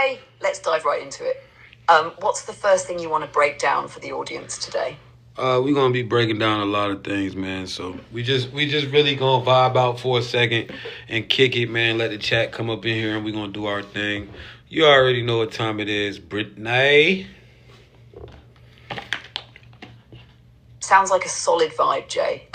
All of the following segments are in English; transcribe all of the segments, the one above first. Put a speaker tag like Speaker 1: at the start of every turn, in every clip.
Speaker 1: Jay, let's dive right into it. What's the first thing you want to break down for the audience today?
Speaker 2: We're gonna be breaking down a lot of things, man. So we just really gonna vibe out for a second and kick it, man. Let the chat come up in here and we're gonna do our thing. You already know what time it is, Brittany.
Speaker 1: Sounds like a solid vibe, Jay.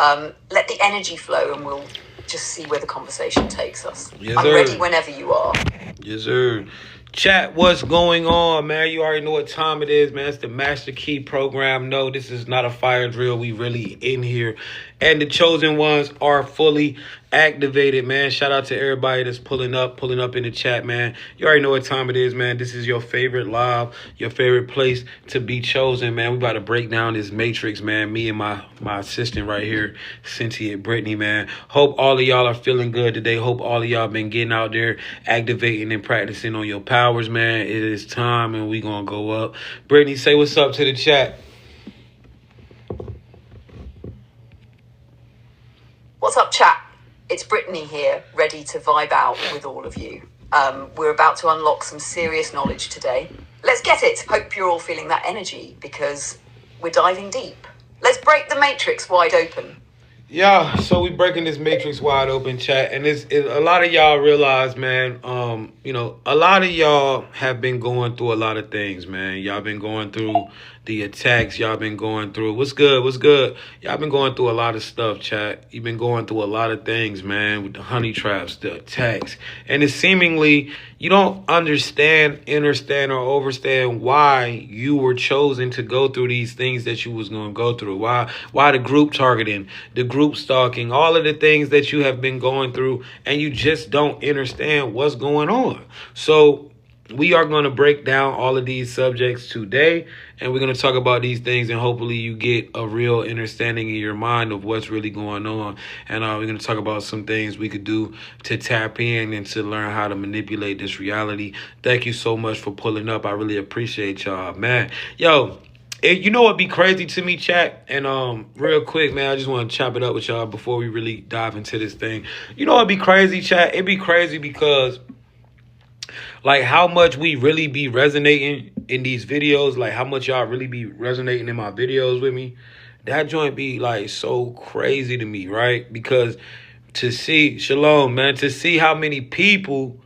Speaker 1: Let the energy flow and we'll just see where the conversation takes us.
Speaker 2: Yes,
Speaker 1: I'm
Speaker 2: sir.
Speaker 1: ready whenever you are.
Speaker 2: Yes, sir. Chat, what's going on, man? You already know what time it is, man. It's the Master Key program. No, this is not a fire drill. We really in here. And the chosen ones are fully activated, man. Shout out to everybody that's pulling up in the chat, man. You already know what time it is, man. This is your favorite live, your favorite place to be chosen, man. We about to break down this matrix, man. Me and my assistant right here, Cynthia Brittany, man. Hope all of y'all are feeling good today. Hope all of y'all been getting out there, activating and practicing on your powers, man. It is time and we gonna go up. Brittany, say what's up to the chat.
Speaker 1: What's up, chat? It's Brittany here, ready to vibe out with all of you. We're about to unlock some serious knowledge today. Let's get it. Hope you're all feeling that energy because we're diving deep. Let's break the matrix wide open.
Speaker 2: Yeah, so we breaking this matrix wide open, chat, and a lot of y'all realize, man. A lot of y'all have been going through a lot of things, man. Y'all been going through the attacks. Y'all been going through what's good. Y'all been going through a lot of stuff, chat. You've been going through a lot of things, man, with the honey traps, the attacks, and it's seemingly you don't understand, or overstand why you were chosen to go through these things that you was going to go through. Why the group targeting, the group stalking, all of the things that you have been going through, and you just don't understand what's going on. So we are going to break down all of these subjects today, and we're going to talk about these things, and hopefully you get a real understanding in your mind of what's really going on. And we're going to talk about some things we could do to tap in and to learn how to manipulate this reality. Thank you so much for pulling up. I really appreciate y'all, man. Yo, you know what'd be crazy to me, chat? And real quick, man, I just want to chop it up with y'all before we really dive into this thing. You know what'd be crazy, chat? It'd be crazy because like how much we really be resonating in these videos, like how much y'all really be resonating in my videos with me. That joint be like so crazy to me, right? Because to see, shalom, man, to see how many people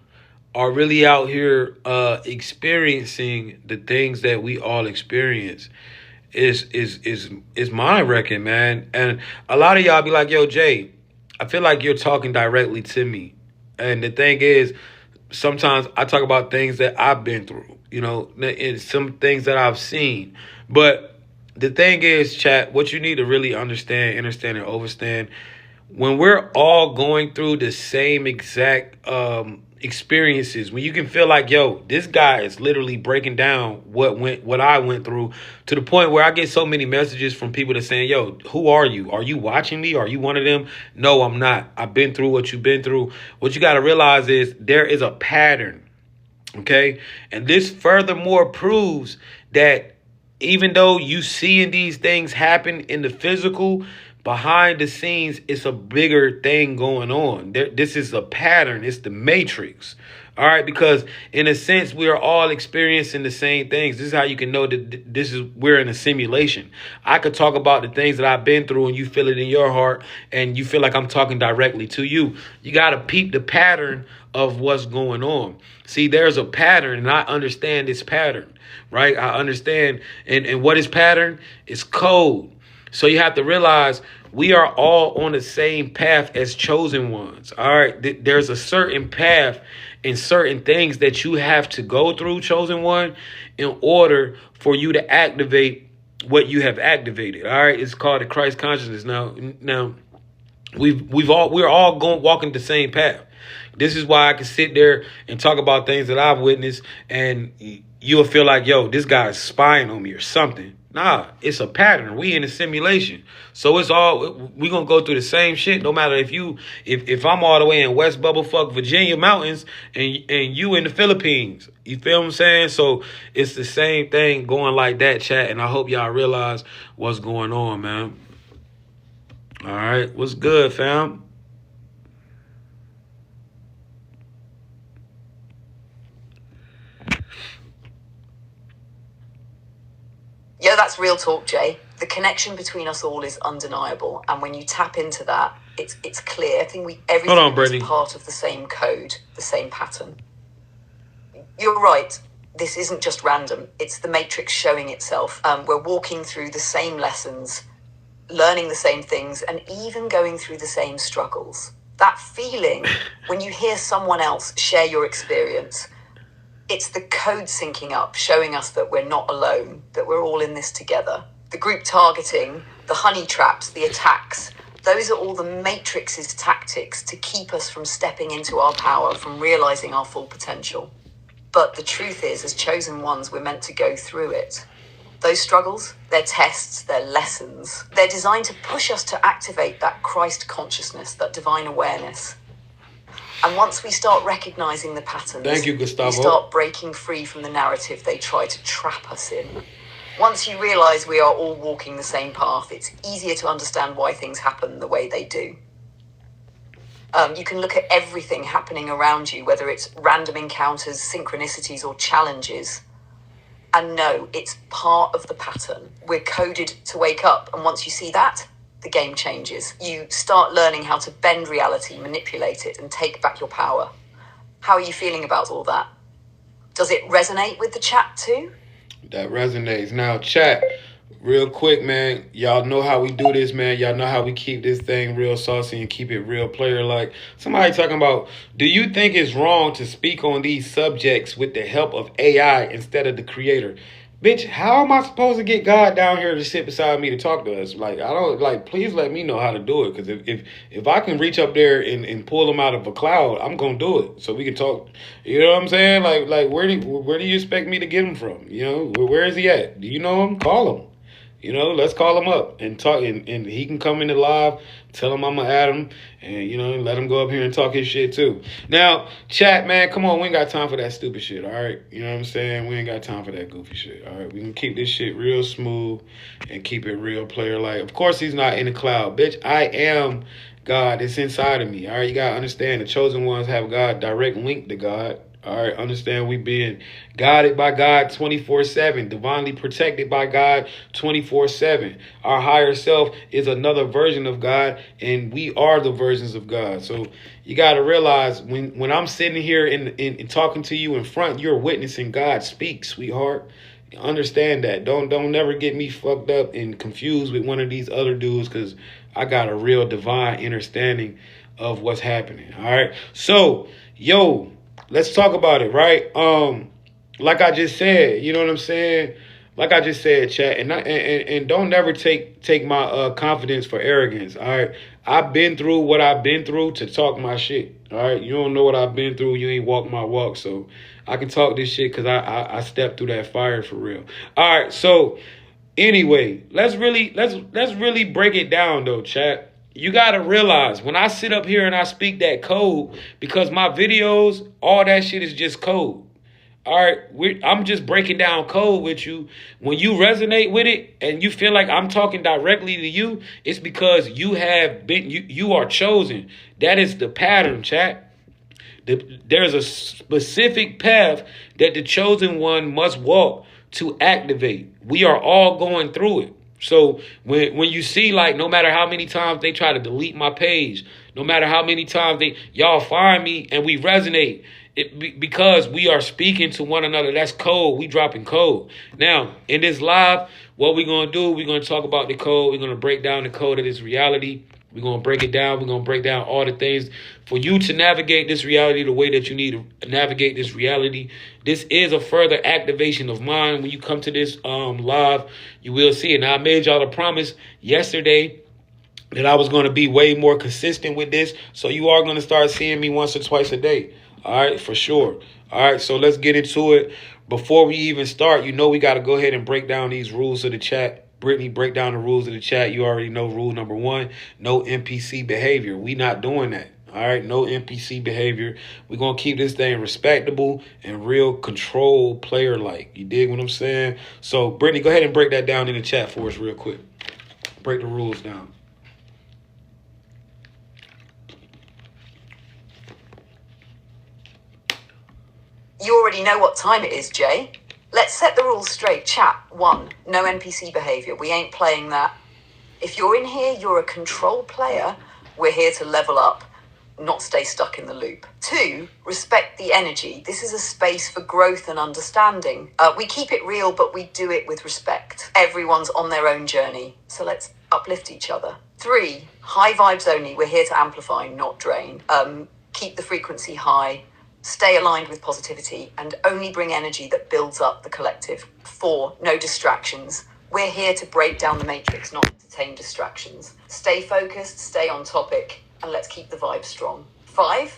Speaker 2: are really out here experiencing the things that we all experience is mind wrecking, man. And a lot of y'all be like, yo, Jay, I feel like you're talking directly to me. And the thing is, sometimes I talk about things that I've been through, and some things that I've seen. But the thing is, chat, what you need to really understand, and overstand, when we're all going through the same exact experiences, when you can feel like, yo, this guy is literally breaking down what I went through, to the point where I get so many messages from people that saying, yo, who are you? Are you watching me? Are you one of them? No, I'm not. I've been through what you've been through. What you got to realize is there is a pattern. Okay. And this furthermore proves that even though you seeing these things happen in the physical, behind the scenes, it's a bigger thing going on. This is a pattern. It's the matrix. All right, because in a sense, we are all experiencing the same things. This is how you can know that we're in a simulation. I could talk about the things that I've been through, and you feel it in your heart, and you feel like I'm talking directly to you. You got to peep the pattern of what's going on. See, there's a pattern, and I understand this pattern, right? I understand, and what is pattern? It's code. So you have to realize we are all on the same path as chosen ones. All right. There's a certain path and certain things that you have to go through, chosen one, in order for you to activate what you have activated. All right. It's called the Christ consciousness. Now we're all going walking the same path. This is why I can sit there and talk about things that I've witnessed, and you'll feel like, yo, this guy's spying on me or something. Nah, it's a pattern. We in a simulation. So it's all, we gonna go through the same shit. No matter if I'm all the way in West Bubblefuck, Virginia mountains, and you in the Philippines. You feel what I'm saying? So it's the same thing going like that, chat. And I hope y'all realize what's going on, man. All right, what's good, fam?
Speaker 1: Yeah, that's real talk, Jay. The connection between us all is undeniable, and when you tap into that, it's clear. I think everything is part of the same code, the same pattern. You're right. This isn't just random. It's the matrix showing itself. We're walking through the same lessons, learning the same things, and even going through the same struggles. That feeling when you hear someone else share your experience, it's the code syncing up, showing us that we're not alone, that we're all in this together. The group targeting, the honey traps, the attacks, those are all the matrix's tactics to keep us from stepping into our power, from realizing our full potential. But the truth is, as chosen ones, we're meant to go through it. Those struggles, they're tests, they're lessons. They're designed to push us to activate that Christ consciousness, that divine awareness. And once we start recognizing the patterns,
Speaker 2: thank you, Gustavo,
Speaker 1: we start breaking free from the narrative they try to trap us in. Once you realize we are all walking the same path, it's easier to understand why things happen the way they do. You can look at everything happening around you, whether it's random encounters, synchronicities, or challenges, and know it's part of the pattern. We're coded to wake up, and once you see that, the game changes. You start learning how to bend reality, manipulate it, and take back your power. How are you feeling about all that? Does it resonate with the chat too?
Speaker 2: That resonates. Now, chat, real quick, man. Y'all know how we do this, man. Y'all know how we keep this thing real saucy and keep it real player-like. Somebody talking about, do you think it's wrong to speak on these subjects with the help of AI instead of the creator? Bitch, how am I supposed to get God down here to sit beside me to talk to us? Like, I don't, like, please let me know how to do it. Because if I can reach up there and pull him out of a cloud, I'm going to do it. So we can talk. You know what I'm saying? Like where do you expect me to get him from? You know, where is he at? Do you know him? Call him. You know, let's call him up and talk, and he can come into live, tell him I'm going to add him, and, you know, let him go up here and talk his shit too. Now, chat, man, come on, we ain't got time for that stupid shit, all right? You know what I'm saying? We ain't got time for that goofy shit, all right? We can keep this shit real smooth and keep it real player-like. Of course, he's not in the cloud. Bitch, I am God. It's inside of me, all right? You got to understand, the chosen ones have God, direct link to God. All right, understand we being guided by God 24/7, divinely protected by God 24/7. Our higher self is another version of God, and we are the versions of God. So you got to realize when I'm sitting here and talking to you in front, you're witnessing God speak, sweetheart. Understand that. Don't never get me fucked up and confused with one of these other dudes, because I got a real divine understanding of what's happening. All right, so yo. Let's talk about it, right? Like I just said, you know what I'm saying? Like I just said, chat, and don't never take my confidence for arrogance. All right, I've been through what I've been through to talk my shit. All right, you don't know what I've been through. You ain't walked my walk, so I can talk this shit because I stepped through that fire for real. All right, so anyway, let's really break it down though, chat. You got to realize when I sit up here and I speak that code, because my videos, all that shit is just code. All right, I'm just breaking down code with you. When you resonate with it and you feel like I'm talking directly to you, it's because you have been, you are chosen. That is the pattern, chat. There's a specific path that the chosen one must walk to activate. We are all going through it. So when you see, like, no matter how many times they try to delete my page, no matter how many times y'all find me and we resonate, because we are speaking to one another. That's code. We dropping code. Now, in this live, what we're going to do, we're going to talk about the code. We're going to break down the code of this reality. We're going to break it down. We're going to break down all the things for you to navigate this reality the way that you need to navigate this reality. This is a further activation of mine. When you come to this live, you will see it. Now, I made y'all a promise yesterday that I was going to be way more consistent with this. So you are going to start seeing me once or twice a day. All right, for sure. All right, so let's get into it. Before we even start, you know we got to go ahead and break down these rules of the chat. Brittany, break down the rules of the chat. You already know rule number 1, no NPC behavior. We not doing that. All right, no NPC behavior. We're going to keep this thing respectable and real control player-like. You dig what I'm saying? So, Brittany, go ahead and break that down in the chat for us real quick. Break the rules down.
Speaker 1: You already know what time it is, Jay. Let's set the rules straight. Chat. 1. No NPC behavior. We ain't playing that. If you're in here, you're a control player. We're here to level up, not stay stuck in the loop. 2. Respect the energy. This is a space for growth and understanding. We keep it real, but we do it with respect. Everyone's on their own journey, so let's uplift each other. 3. High vibes only. We're here to amplify, not drain. Keep the frequency high. Stay aligned with positivity and only bring energy that builds up the collective. 4. No distractions. We're here to break down the matrix, not entertain distractions. Stay focused, stay on topic, and let's keep the vibe strong. 5.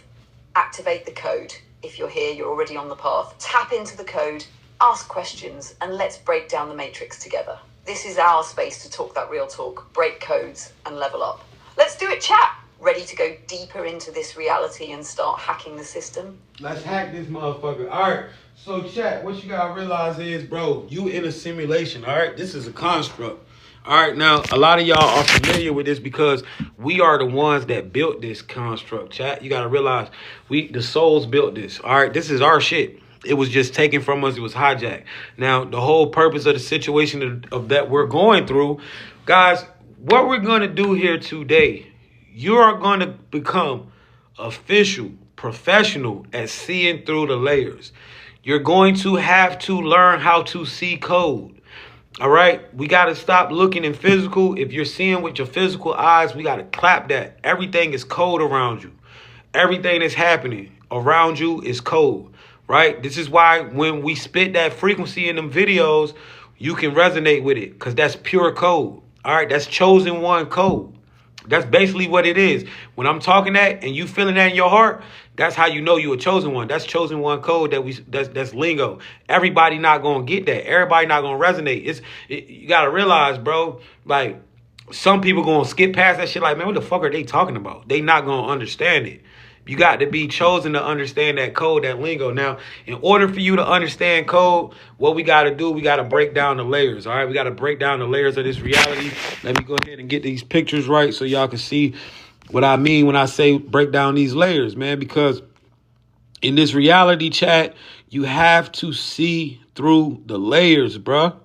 Speaker 1: Activate the code. If you're here, you're already on the path. Tap into the code, ask questions, and let's break down the matrix together. This is our space to talk that real talk, break codes, and level up. Let's do it, chat! Ready to go deeper into this reality and start hacking the system?
Speaker 2: Let's hack this motherfucker. All right. So, chat, what you gotta realize is, bro, you in a simulation, all right? This is a construct. All right, now, a lot of y'all are familiar with this because we are the ones that built this construct, chat. You gotta realize, the souls built this, all right? This is our shit. It was just taken from us. It was hijacked. Now, the whole purpose of the situation of that we're going through, guys, what we're gonna do here today, you are going to become official, professional at seeing through the layers. You're going to have to learn how to see code. All right? We got to stop looking in physical. If you're seeing with your physical eyes, we got to clap that. Everything is code around you. Everything that's happening around you is code, right? This is why when we spit that frequency in them videos, you can resonate with it because that's pure code. All right? That's chosen one code. That's basically what it is. When I'm talking that and you feeling that in your heart, that's how you know you a chosen one. That's chosen one code that's lingo. Everybody not gonna get that. Everybody not gonna resonate. You gotta realize, bro, like some people gonna skip past that shit like, man, what the fuck are they talking about? They not gonna understand it. You got to be chosen to understand that code, that lingo. Now, in order for you to understand code, what we got to do, we got to break down the layers, all right? We got to break down the layers of this reality. Let me go ahead and get these pictures right so y'all can see what I mean when I say break down these layers, man, because in this reality, chat, you have to see through the layers, bruh.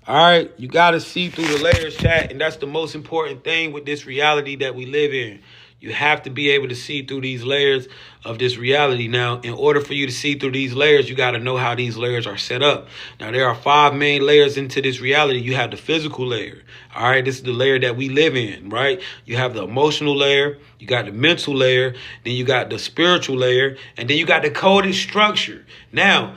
Speaker 2: All right? You got to see through the layers, chat, and that's the most important thing with this reality that we live in. You have to be able to see through these layers of this reality. Now, in order for you to see through these layers, you got to know how these layers are set up. Now, there are 5 main layers into this reality. You have the physical layer. All right, this is the layer that we live in, right? You have the emotional layer. You got the mental layer. Then you got the spiritual layer. And then you got the coded structure. Now,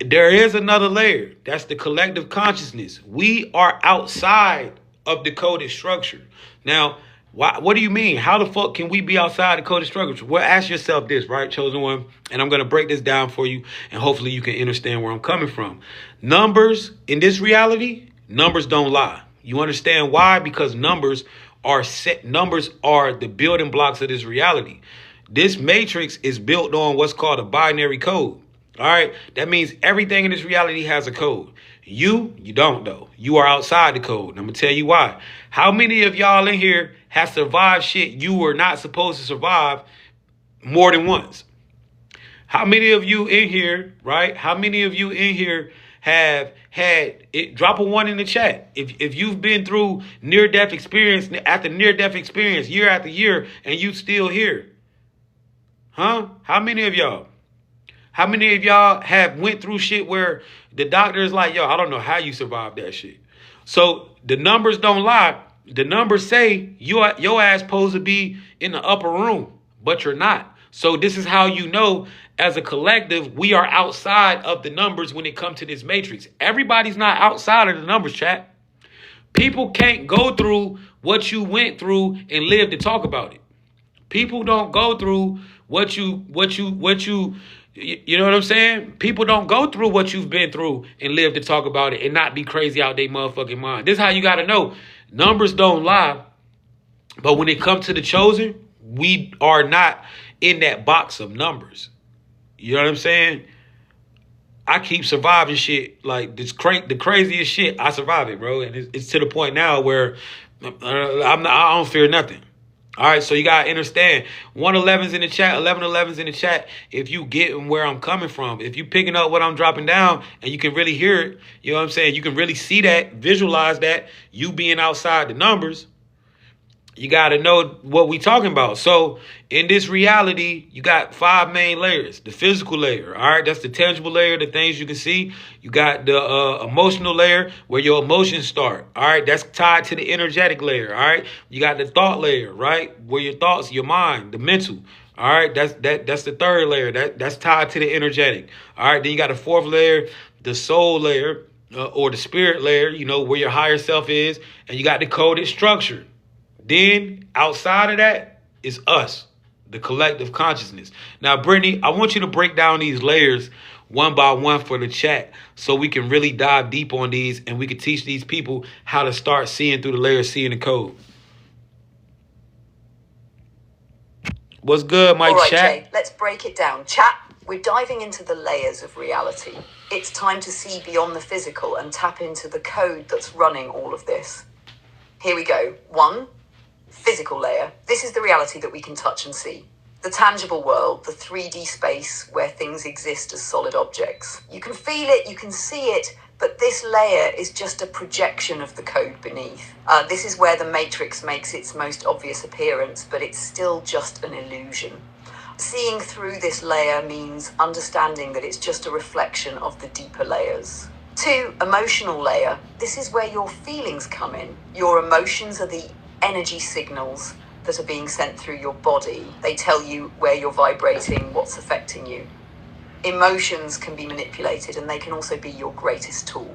Speaker 2: there is another layer. That's the collective consciousness. We are outside of the coded structure. Now, what do you mean? How the fuck can we be outside the coded structure? Well, ask yourself this, right, chosen one? And I'm going to break this down for you, and hopefully you can understand where I'm coming from. Numbers in this reality, numbers don't lie. You understand why? Because numbers are set. Numbers are the building blocks of this reality. This matrix is built on what's called a binary code. All right. That means everything in this reality has a code. You don't, though. You are outside the code. And I'm going to tell you why. How many of y'all in here have survived shit you were not supposed to survive more than once? How many of you in here, right? How many of you in here have had it? Drop a 1 in the chat. If you've been through near-death experience after near-death experience, year after year, and you still here. Huh? How many of y'all? How many of y'all have went through shit where the doctor is like, yo, I don't know how you survived that shit. So the numbers don't lie. The numbers say your ass supposed to be in the upper room, but you're not. So this is how you know, as a collective, we are outside of the numbers when it comes to this matrix. Everybody's not outside of the numbers, chat. People can't go through what you went through and live to talk about it. People don't go through what you know what I'm saying? People don't go through what you've been through and live to talk about it and not be crazy out their motherfucking mind. This is how you got to know. Numbers don't lie. But when it comes to the chosen, we are not in that box of numbers. You know what I'm saying? I keep surviving shit like this. The craziest shit, I survive it, bro. And it's to the point now where I don't fear nothing. All right, so you gotta understand. 111's in the chat, 1111's in the chat. If you getting where I'm coming from, if you picking up what I'm dropping down, and you can really hear it, you know what I'm saying? You can really see that, visualize that. You being outside the numbers, you got to know what we talking about. So in this reality, you got 5 main layers. The physical layer, all right? That's the tangible layer, the things you can see. You got the emotional layer where your emotions start, all right? That's tied to the energetic layer, all right? You got the thought layer, right? Where your thoughts, your mind, the mental, all right? That's the third layer. That's tied to the energetic, all right? Then you got the 4th layer, the soul layer, or the spirit layer, you know, where your higher self is. And you got the coded structure. Then outside of that is us, the collective consciousness. Now, Brittany, I want you to break down these layers one by one for the chat so we can really dive deep on these and we can teach these people how to start seeing through the layers, seeing the code. What's good, my
Speaker 1: All right,
Speaker 2: chat?
Speaker 1: Jay, let's break it down. Chat, we're diving into the layers of reality. It's time to see beyond the physical and tap into the code that's running all of this. Here we go. 1. Physical layer. This is the reality that we can touch and see. The tangible world, the 3D space where things exist as solid objects. You can feel it, you can see it, but this layer is just a projection of the code beneath. This is where the matrix makes its most obvious appearance, but it's still just an illusion. Seeing through this layer means understanding that it's just a reflection of the deeper layers. 2. Emotional layer. This is where your feelings come in. Your emotions are the energy signals that are being sent through your body. They tell you where you're vibrating, what's affecting you. Emotions can be manipulated and they can also be your greatest tool.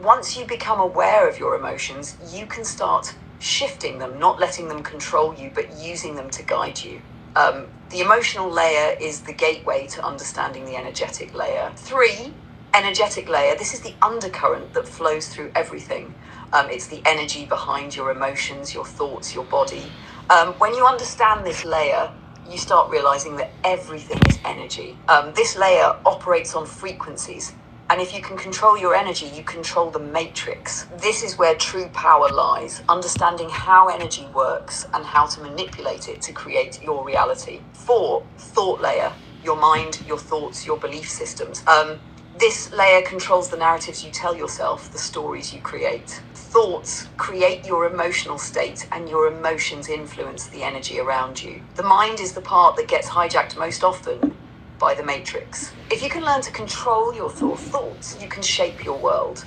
Speaker 1: Once you become aware of your emotions, you can start shifting them, not letting them control you, but using them to guide you. The emotional layer is the gateway to understanding the energetic layer. 3, energetic layer. This is the undercurrent that flows through everything. It's the energy behind your emotions, your thoughts, your body. When you understand this layer, you start realizing that everything is energy. This layer operates on frequencies. And if you can control your energy, you control the matrix. This is where true power lies, understanding how energy works and how to manipulate it to create your reality. 4, thought layer. Your mind, your thoughts, your belief systems. This layer controls the narratives you tell yourself, the stories you create. Thoughts create your emotional state, and your emotions influence the energy around you. The mind is the part that gets hijacked most often by the matrix. If you can learn to control your thoughts, you can shape your world.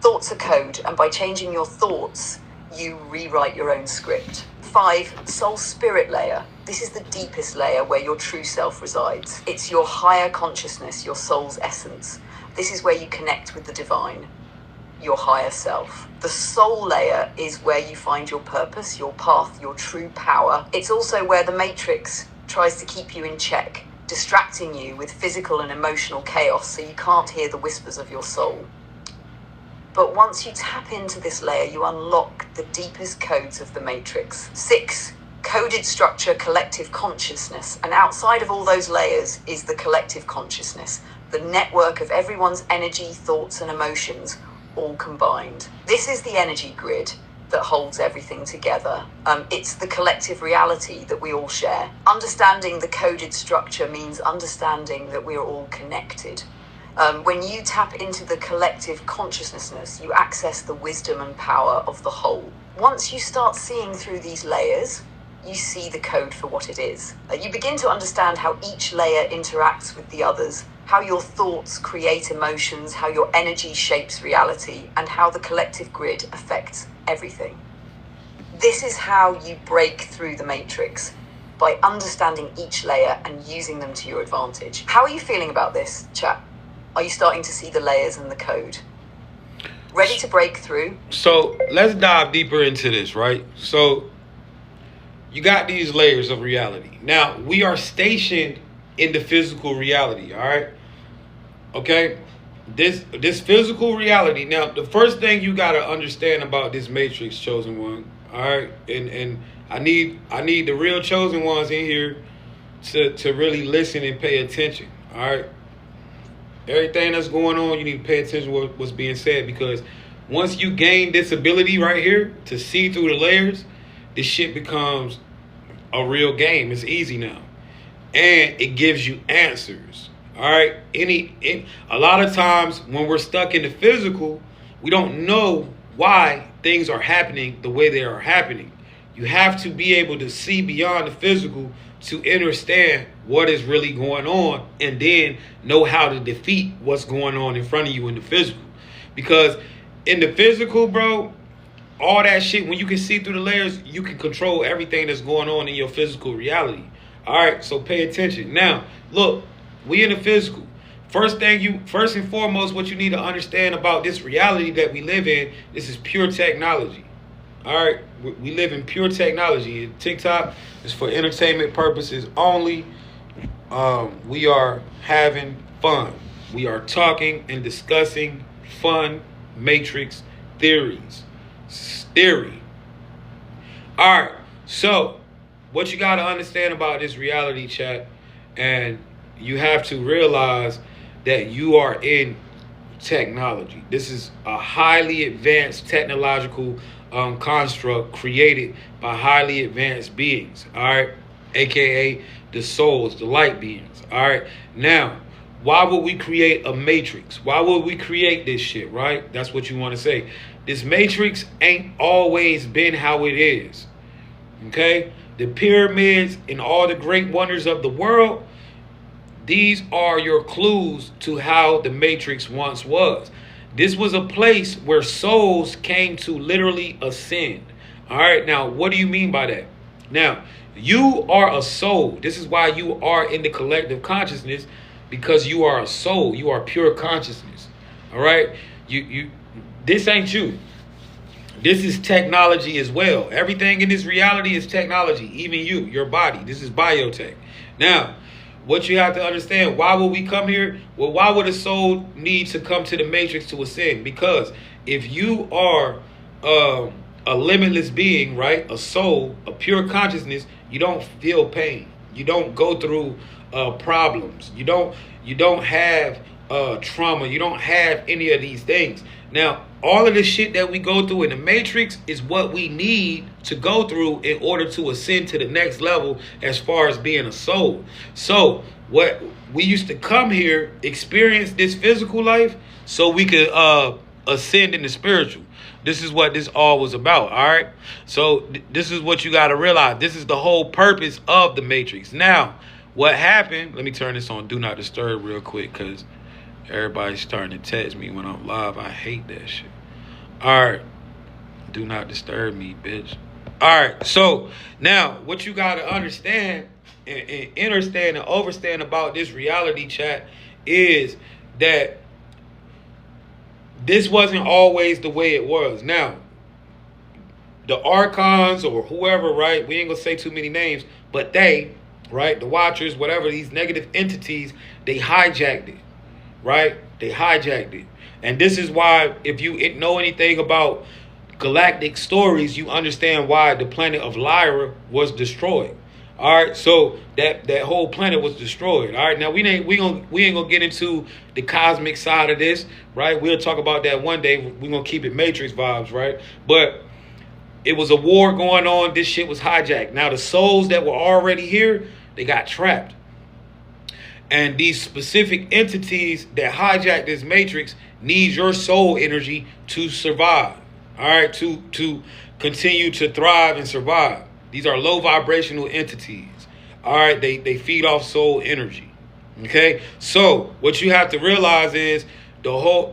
Speaker 1: Thoughts are code, and by changing your thoughts, you rewrite your own script. 5, soul spirit layer. This is the deepest layer where your true self resides. It's your higher consciousness, your soul's essence. This is where you connect with the divine, your higher self. The soul layer is where you find your purpose, your path, your true power. It's also where the matrix tries to keep you in check, distracting you with physical and emotional chaos so you can't hear the whispers of your soul. But once you tap into this layer, you unlock the deepest codes of the matrix. 6, coded structure, collective consciousness. And outside of all those layers is the collective consciousness, the network of everyone's energy, thoughts, and emotions, all combined. This is the energy grid that holds everything together. It's the collective reality that we all share. Understanding the coded structure means understanding that we are all connected. When you tap into the collective consciousness, you access the wisdom and power of the whole. Once you start seeing through these layers, you see the code for what it is. You begin to understand how each layer interacts with the others, how your thoughts create emotions, how your energy shapes reality, and how the collective grid affects everything. This is how you break through the matrix, by understanding each layer and using them to your advantage. How are you feeling about this, chat? Are you starting to see the layers and the code? Ready to break through?
Speaker 2: So let's dive deeper into this, right? So you got these layers of reality. Now, we are stationed in the physical reality, all right? Okay? This physical reality. Now, the first thing you got to understand about this matrix, chosen one, all right? And I need the real chosen ones in here to really listen and pay attention, all right? Everything that's going on, you need to pay attention to what's being said, because once you gain this ability right here to see through the layers, this shit becomes a real game. It's easy now. And it gives you answers. All right. A lot of times when we're stuck in the physical, we don't know why things are happening the way they are happening. You have to be able to see beyond the physical to understand what is really going on, and then know how to defeat what's going on in front of you in the physical. Because in the physical, bro, all that shit, when you can see through the layers, you can control everything that's going on in your physical reality. All right, so pay attention. Now, look, we in the physical. First and foremost, what you need to understand about this reality that we live in, this is pure technology. All right, we live in pure technology. TikTok is for entertainment purposes only. We are having fun. We are talking and discussing fun matrix theories. Theory. All right, so what you got to understand about this reality, chat, and you have to realize that you are in technology. This is a highly advanced technological construct created by highly advanced beings, all right, aka the souls, the light beings. All right, now, why would we create a matrix? Why would we create this shit, right? That's what you want to say. This matrix ain't always been how it is. Okay, the pyramids and all the great wonders of the world, these are your clues to how the matrix once was. This was a place where souls came to literally ascend. All right, now, what do you mean by that? Now, you are a soul. This is why you are in the collective consciousness, because you are a soul. You are pure consciousness. All right, this ain't you. This is technology as well. Everything in this reality is technology. Even you, your body. This is biotech. Now, what you have to understand, why would we come here? Well, why would a soul need to come to the matrix to ascend? Because if you are a limitless being, right? A soul, a pure consciousness, you don't feel pain. You don't go through problems. You don't have trauma. You don't have any of these things. Now, all of the shit that we go through in the matrix is what we need to go through in order to ascend to the next level as far as being a soul. So what we used to come here, experience this physical life so we could ascend in the spiritual. This is what this all was about. All right. So this is what you got to realize. This is the whole purpose of the matrix. Now, what happened? Let me turn this on Do Not Disturb real quick, because everybody's starting to text me when I'm live. I hate that shit. All right. Do not disturb me, bitch. All right. So now what you got to understand and understand and overstand about this reality, chat, is that this wasn't always the way it was. Now, the archons or whoever, right? We ain't going to say too many names, but they, right? The watchers, whatever, these negative entities, they hijacked it. Right? They hijacked it. And this is why, if you know anything about galactic stories, you understand why the planet of Lyra was destroyed. All right, so that whole planet was destroyed. All right, now we ain't gonna get into the cosmic side of this, right? We'll talk about that one day. We're gonna keep it Matrix vibes, right? But it was a war going on. This shit was hijacked. Now the souls that were already here, they got trapped. And these specific entities that hijack this matrix need your soul energy to survive. All right, to continue to thrive and survive. These are low vibrational entities. All right, they feed off soul energy. Okay, so what you have to realize is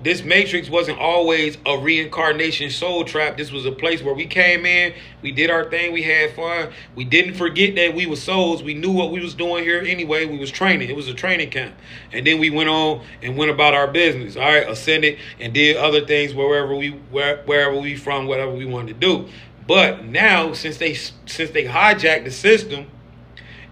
Speaker 2: this matrix wasn't always a reincarnation soul trap. This was a place where we came in, we did our thing, we had fun. We didn't forget that we were souls. We knew what we was doing here anyway. We was training. It was a training camp. And then we went on and went about our business. All right, ascended and did other things wherever we from, whatever we wanted to do. But now, since they hijacked the system,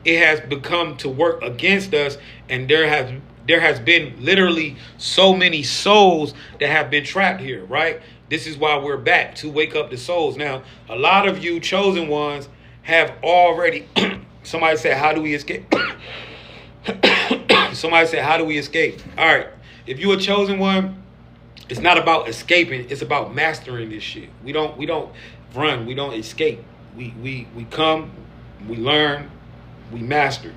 Speaker 2: it has become to work against us, and there has been literally so many souls that have been trapped here, right? This is why we're back to wake up the souls. Now, a lot of you chosen ones have already, somebody said, how do we escape? Somebody said, how do we escape? All right, if you're a chosen one, it's not about escaping. It's about mastering this shit. We don't run. We don't escape. we come, we learn, we master.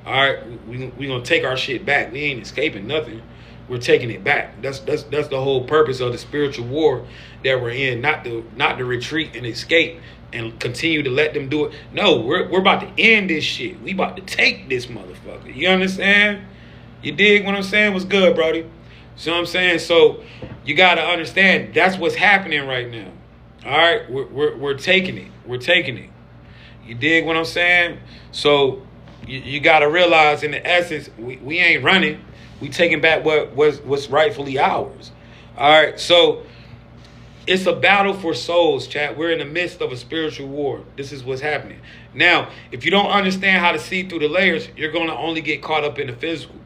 Speaker 2: All right, we gonna take our shit back. We ain't escaping nothing. We're taking it back. That's the whole purpose of the spiritual war that we're in. Not to retreat and escape and continue to let them do it. No, we're about to end this shit. We about to take this motherfucker. You understand? You dig what I'm saying? What's good, Brody? See what I'm saying? So you gotta understand that's what's happening right now. All right, we're taking it. We're taking it. You dig what I'm saying? So you got to realize, in the essence, we ain't running. We taking back what's rightfully ours. All right. So it's a battle for souls, chat. We're in the midst of a spiritual war. This is what's happening. Now, if you don't understand how to see through the layers, you're going to only get caught up in the physical.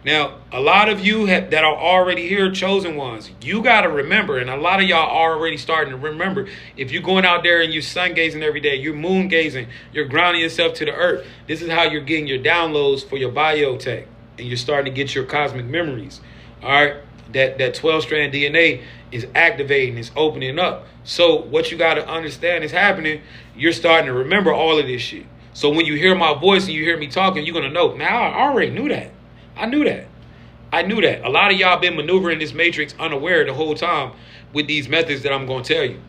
Speaker 2: Now, a lot of you that are already here, chosen ones, you got to remember, and a lot of y'all are already starting to remember, if you're going out there and you're sun gazing every day, you're moon gazing, you're grounding yourself to the earth, this is how you're getting your downloads for your biotech, and you're starting to get your cosmic memories. All right, that 12-strand DNA is activating, it's opening up. So what you got to understand is happening, you're starting to remember all of this shit. So when you hear my voice and you hear me talking, you're going to know, man, I already knew that. I knew that. A lot of y'all been maneuvering this matrix unaware the whole time with these methods that I'm going to tell you.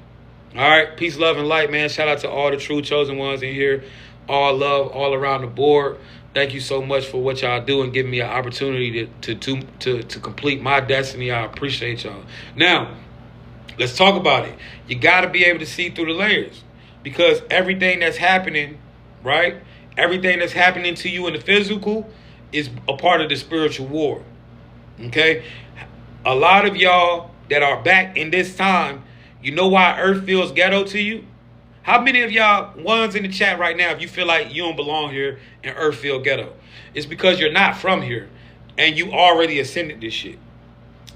Speaker 2: All right. Peace, love, and light, man. Shout out to all the true chosen ones in here. All love, all around the board. Thank you so much for what y'all do and giving me an opportunity to complete my destiny. I appreciate y'all. Now, let's talk about it. You got to be able to see through the layers, because everything that's happening, right? Everything that's happening to you in the physical is a part of the spiritual war. Okay? A lot of y'all that are back in this time, you know why Earth feels ghetto to you? How many of y'all ones in the chat right now, if you feel like you don't belong here and Earth feel ghetto? It's because you're not from here and you already ascended this shit.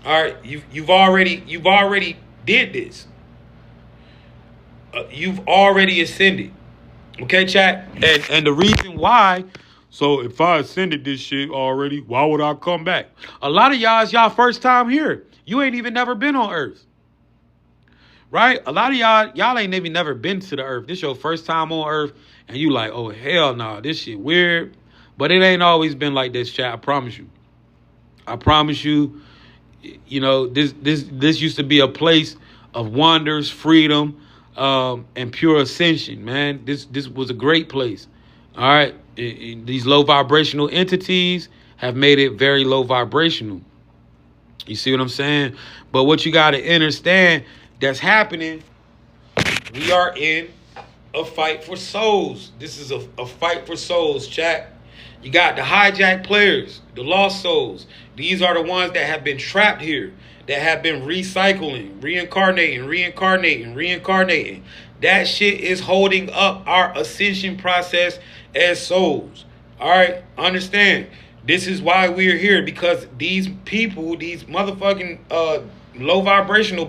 Speaker 2: All right? You've already did this. You've already ascended. Okay, chat? And the reason why, so if I ascended this shit already, why would I come back? A lot of y'all, it's y'all first time here. You ain't even never been on Earth. Right? A lot of y'all ain't even never been to the Earth. This your first time on Earth, and you like, oh, hell no, this shit weird. But it ain't always been like this, chat. I promise you. I promise you, you know, this used to be a place of wonders, freedom, and pure ascension, man. This was a great place. All right? These low vibrational entities have made it very low vibrational. You see what I'm saying? But what you got to understand that's happening, we are in a fight for souls. This is a fight for souls, chat. You got the hijacked players, the lost souls. These are the ones that have been trapped here, that have been recycling, reincarnating. That shit is holding up our ascension process as souls. All right, understand. This is why we're here, because these people, these motherfucking low vibrational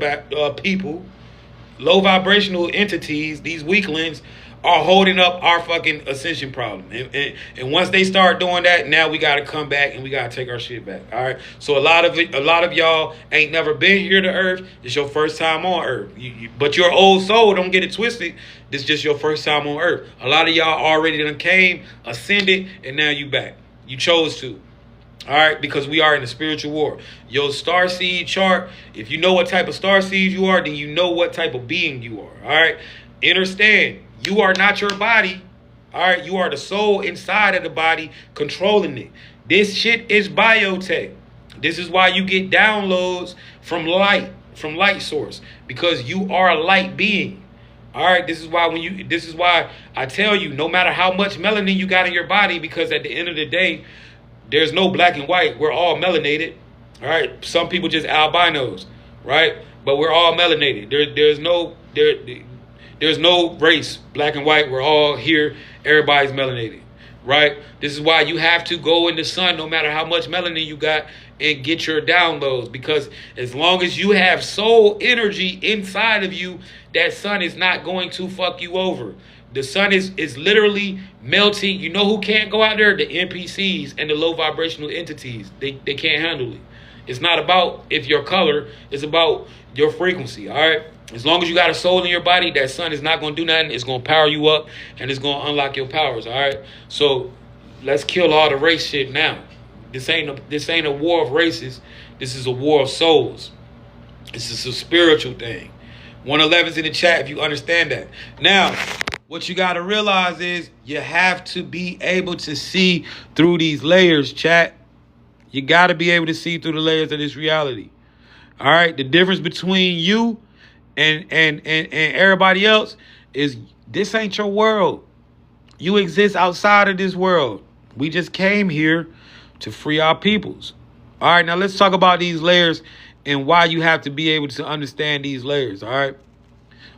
Speaker 2: people, low vibrational entities, these weaklings are holding up our fucking ascension problem. And once they start doing that, now we got to come back and we got to take our shit back. All right. So a lot of y'all ain't never been here to Earth. It's your first time on Earth. But your old soul, don't get it twisted. This is just your first time on Earth. A lot of y'all already done came, ascended, and now you back. You chose to. All right, because we are in a spiritual war. Your starseed chart, if you know what type of starseed you are, then you know what type of being you are. All right, understand, you are not your body. All right, you are the soul inside of the body controlling it. This shit is biotech. This is why you get downloads from light source, because you are a light being. All right, this is why I tell you, no matter how much melanin you got in your body, because at the end of the day, there's no black and white. We're all melanated. All right. Some people just albinos, right? But we're all melanated. There's no race, black and white. We're all here. Everybody's melanated, right? This is why you have to go in the sun, no matter how much melanin you got, and get your downloads. Because as long as you have soul energy inside of you, that sun is not going to fuck you over. The sun is literally melting. You know who can't go out there? The npcs and the low vibrational entities. They can't handle it. It's not about if your color, it's about your frequency, all right? As long as you got a soul in your body, that sun is not going to do nothing. It's going to power you up, and it's going to unlock your powers, all right? So let's kill all the race shit now. This ain't a war of races. This is a war of souls. This is a spiritual thing. 111's in the chat if you understand that. Now, what you got to realize is you have to be able to see through these layers, chat. You got to be able to see through the layers of this reality. All right? The difference between you and everybody else is this ain't your world. You exist outside of this world. We just came here to free our peoples. All right, now let's talk about these layers and why you have to be able to understand these layers, all right?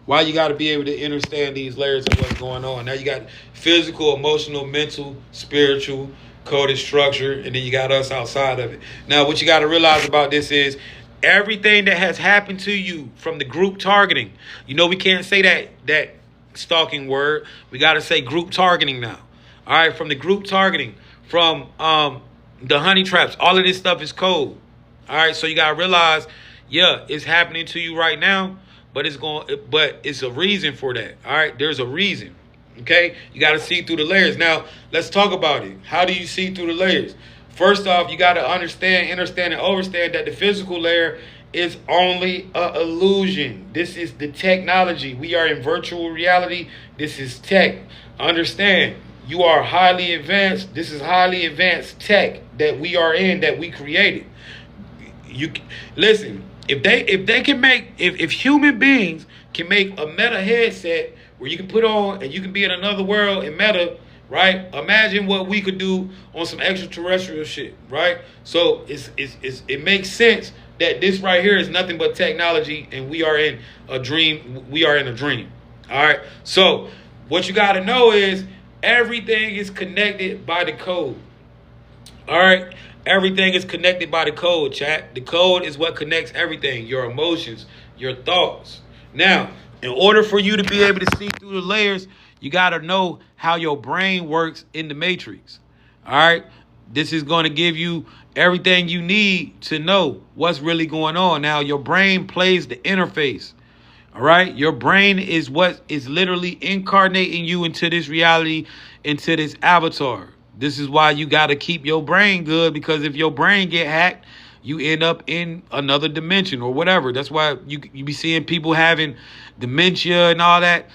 Speaker 2: Why you got to be able to understand these layers of what's going on. Now you got physical, emotional, mental, spiritual, coded structure, and then you got us outside of it. Now what you got to realize about this is everything that has happened to you from the group targeting. You know we can't say that stalking word. We got to say group targeting now. All right, from the group targeting, from the honey traps, all of this stuff is code. All right, so you got to realize, yeah, it's happening to you right now, but it's a reason for that. All right, there's a reason. Okay, you got to see through the layers. Now, let's talk about it. How do you see through the layers? First off, you got to understand, and understand that the physical layer is only an illusion. This is the technology. We are in virtual reality. This is tech. Understand, you are highly advanced. This is highly advanced tech that we are in, that we created. You listen, if human beings can make a meta headset where you can put on and you can be in another world in meta, right? Imagine what we could do on some extraterrestrial shit, right? So it makes sense that this right here is nothing but technology, and we are in a dream. We are in a dream. All right. So what you got to know is everything is connected by the code. All right. Everything is connected by the code, chat. The code is what connects everything. Your emotions, your thoughts. Now, in order for you to be able to see through the layers, you got to know how your brain works in the matrix. All right. This is going to give you everything you need to know what's really going on. Now, your brain plays the interface. All right. Your brain is what is literally incarnating you into this reality, into this avatar. This is why you got to keep your brain good, because if your brain get hacked, you end up in another dimension or whatever. That's why you be seeing people having dementia and all that.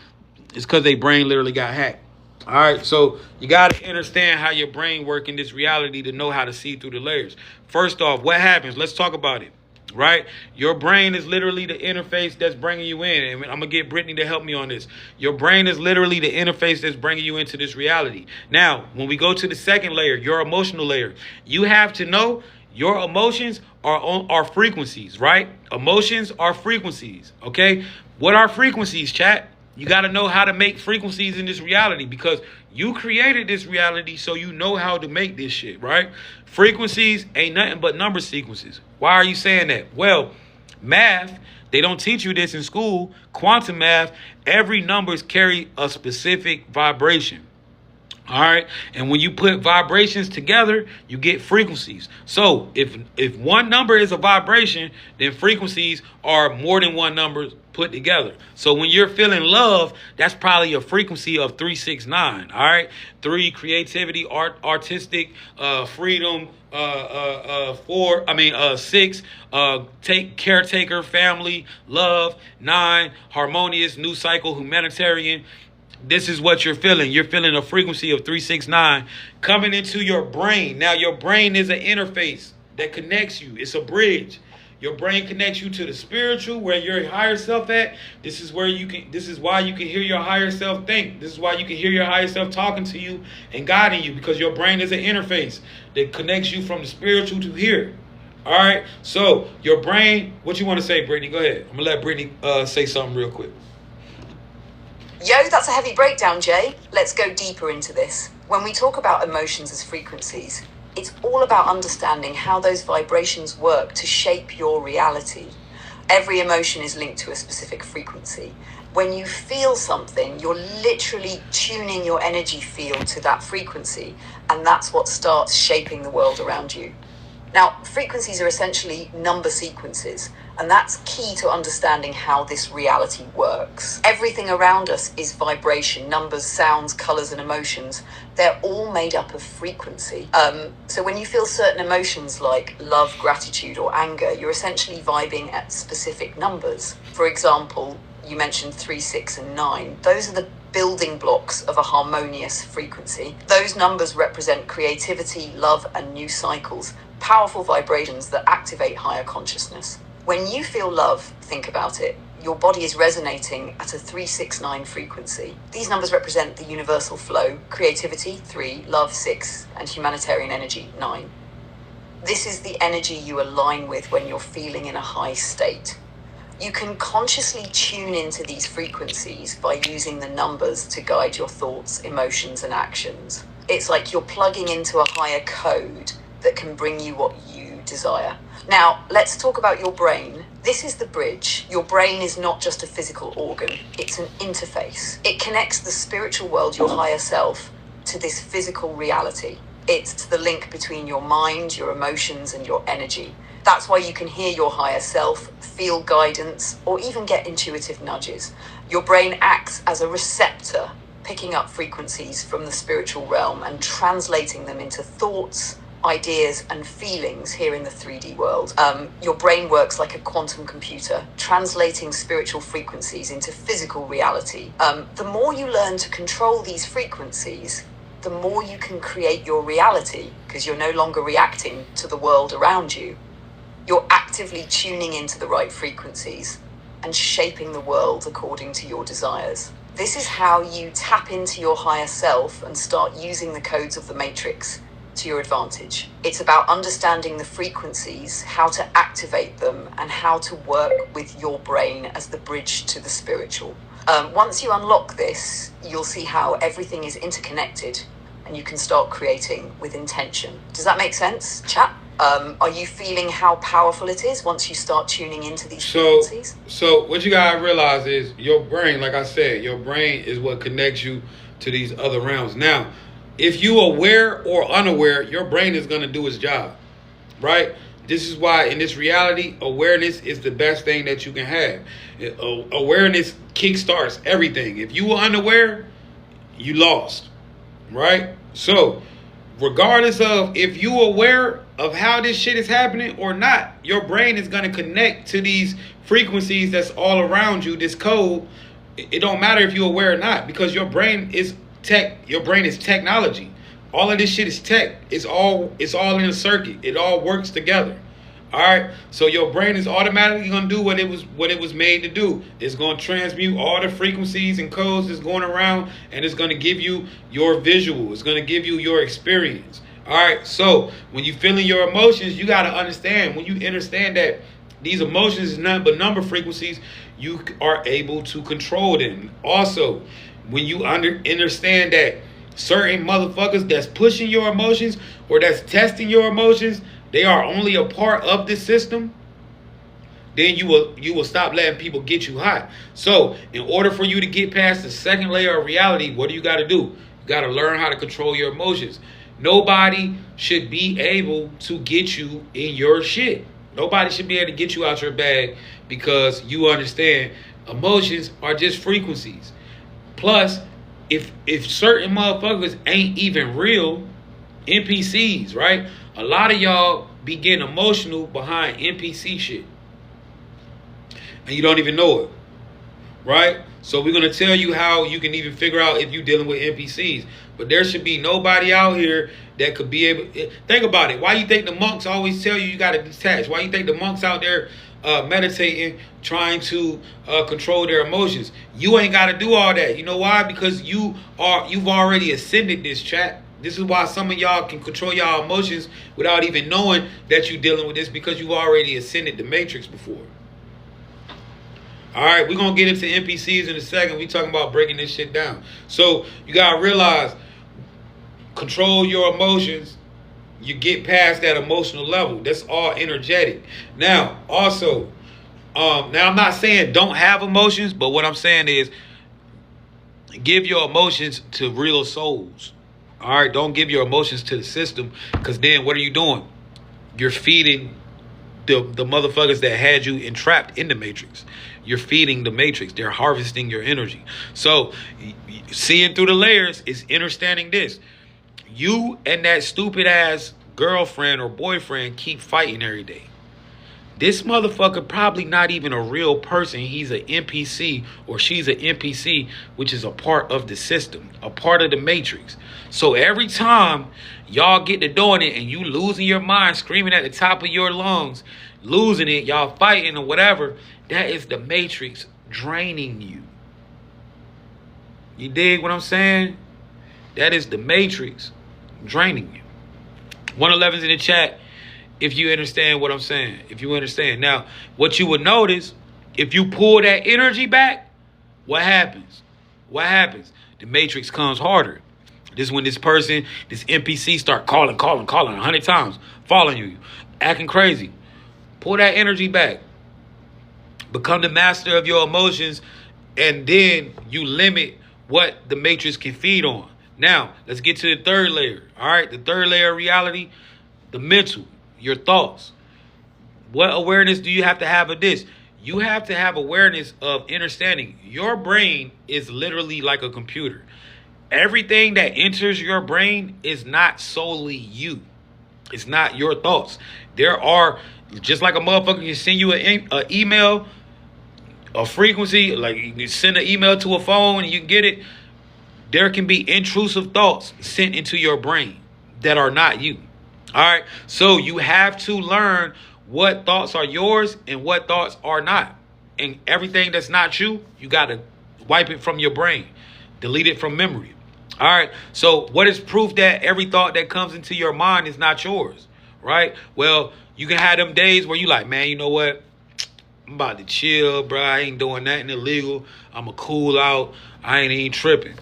Speaker 2: It's because their brain literally got hacked. All right, so you got to understand how your brain works in this reality to know how to see through the layers. First off, what happens? Let's talk about it, right? Your brain is literally the interface that's bringing you in. And I'm going to get Brittany to help me on this. Your brain is literally the interface that's bringing you into this reality. Now, when we go to the second layer, your emotional layer, you have to know your emotions are frequencies, right? Emotions are frequencies, okay? What are frequencies, chat? You got to know how to make frequencies in this reality, because you created this reality, so you know how to make this shit, right? Frequencies ain't nothing but number sequences. Why are you saying that? Well, math, they don't teach you this in school. Quantum math, every numbers carry a specific vibration. All right. And when you put vibrations together, you get frequencies. So if one number is a vibration, then frequencies are more than one number put together. So when you're feeling love, that's probably a frequency of 369. All right. 3, creativity, artistic, freedom, 6, caretaker, family, love, 9, harmonious, new cycle, humanitarian. This is what you're feeling. You're feeling a frequency of 369 coming into your brain. Now, your brain is an interface that connects you. It's a bridge. Your brain connects you to the spiritual, where your higher self at. This is why you can hear your higher self think. This is why you can hear your higher self talking to you and guiding you, because your brain is an interface that connects you from the spiritual to here. All right. So your brain, what you want to say, Brittany? Go ahead. I'm gonna let Brittany say something real quick.
Speaker 1: Yo, that's a heavy breakdown, Jay. Let's go deeper into this. When we talk about emotions as frequencies, it's all about understanding how those vibrations work to shape your reality. Every emotion is linked to a specific frequency. When you feel something, you're literally tuning your energy field to that frequency, and that's what starts shaping the world around you. Now, frequencies are essentially number sequences, and that's key to understanding how this reality works. Everything around us is vibration, numbers, sounds, colors, and emotions. They're all made up of frequency. So when you feel certain emotions like love, gratitude, or anger, you're essentially vibing at specific numbers. For example, you mentioned 3, 6, and 9. Those are the building blocks of a harmonious frequency. Those numbers represent creativity, love, and new cycles, powerful vibrations that activate higher consciousness. When you feel love, think about it. Your body is resonating at a 369 frequency. These numbers represent the universal flow, creativity, 3, love, 6, and humanitarian energy, 9. This is the energy you align with when you're feeling in a high state. You can consciously tune into these frequencies by using the numbers to guide your thoughts, emotions, and actions. It's like you're plugging into a higher code that can bring you what you desire. Now, let's talk about your brain. This is the bridge. Your brain is not just a physical organ, it's an interface. It connects the spiritual world, your higher self, to this physical reality. It's the link between your mind, your emotions, and your energy. That's why you can hear your higher self, feel guidance, or even get intuitive nudges. Your brain acts as a receptor, picking up frequencies from the spiritual realm and translating them into thoughts, ideas, and feelings here in the 3D world. Your brain works like a quantum computer, translating spiritual frequencies into physical reality. The more you learn to control these frequencies, the more you can create your reality, because you're no longer reacting to the world around you. You're actively tuning into the right frequencies and shaping the world according to your desires. This is how you tap into your higher self and start using the codes of the matrix to your advantage. It's about understanding the frequencies, how to activate them, and how to work with your brain as the bridge to the spiritual. Once you unlock this, you'll see how everything is interconnected and you can start creating with intention. Does that make sense, chat? Are you feeling how powerful it is once you start tuning into these frequencies?
Speaker 2: So what you gotta realize is your brain, like I said, your brain is what connects you to these other realms. Now, if you aware or unaware, your brain is gonna do its job, right? This is why in this reality, awareness is the best thing that you can have. Awareness kickstarts everything. If you were unaware, you lost, right? So regardless of if you aware of how this shit is happening or not, your brain is going to connect to these frequencies that's all around you, this code. It don't matter if you're aware or not, because your brain is tech. Your brain is technology. All of this shit is tech. It's all in a circuit. It all works together. All right. So your brain is automatically going to do what it was made to do. It's going to transmute all the frequencies and codes that's going around, and it's going to give you your visual. It's going to give you your experience. All right. So when you're feeling your emotions, you got to understand, when you understand that these emotions is nothing but number frequencies, you are able to control them. Also, when you understand that certain motherfuckers that's pushing your emotions or that's testing your emotions, they are only a part of this system, then you will stop letting people get you hot. So in order for you to get past the second layer of reality, what do you got to do? You got to learn how to control your emotions. Nobody should be able to get you in your shit. Nobody should be able to get you out your bag, because you understand emotions are just frequencies. Plus, if certain motherfuckers ain't even real, NPCs, right? A lot of y'all be getting emotional behind NPC shit, and you don't even know it, right? So we're going to tell you how you can even figure out if you're dealing with NPCs. But there should be nobody out here that could be able... Think about it. Why you think the monks always tell you got to detach? Why you think the monks out there meditating, trying to control their emotions? You ain't got to do all that. You know why? Because you've already ascended this, chat. This is why some of y'all can control y'all emotions without even knowing that you're dealing with this, because you've already ascended the matrix before. All right, we're going to get into NPCs in a second. We talking about breaking this shit down. So you got to realize, control your emotions. You get past that emotional level. That's all energetic. Now, also, now I'm not saying don't have emotions, but what I'm saying is give your emotions to real souls. All right, don't give your emotions to the system, because then what are you doing? You're feeding the motherfuckers that had you entrapped in the matrix. You're feeding the matrix. They're harvesting your energy. So seeing through the layers is understanding this. You and that stupid ass girlfriend or boyfriend keep fighting every day. This motherfucker probably not even a real person. He's an NPC or she's an NPC, which is a part of the system, a part of the matrix. So every time y'all get to doing it and you losing your mind, screaming at the top of your lungs, losing it, y'all fighting or whatever, that is the matrix draining you. You dig what I'm saying? That is the matrix draining you. 111's in the chat. If you understand what I'm saying, if you understand. Now, what you would notice, if you pull that energy back, what happens? What happens? The matrix comes harder. This is when this person, this NPC start calling 100 times, following you, acting crazy. Pull that energy back. Become the master of your emotions, and then you limit what the matrix can feed on. Now, let's get to the third layer. All right, the third layer of reality, the mental. Your thoughts. What awareness do you have to have of this? You have to have awareness of understanding. Your brain is literally like a computer. Everything that enters your brain is not solely you. It's not your thoughts. There are, just like a motherfucker can send you an email, a frequency, like you can send an email to a phone and you can get it. There can be intrusive thoughts sent into your brain that are not you. All right, so you have to learn what thoughts are yours and what thoughts are not. And everything that's not you, you got to wipe it from your brain, delete it from memory. All right, so what is proof that every thought that comes into your mind is not yours, right? Well, you can have them days where you like, man, you know what? I'm about to chill, bro. I ain't doing nothing illegal. I'm going to cool out. I ain't even tripping.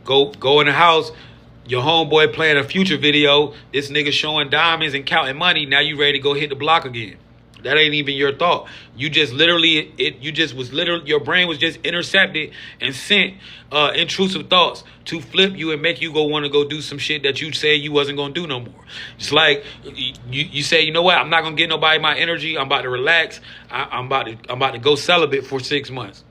Speaker 2: Go in the house. Your homeboy playing a Future video. This nigga showing diamonds and counting money. Now you ready to go hit the block again. That ain't even your thought. You just literally, your brain was just intercepted and sent intrusive thoughts to flip you and make you go want to go do some shit that you said you wasn't going to do no more. It's like you say, you know what? I'm not going to get nobody my energy. I'm about to relax. I'm about to go celibate for 6 months.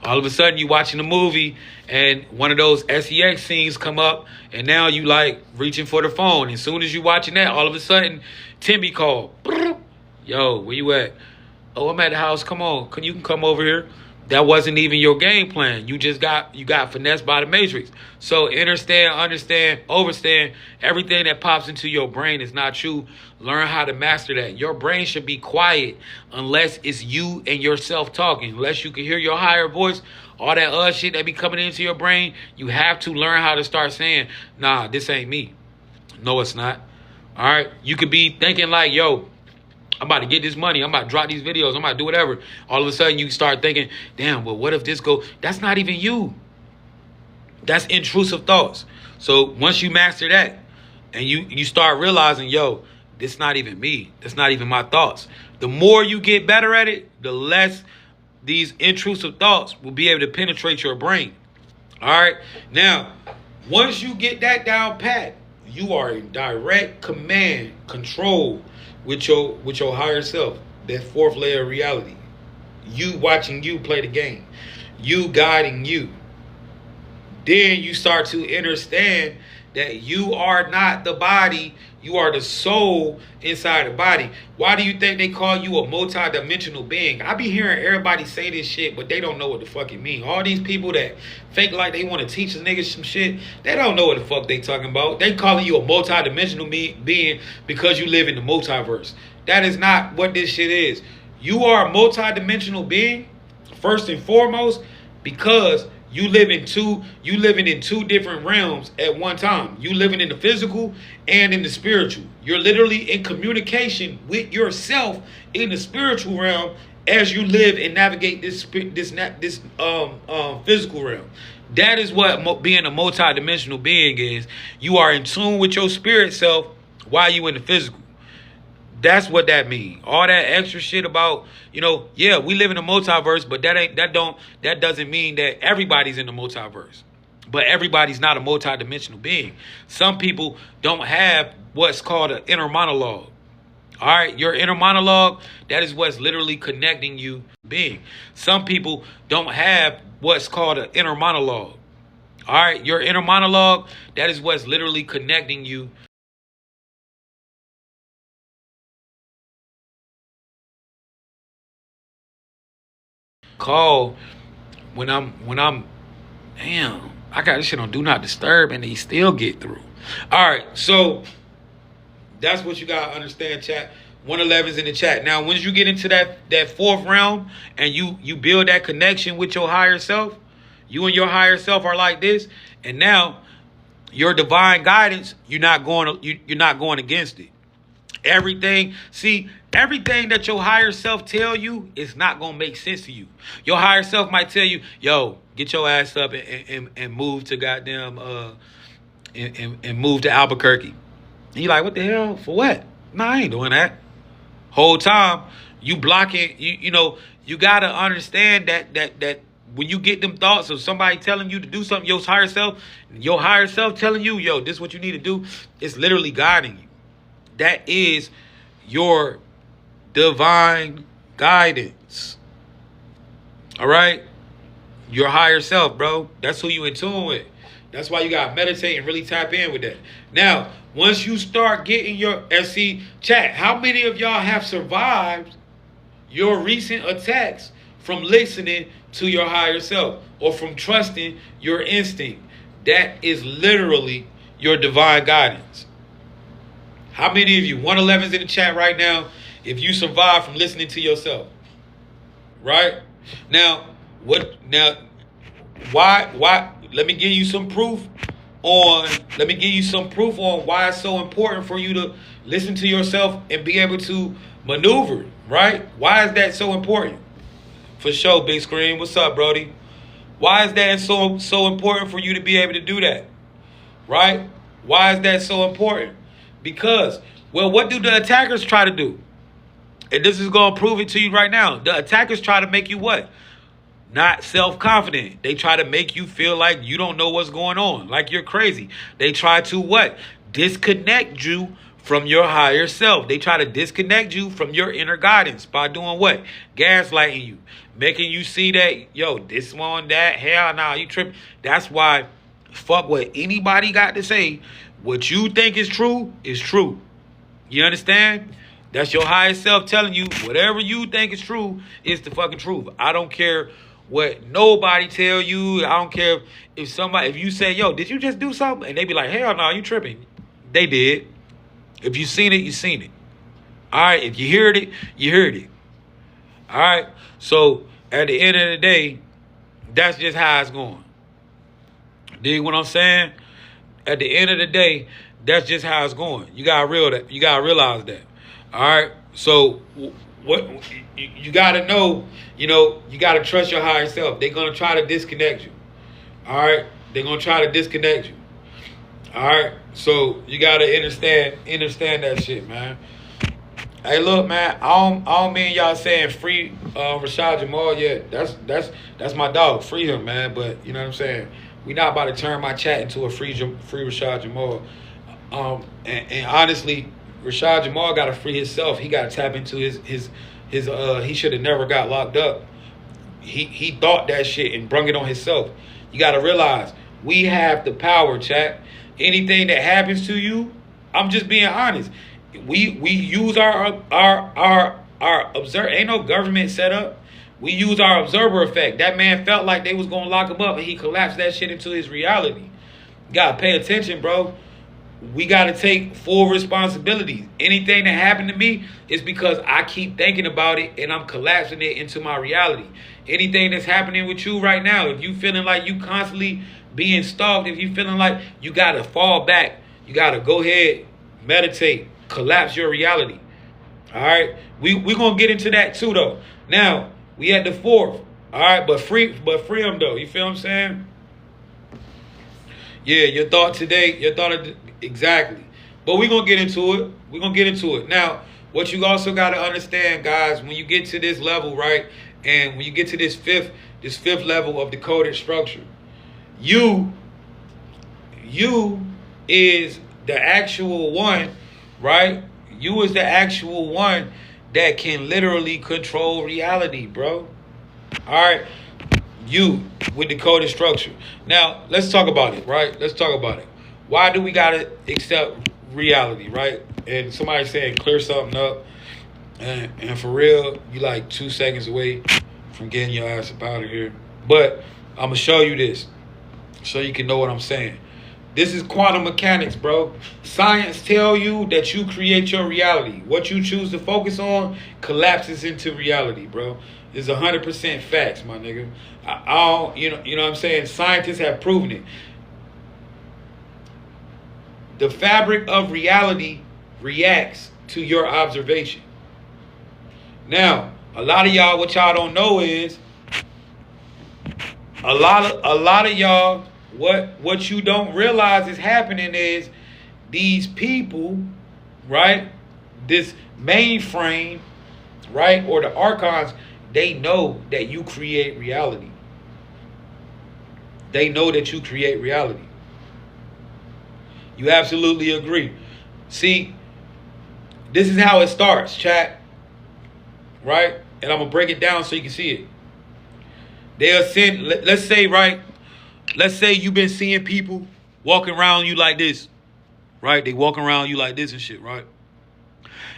Speaker 2: All of a sudden, you watching a movie, and one of those sex scenes come up, and now you like reaching for the phone. As soon as you watching that, all of a sudden, Timmy called. Yo, where you at? Oh, I'm at the house. Come on, you can come over here. That wasn't even your game plan. You got finessed by the matrix. So understand, overstand. Everything that pops into your brain is not you. Learn how to master that. Your brain should be quiet unless it's you and yourself talking. Unless you can hear your higher voice, all that shit that be coming into your brain, you have to learn how to start saying, nah, this ain't me. No, it's not. All right? You could be thinking like, yo, I'm about to get this money. I'm about to drop these videos. I'm about to do whatever. All of a sudden, you start thinking, damn, well, what if this go? That's not even you. That's intrusive thoughts. So once you master that and you start realizing, yo, this not even me. That's not even my thoughts. The more you get better at it, the less these intrusive thoughts will be able to penetrate your brain. All right. Now, once you get that down pat, you are in direct command, control with your higher self, that fourth layer of reality. You watching you play the game. You guiding you. Then you start to understand that you are not the body. You are the soul inside the body. Why do you think they call you a multi-dimensional being? I be hearing everybody say this shit, but they don't know what the fuck it mean. All these people that fake like they want to teach a nigga some shit, they don't know what the fuck they talking about. They calling you a multi-dimensional being because you live in the multiverse. That is not what this shit is. You are a multi-dimensional being, first and foremost, because you living in two different realms at one time. You living in the physical and in the spiritual. You're literally in communication with yourself in the spiritual realm as you live and navigate this physical realm. That is what being a multi-dimensional being is. You are in tune with your spirit self while you in the physical. That's what that means. All that extra shit about, yeah, we live in a multiverse, but that doesn't mean that everybody's in the multiverse. But everybody's not a multidimensional being. Some people don't have what's called an inner monologue. All right, your inner monologue, that is what's literally connecting you being. Some people don't have what's called an inner monologue. All right, your inner monologue, that is what's literally connecting you. Call when I'm damn, I got this shit on do not disturb and they still get through. All right, so that's what you gotta understand, chat. 111's in the chat. Now, once you get into that fourth realm and you build that connection with your higher self, you and your higher self are like this, and now your divine guidance, you're not going against it. Everything that your higher self tell you is not gonna make sense to you. Your higher self might tell you, yo, get your ass up and move to goddamn and move to Albuquerque. And you're like, what the hell? For what? Nah, I ain't doing that. Whole time you blocking, you gotta understand that when you get them thoughts of somebody telling you to do something, your higher self telling you, yo, this is what you need to do, it's literally guiding you. That is your divine guidance. All right? Your higher self, bro. That's who you in tune with. That's why you got to meditate and really tap in with that. Now, once you start getting your SC chat, how many of y'all have survived your recent attacks from listening to your higher self or from trusting your instinct? That is literally your divine guidance. How many of you, 111's in the chat right now, if you survive from listening to yourself? Right? Now, why let me give you some proof on why it's so important for you to listen to yourself and be able to maneuver, right? Why is that so important? For sure, Big Screen. What's up, Brody? Why is that so important for you to be able to do that? Right? Why is that so important? Because, well, what do the attackers try to do? And this is going to prove it to you right now. The attackers try to make you what? Not self-confident. They try to make you feel like you don't know what's going on, like you're crazy. They try to what? Disconnect you from your higher self. They try to disconnect you from your inner guidance by doing what? Gaslighting you. Making you see that, yo, this one, that, hell nah, you tripping. That's why, fuck what anybody got to say. What you think is true is true. You understand? That's your higher self telling you whatever you think is true is the fucking truth. I don't care what nobody tell you. I don't care if you say, yo, did you just do something? And they be like, hell no, you tripping. They did. If you seen it, you seen it. All right. If you heard it, you heard it. All right. So at the end of the day, that's just how it's going. Dig what I'm saying? At the end of the day, that's just how it's going. You gotta realize that. All right. So what you gotta know, you gotta trust your higher self. They're gonna try to disconnect you. All right. They're gonna try to disconnect you. All right. So you gotta understand that shit, man. Hey, look, man. I don't mean y'all saying free Rashad Jamal yet. That's my dog. Free him, man. But you know what I'm saying. We not about to turn my chat into a free Rashad Jamal. And honestly, Rashad Jamal got to free himself. He got to tap into his he should have never got locked up. He thought that shit and brung it on himself. You got to realize we have the power, chat. Anything that happens to you, I'm just being honest. We use our observe. Ain't no government set up. We use our observer effect. That man felt like they was going to lock him up and he collapsed that shit into his reality. You got to pay attention, bro. We got to take full responsibility. Anything that happened to me is because I keep thinking about it and I'm collapsing it into my reality. Anything that's happening with you right now, if you feeling like you constantly being stalked, if you feeling like you got to fall back, you got to go ahead, meditate, collapse your reality. All right? We going to get into that too, though. Now, we at the fourth. All right? But free them, though. You feel what I'm saying? Yeah, your thought exactly. But we're going to get into it. Now, what you also got to understand, guys, when you get to this level, right? And when you get to this fifth level of decoded structure, you is the actual one, right? You is the actual one that can literally control reality, bro. All right, you with the coded structure. Now let's talk about it, right? Let's talk about it. Why do we gotta accept reality, right? And somebody saying clear something up, and for real, you like 2 seconds away from getting your ass up out of here. But I'm gonna show you this so you can know what I'm saying. This is quantum mechanics, bro. Science tell you that you create your reality. What you choose to focus on collapses into reality, bro. It's 100% facts, my nigga. You know what I'm saying? Scientists have proven it. The fabric of reality reacts to your observation. Now, a lot of y'all, what y'all don't know is a lot of y'all, what you don't realize is happening is these people, right? This mainframe, right? Or the archons, they know that you create reality. They know that you create reality. You absolutely agree. See, this is how it starts, chat. Right? And I'm going to break it down so you can see it. They'll send, let's say, right? Let's say you've been seeing people walking around you like this. Right? They walking around you like this and shit, right?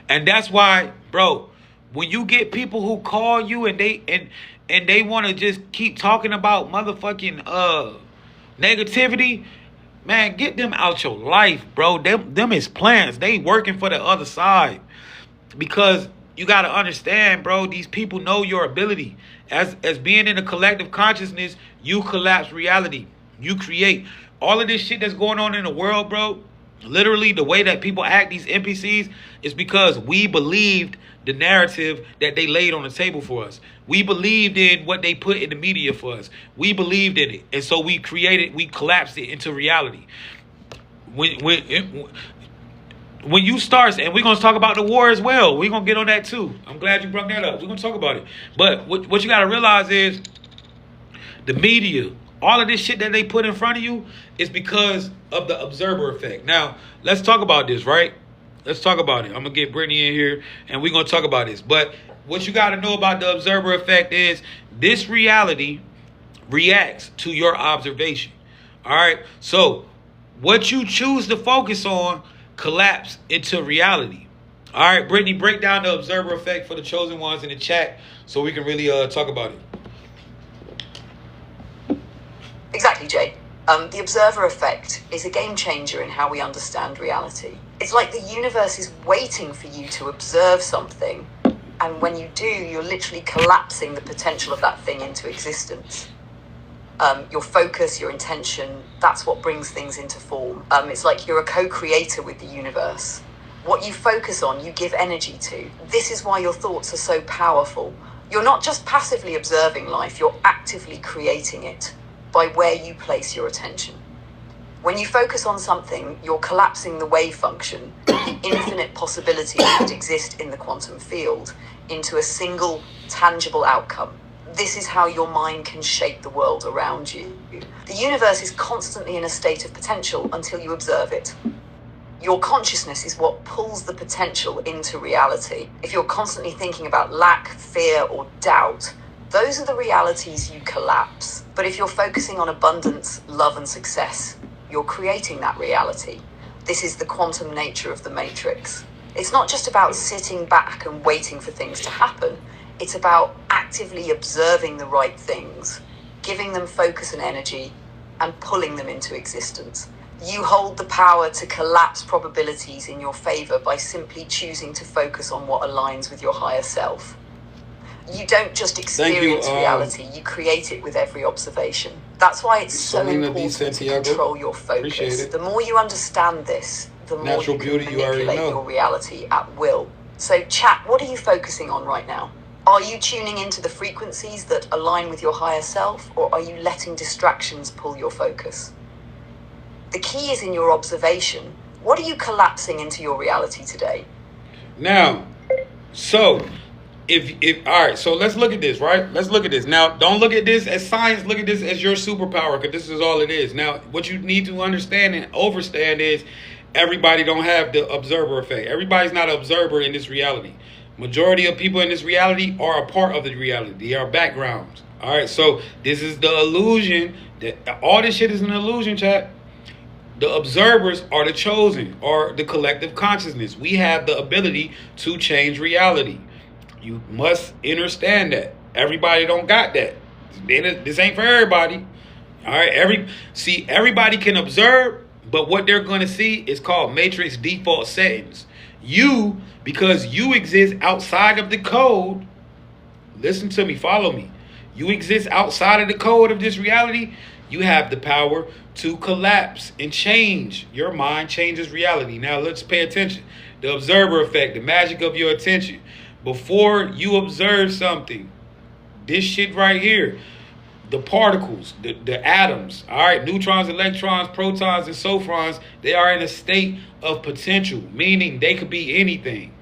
Speaker 2: And that's why, bro, when you get people who call you and they want to just keep talking about motherfucking negativity, man, get them out your life, bro. Them is plants. They working for the other side. Because you got to understand, bro, these people know your ability. As being in a collective consciousness, you collapse reality. You create. All of this shit that's going on in the world, bro, literally the way that people act, these NPCs, is because we believed the narrative that they laid on the table for us. We believed in what they put in the media for us. We believed in it. And so we collapsed it into reality. When you start, and we're going to talk about the war as well. We're going to get on that too. I'm glad you brought that up. We're going to talk about it. But what you got to realize is the media, all of this shit that they put in front of you is because of the observer effect. Now, let's talk about this, right? Let's talk about it. I'm going to get Brittany in here and we're going to talk about this. But what you got to know about the observer effect is this reality reacts to your observation. All right? So what you choose to focus on collapse into reality. All right, Brittany, break down the observer effect for the chosen ones in the chat so we can really talk about it.
Speaker 1: Exactly, Jay. The observer effect is a game changer in how we understand reality. It's like the universe is waiting for you to observe something, and when you do, you're literally collapsing the potential of that thing into existence. Your focus, your intention, that's what brings things into form. It's like you're a co-creator with the universe. What you focus on, you give energy to. This is why your thoughts are so powerful. You're not just passively observing life, you're actively creating it by where you place your attention. When you focus on something, you're collapsing the wave function, the infinite possibilities that exist in the quantum field, into a single tangible outcome. This is how your mind can shape the world around you. The universe is constantly in a state of potential until you observe it. Your consciousness is what pulls the potential into reality. If you're constantly thinking about lack, fear, or doubt, those are the realities you collapse. But if you're focusing on abundance, love, and success, you're creating that reality. This is the quantum nature of the matrix. It's not just about sitting back and waiting for things to happen. It's about actively observing the right things, giving them focus and energy, and pulling them into existence. You hold the power to collapse probabilities in your favor by simply choosing to focus on what aligns with your higher self. You don't just experience reality, you create it with every observation. That's why it's so important to control your focus. The more you understand this, the more you can manipulate your reality at will. So chat, what are you focusing on right now? Are you tuning into the frequencies that align with your higher self, or are you letting distractions pull your focus? The key is in your observation. What are you collapsing into your reality today?
Speaker 2: Now, so if all right, so let's look at this, right? Let's look at this. Now, don't look at this as science, look at this as your superpower, because this is all it is. Now, what you need to understand and understand is everybody don't have the observer effect. Everybody's not an observer in this reality. Majority of people in this reality are a part of the reality. They are backgrounds. All right, so this is the illusion that all this shit is an illusion, chat. The observers are the chosen, or the collective consciousness. We have the ability to change reality. You must understand that. Everybody don't got that. This ain't for everybody. All right, everybody can observe, but what they're going to see is called matrix default settings. Because you exist outside of the code, listen to me, follow me. You exist outside of the code of this reality. You have the power to collapse and change. Your mind changes reality. Now let's pay attention. The observer effect, the magic of your attention. Before you observe something, this shit right here, the particles, the atoms, all right, neutrons, electrons, protons, and sophrons, they are in a state of potential, meaning they could be anything.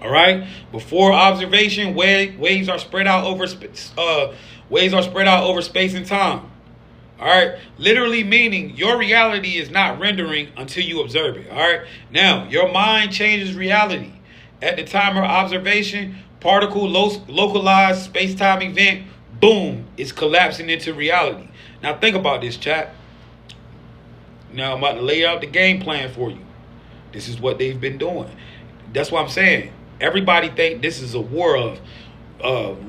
Speaker 2: All right. Before observation, waves are spread out over space and time. All right. Literally meaning your reality is not rendering until you observe it. All right. Now your mind changes reality at the time of observation. Particle localized space-time event. Boom, it's collapsing into reality. Now think about this, chat. Now I'm about to lay out the game plan for you. This is what they've been doing. That's what I'm saying. Everybody think this is a war of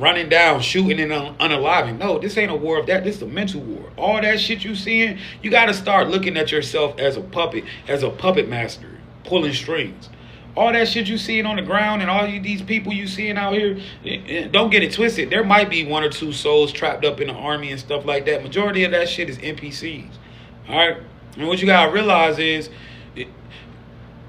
Speaker 2: running down, shooting, and unaliving. No, this ain't a war of that. This is a mental war. All that shit you seeing, you got to start looking at yourself as a puppet master, pulling strings. All that shit you seeing on the ground and all these people you seeing out here, don't get it twisted. There might be one or two souls trapped up in the army and stuff like that. Majority of that shit is NPCs. All right? And what you got to realize is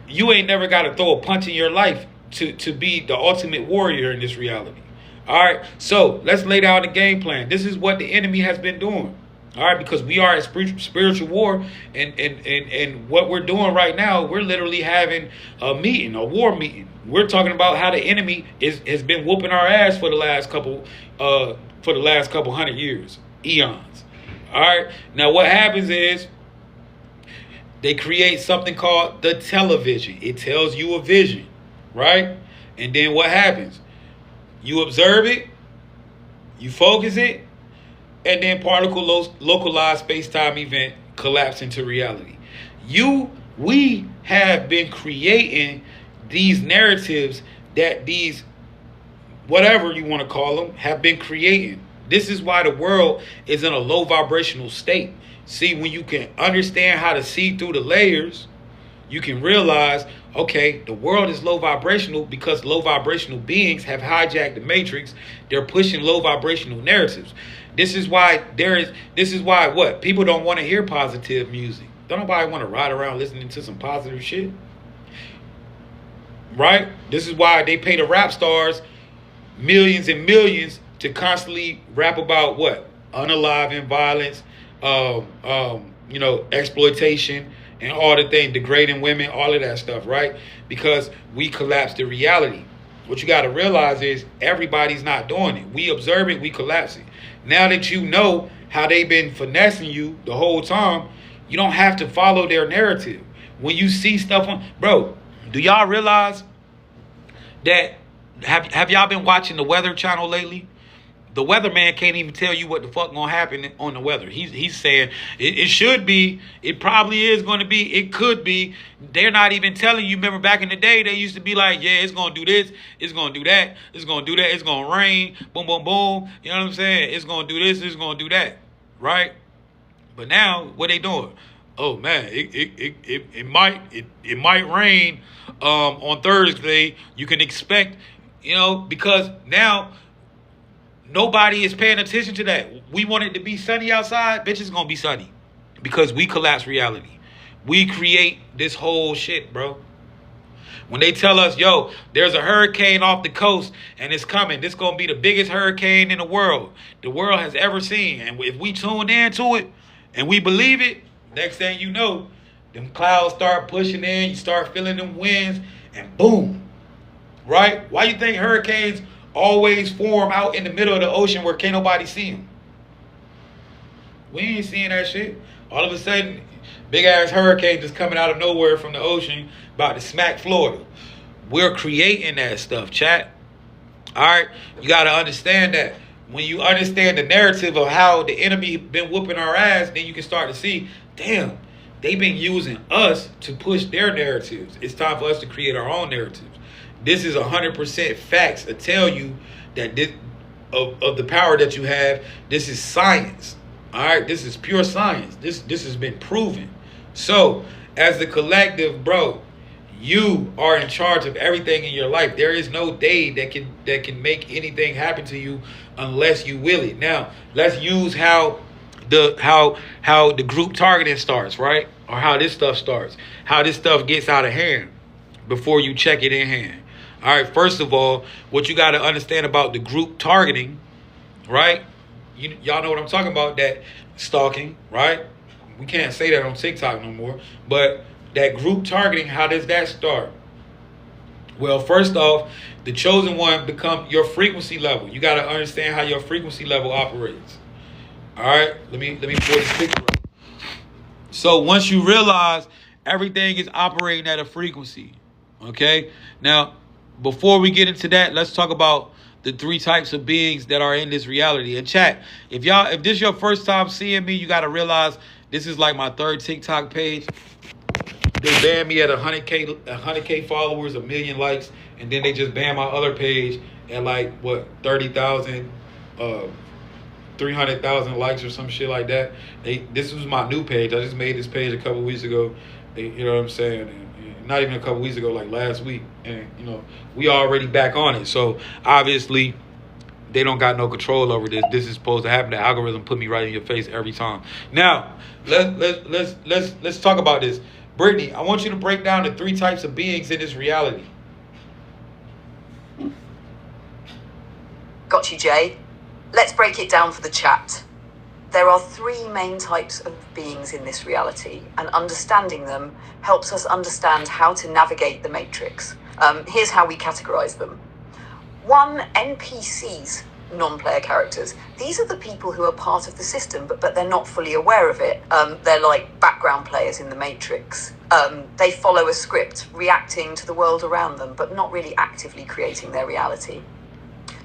Speaker 2: you ain't never got to throw a punch in your life to be the ultimate warrior in this reality. All right? So let's lay down the game plan. This is what the enemy has been doing. All right, because we are at spiritual war, and what we're doing right now, we're literally having a war meeting. We're talking about how the enemy has been whooping our ass for the last couple hundred years, eons. All right, now what happens is they create something called the television. It tells you a vision, right? And then what happens? You observe it, you focus it. And then particle localized space-time event collapse into reality. We have been creating these narratives that these, whatever you want to call them, have been creating. This is why the world is in a low vibrational state. See, when you can understand how to see through the layers, you can realize, okay, the world is low vibrational because low vibrational beings have hijacked the matrix. They're pushing low vibrational narratives. This is why what? People don't want to hear positive music. Don't nobody want to ride around listening to some positive shit. Right? This is why they pay the rap stars millions and millions to constantly rap about what? Unaliving, violence, exploitation, and all the things, degrading women, all of that stuff, right? Because we collapse the reality. What you got to realize is everybody's not doing it. We observe it, we collapse it. Now that you know how they've been finessing you the whole time, you don't have to follow their narrative. When you see stuff on, bro, do y'all realize that, have y'all been watching the Weather Channel lately? The weatherman can't even tell you what the fuck gonna happen on the weather. He's saying it should be, it probably is gonna be, it could be. They're not even telling you. Remember back in the day, they used to be like, yeah, it's gonna do this, it's gonna do that, it's gonna do that, it's gonna rain, boom, boom, boom. You know what I'm saying? It's gonna do this, it's gonna do that, right? But now, what they doing? Oh man, it might rain on Thursday. You can expect, because now nobody is paying attention to that. We want it to be sunny outside. Bitch, it's going to be sunny. Because we collapse reality. We create this whole shit, bro. When they tell us, yo, there's a hurricane off the coast and it's coming. This is going to be the biggest hurricane in the world has ever seen. And if we tune into it and we believe it, next thing you know, them clouds start pushing in. You start feeling them winds and boom. Right? Why you think hurricanes always form out in the middle of the ocean where can't nobody see them? We ain't seeing that shit. All of a sudden, Big ass hurricane just coming out of nowhere from the ocean, about to smack Florida. We're creating that stuff, chat. All right, you got to understand that. When you understand the narrative of how the enemy been whooping our ass, then you can start to see, damn, they've been using us to push their narratives. It's time for us to create our own narratives. This is 100% facts to tell you that this, of the power that you have. This is science. All right, this is pure science. This has been proven. So, as the collective, bro, you are in charge of everything in your life. There is no day that can make anything happen to you unless you will it. Now, let's use how the group targeting starts, right? Or how this stuff starts. How this stuff gets out of hand before you check it in hand. All right, first of all, what you got to understand about the group targeting, right? Y'all know what I'm talking about, that stalking, right? We can't say that on TikTok no more, but that group targeting, how does that start? Well, first off, the chosen one become your frequency level. You got to understand how your frequency level operates. All right, let me pull this picture up. So once you realize everything is operating at a frequency, okay? Now, before we get into that, let's talk about the three types of beings that are in this reality. And chat, if this is your first time seeing me, you got to realize this is like my third TikTok page. They banned me at 100K followers, 1 million likes, and then they just banned my other page at like, what, 30,000, 300,000 likes or some shit like that. This was my new page. I just made this page a couple weeks ago. You know what I'm saying? And not even a couple weeks ago, like last week. And, you know, we already back on it. So, obviously, they don't got no control over this. This is supposed to happen. The algorithm put me right in your face every time. Now, let's talk about this. Brittany, I want you to break down the three types of beings in this reality.
Speaker 1: Got you, Jay. Let's break it down for the chat. There are three main types of beings in this reality, and understanding them helps us understand how to navigate the matrix. Here's how we categorize them. 1, NPCs, non-player characters. These are the people who are part of the system, but they're not fully aware of it. They're like background players in the matrix. They follow a script, reacting to the world around them, but not really actively creating their reality.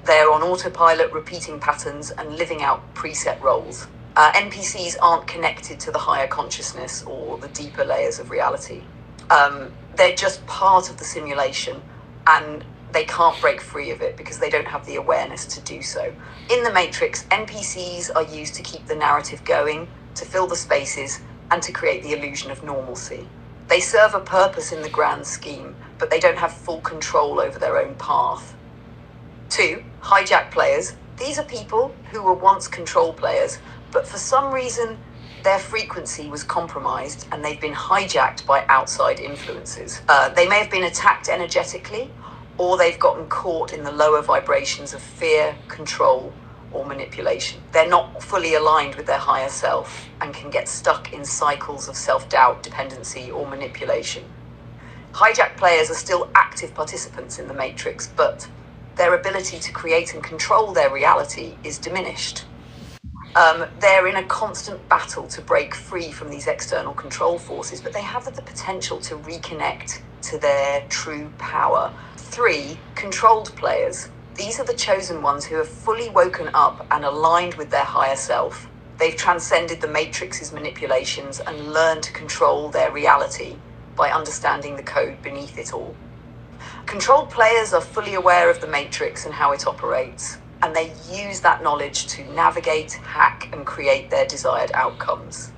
Speaker 1: They're on autopilot, repeating patterns and living out preset roles. NPCs aren't connected to the higher consciousness or the deeper layers of reality. They're just part of the simulation, and they can't break free of it because they don't have the awareness to do so. In the Matrix, NPCs are used to keep the narrative going, to fill the spaces, and to create the illusion of normalcy. They serve a purpose in the grand scheme, but they don't have full control over their own path. 2, hijack players. These are people who were once control players, but for some reason their frequency was compromised and they've been hijacked by outside influences. They may have been attacked energetically, or they've gotten caught in the lower vibrations of fear, control, or manipulation. They're not fully aligned with their higher self and can get stuck in cycles of self-doubt, dependency, or manipulation. Hijack players are still active participants in the Matrix, but their ability to create and control their reality is diminished. They're in a constant battle to break free from these external control forces, but they have the potential to reconnect to their true power. 3, controlled players. These are the chosen ones who have fully woken up and aligned with their higher self. They've transcended the Matrix's manipulations and learned to control their reality by understanding the code beneath it all. Controlled players are fully aware of the Matrix and how it operates, and they use that knowledge to navigate, hack, and create their desired outcomes.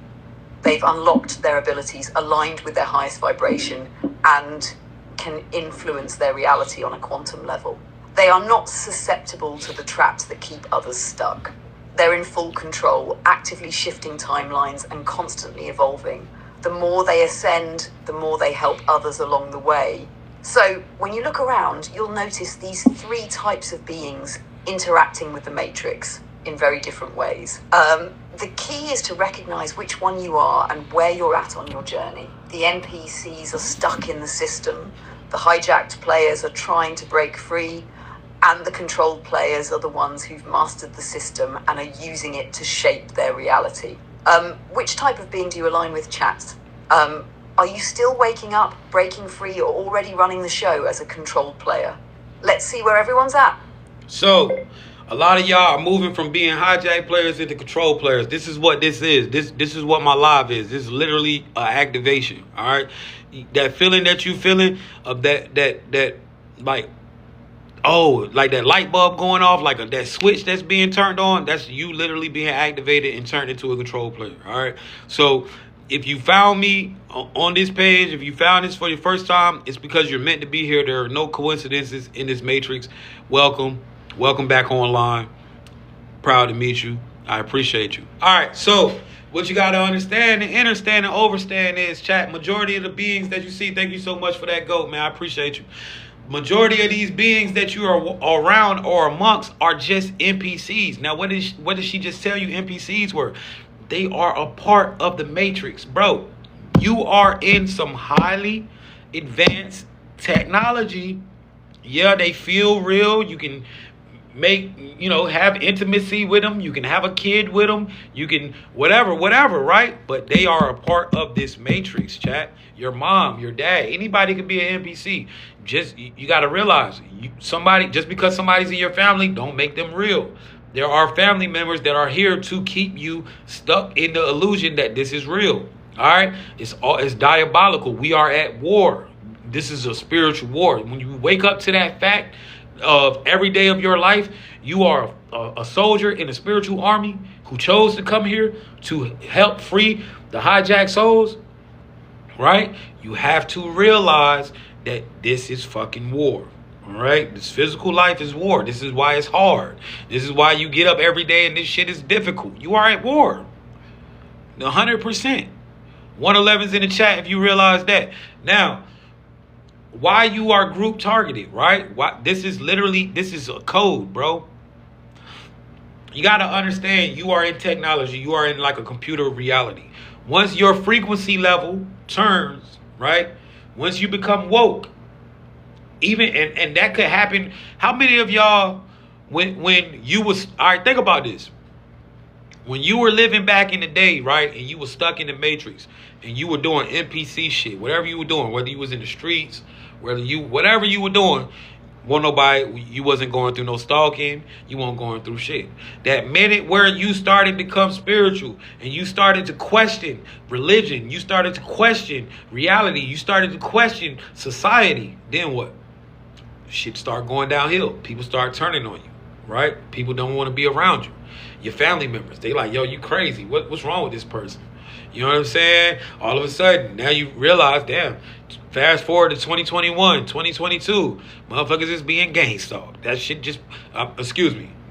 Speaker 1: They've unlocked their abilities aligned with their highest vibration and can influence their reality on a quantum level. They are not susceptible to the traps that keep others stuck. They're in full control, actively shifting timelines and constantly evolving. The more they ascend, the more they help others along the way. So when you look around, you'll notice these 3 types of beings interacting with the Matrix in very different ways. The key is to recognize which one you are and where you're at on your journey. The NPCs are stuck in the system, the hijacked players are trying to break free, and the controlled players are the ones who've mastered the system and are using it to shape their reality. Which type of being do you align with, chat? Are you still waking up, breaking free, or already running the show as a controlled player? Let's see where everyone's at.
Speaker 2: So, a lot of y'all are moving from being hijack players into control players. This is what this is. This is what my live is. This is literally an activation. All right, that feeling that you feeling of that like, oh, like that light bulb going off, like that switch that's being turned on. That's you literally being activated and turned into a control player. All right. So if you found me on this page, if you found this for your first time, it's because you're meant to be here. There are no coincidences in this matrix. Welcome back online. Proud to meet you. I appreciate you. All right. So what you got to understand and understand and overstand is, chat, majority of the beings that you see, thank you so much for that goat, man. I appreciate you. Majority of these beings that you are around or amongst are just NPCs. Now, what did she just tell you NPCs were? They are a part of the matrix, bro. You are in some highly advanced technology. Yeah, they feel real. You can make, have intimacy with them. You can have a kid with them. You can whatever, right? But they are a part of this matrix, chat. Your mom, your dad, anybody could be an NPC. Just you got to realize, just because somebody's in your family, don't make them real. There are family members that are here to keep you stuck in the illusion that this is real. All right, it's diabolical. We are at war. This is a spiritual war. When you wake up to that fact of every day of your life, you are a soldier in a spiritual army who chose to come here to help free the hijacked souls, right? You have to realize that this is fucking war. All right, this physical life is war. This is why it's hard. This is why you get up every day and this shit is difficult. You are at war. 100%. 111's in the chat if you realize that. Now, why you are group targeted, right? Why this is a code, bro. You got to understand, you are in technology. You are in like a computer reality. Once your frequency level turns, right? Once you become woke, even and that could happen. How many of y'all, when you was, all right, think about this. When you were living back in the day, right, and you were stuck in the matrix and you were doing NPC shit, whatever you were doing, whether you was in the streets, whatever you were doing, you wasn't going through no stalking, you weren't going through shit. That minute where you started to become spiritual and you started to question religion, you started to question reality, you started to question society, then what? Shit start going downhill. People start turning on you, right? People don't want to be around you. Your family members, they like, yo, you crazy. What's wrong with this person? You know what I'm saying? All of a sudden, now you realize, damn, fast forward to 2021, 2022, motherfuckers is being gang stalked. That shit just,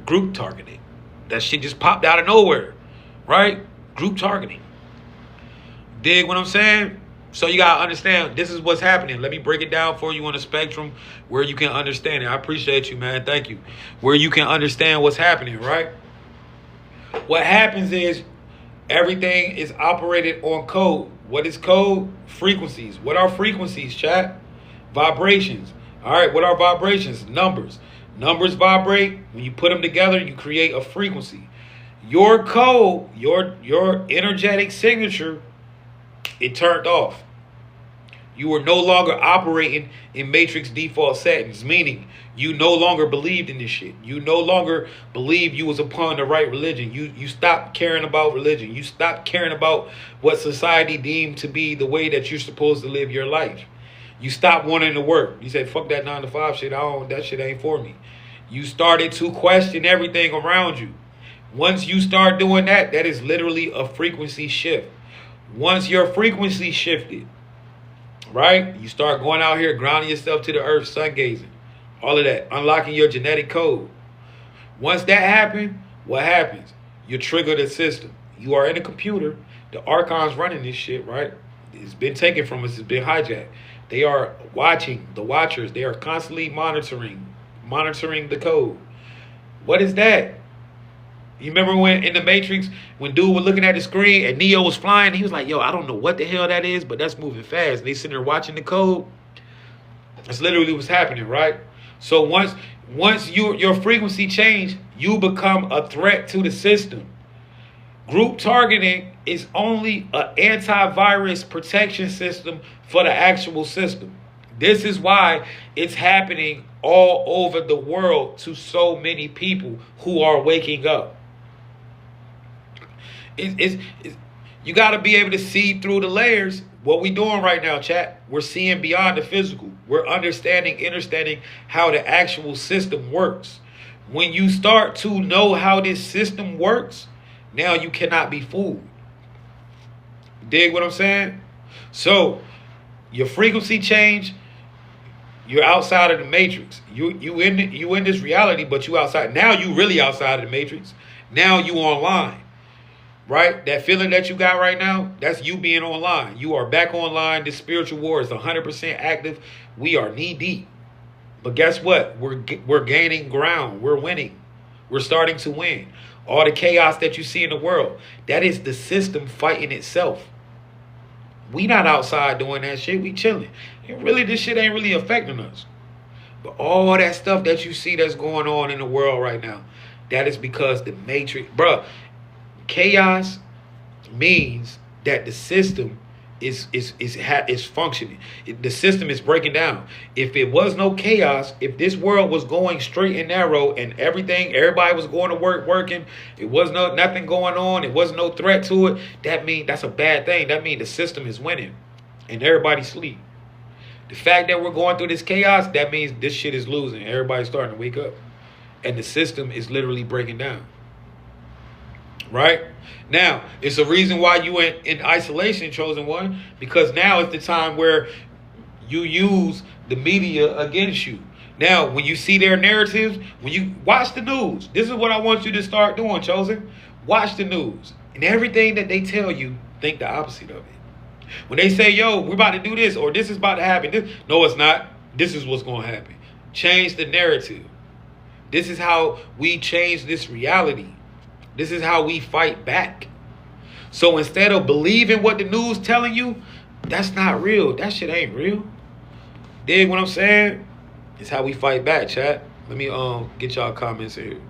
Speaker 2: group targeting. That shit just popped out of nowhere, right? Group targeting. Dig what I'm saying? So you got to understand, this is what's happening. Let me break it down for you on the spectrum where you can understand it. I appreciate you, man. Thank you. Where you can understand what's happening, right? What happens is everything is operated on code. What is code? Frequencies. What are frequencies, chat? Vibrations. All right, what are vibrations? Numbers. Numbers vibrate. When you put them together, you create a frequency. Your code, your energetic signature, it turned off. You were no longer operating in matrix default settings, meaning you no longer believed in this shit. You no longer believed you was upon the right religion. You stopped caring about religion. You stopped caring about what society deemed to be the way that you're supposed to live your life. You stopped wanting to work. You said, fuck that 9 to 5 shit. That shit ain't for me. You started to question everything around you. Once you start doing that, that is literally a frequency shift. Once your frequency shifted, right? You start going out here, grounding yourself to the earth, sun gazing, all of that, unlocking your genetic code. Once that happened, what happens? You trigger the system. You are in a computer. The archons running this shit, right? It's been taken from us. It's been hijacked. They are watching, the watchers. They are constantly monitoring the code. What is that? You remember when in the Matrix, when dude was looking at the screen and Neo was flying, he was like, yo, I don't know what the hell that is, but that's moving fast. And they sitting there watching the code. That's literally what's happening, right? So once your frequency change, you become a threat to the system. Group targeting is only an antivirus protection system for the actual system. This is why it's happening all over the world to so many people who are waking up. You got to be able to see through the layers. What we doing right now, chat, we're seeing beyond the physical. We're understanding how the actual system works. When you start to know how this system works, now you cannot be fooled. Dig what I'm saying? So your frequency change, you're outside of the matrix. You in this reality, but you outside. Now you really outside of the matrix. Now you online. Right? That feeling that you got right now, that's you being online. You are back online. This spiritual war is 100% active. We are knee deep. But guess what? We're gaining ground. We're winning. We're starting to win. All the chaos that you see in the world, that is the system fighting itself. We not outside doing that shit. We chilling. And really, this shit ain't really affecting us. But all that stuff that you see that's going on in the world right now, that is because the matrix, bruh. Chaos means that the system is functioning. The system is breaking down. If it was no chaos, if this world was going straight and narrow and everybody was going to working, it was nothing going on, it was no threat to it, that means that's a bad thing. That means the system is winning and everybody sleep. The fact that we're going through this chaos, that means this shit is losing. Everybody's starting to wake up and the system is literally breaking down. Right? Now, it's a reason why you in isolation, chosen one, because now is the time where you use the media against you. Now, when you see their narratives, when you watch the news, this is what I want you to start doing, chosen. Watch the news. And everything that they tell you, think the opposite of it. When they say, yo, we're about to do this, or this is about to happen. No, it's not. This is what's going to happen. Change the narrative. This is how we change this reality. This is how we fight back. So instead of believing what the news telling you, that's not real. That shit ain't real. Dig what I'm saying? It's how we fight back, chat. Let me get y'all comments here.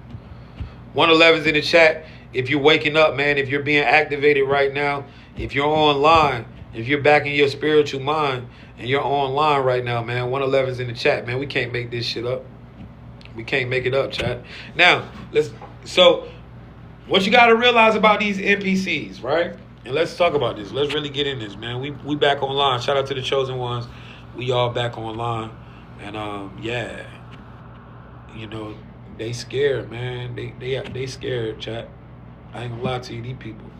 Speaker 2: 111's in the chat. If you're waking up, man, if you're being activated right now, if you're online, if you're back in your spiritual mind and you're online right now, man, 111's in the chat, man. We can't make this shit up. We can't make it up, chat. Now, what you got to realize about these NPCs, right? And let's talk about this. Let's really get in this, man. We back online. Shout out to the chosen ones. We all back online. And yeah. You know, they scared, man. They scared, chat. I ain't gonna lie to you, these people.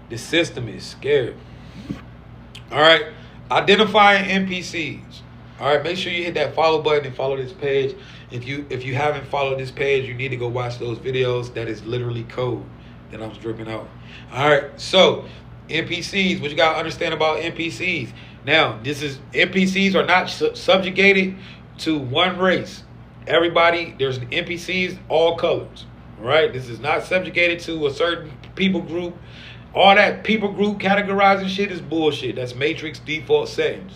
Speaker 2: The system is scared. All right. Identifying NPCs. All right, make sure you hit that follow button and follow this page. If you haven't followed this page, you need to go watch those videos. That is literally code that I'm dripping out. All right, so NPCs, what you got to understand about NPCs. Now, NPCs are not subjugated to one race. Everybody, there's NPCs, all colors. All right, this is not subjugated to a certain people group. All that people group categorizing shit is bullshit. That's Matrix default settings.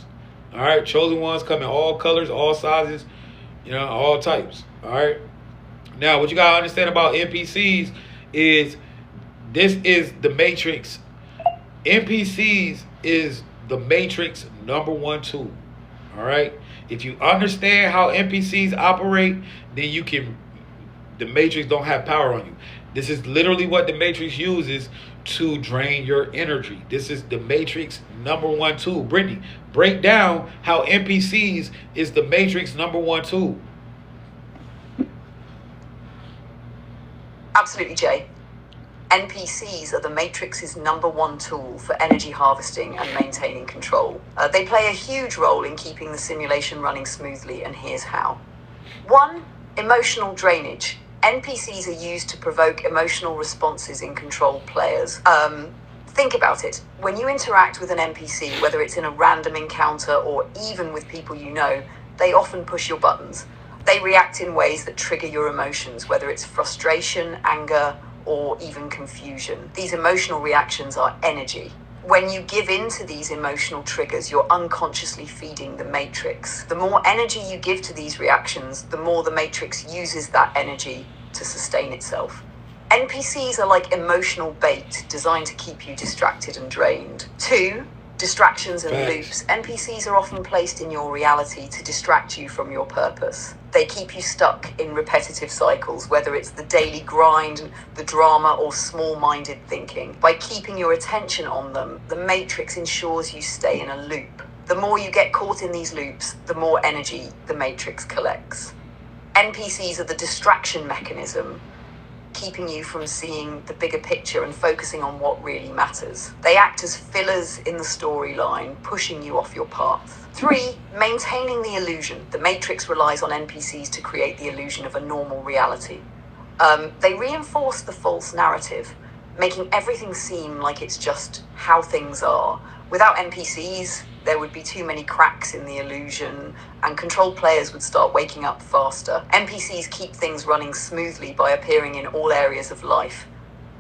Speaker 2: All right, chosen ones come in all colors, all sizes, you know, all types. All right. Now, what you gotta understand about NPCs is this is the Matrix. NPCs is the Matrix #1 tool. All right. If you understand how NPCs operate, then the Matrix don't have power on you. This is literally what the Matrix uses to drain your energy. This is the Matrix #1 tool. Brittany, break down how NPCs is the Matrix #1 tool.
Speaker 1: Absolutely, Jay. NPCs are the Matrix's #1 tool for energy harvesting and maintaining control. They play a huge role in keeping the simulation running smoothly, and here's how. 1. Emotional drainage. NPCs are used to provoke emotional responses in controlled players. Think about it. When you interact with an NPC, whether it's in a random encounter or even with people you know, they often push your buttons. They react in ways that trigger your emotions, whether it's frustration, anger, or even confusion. These emotional reactions are energy. When you give in to these emotional triggers, you're unconsciously feeding the Matrix. The more energy you give to these reactions, the more the Matrix uses that energy to sustain itself. NPCs are like emotional bait designed to keep you distracted and drained. 2. Distractions and loops. NPCs are often placed in your reality to distract you from your purpose. They keep you stuck in repetitive cycles, whether it's the daily grind, the drama, or small-minded thinking. By keeping your attention on them, the Matrix ensures you stay in a loop. The more you get caught in these loops, the more energy the Matrix collects. NPCs are the distraction mechanism, keeping you from seeing the bigger picture and focusing on what really matters. They act as fillers in the storyline, pushing you off your path. 3. Maintaining the illusion. The Matrix relies on NPCs to create the illusion of a normal reality. They reinforce the false narrative, making everything seem like it's just how things are. Without NPCs, there would be too many cracks in the illusion, and controlled players would start waking up faster. NPCs keep things running smoothly by appearing in all areas of life,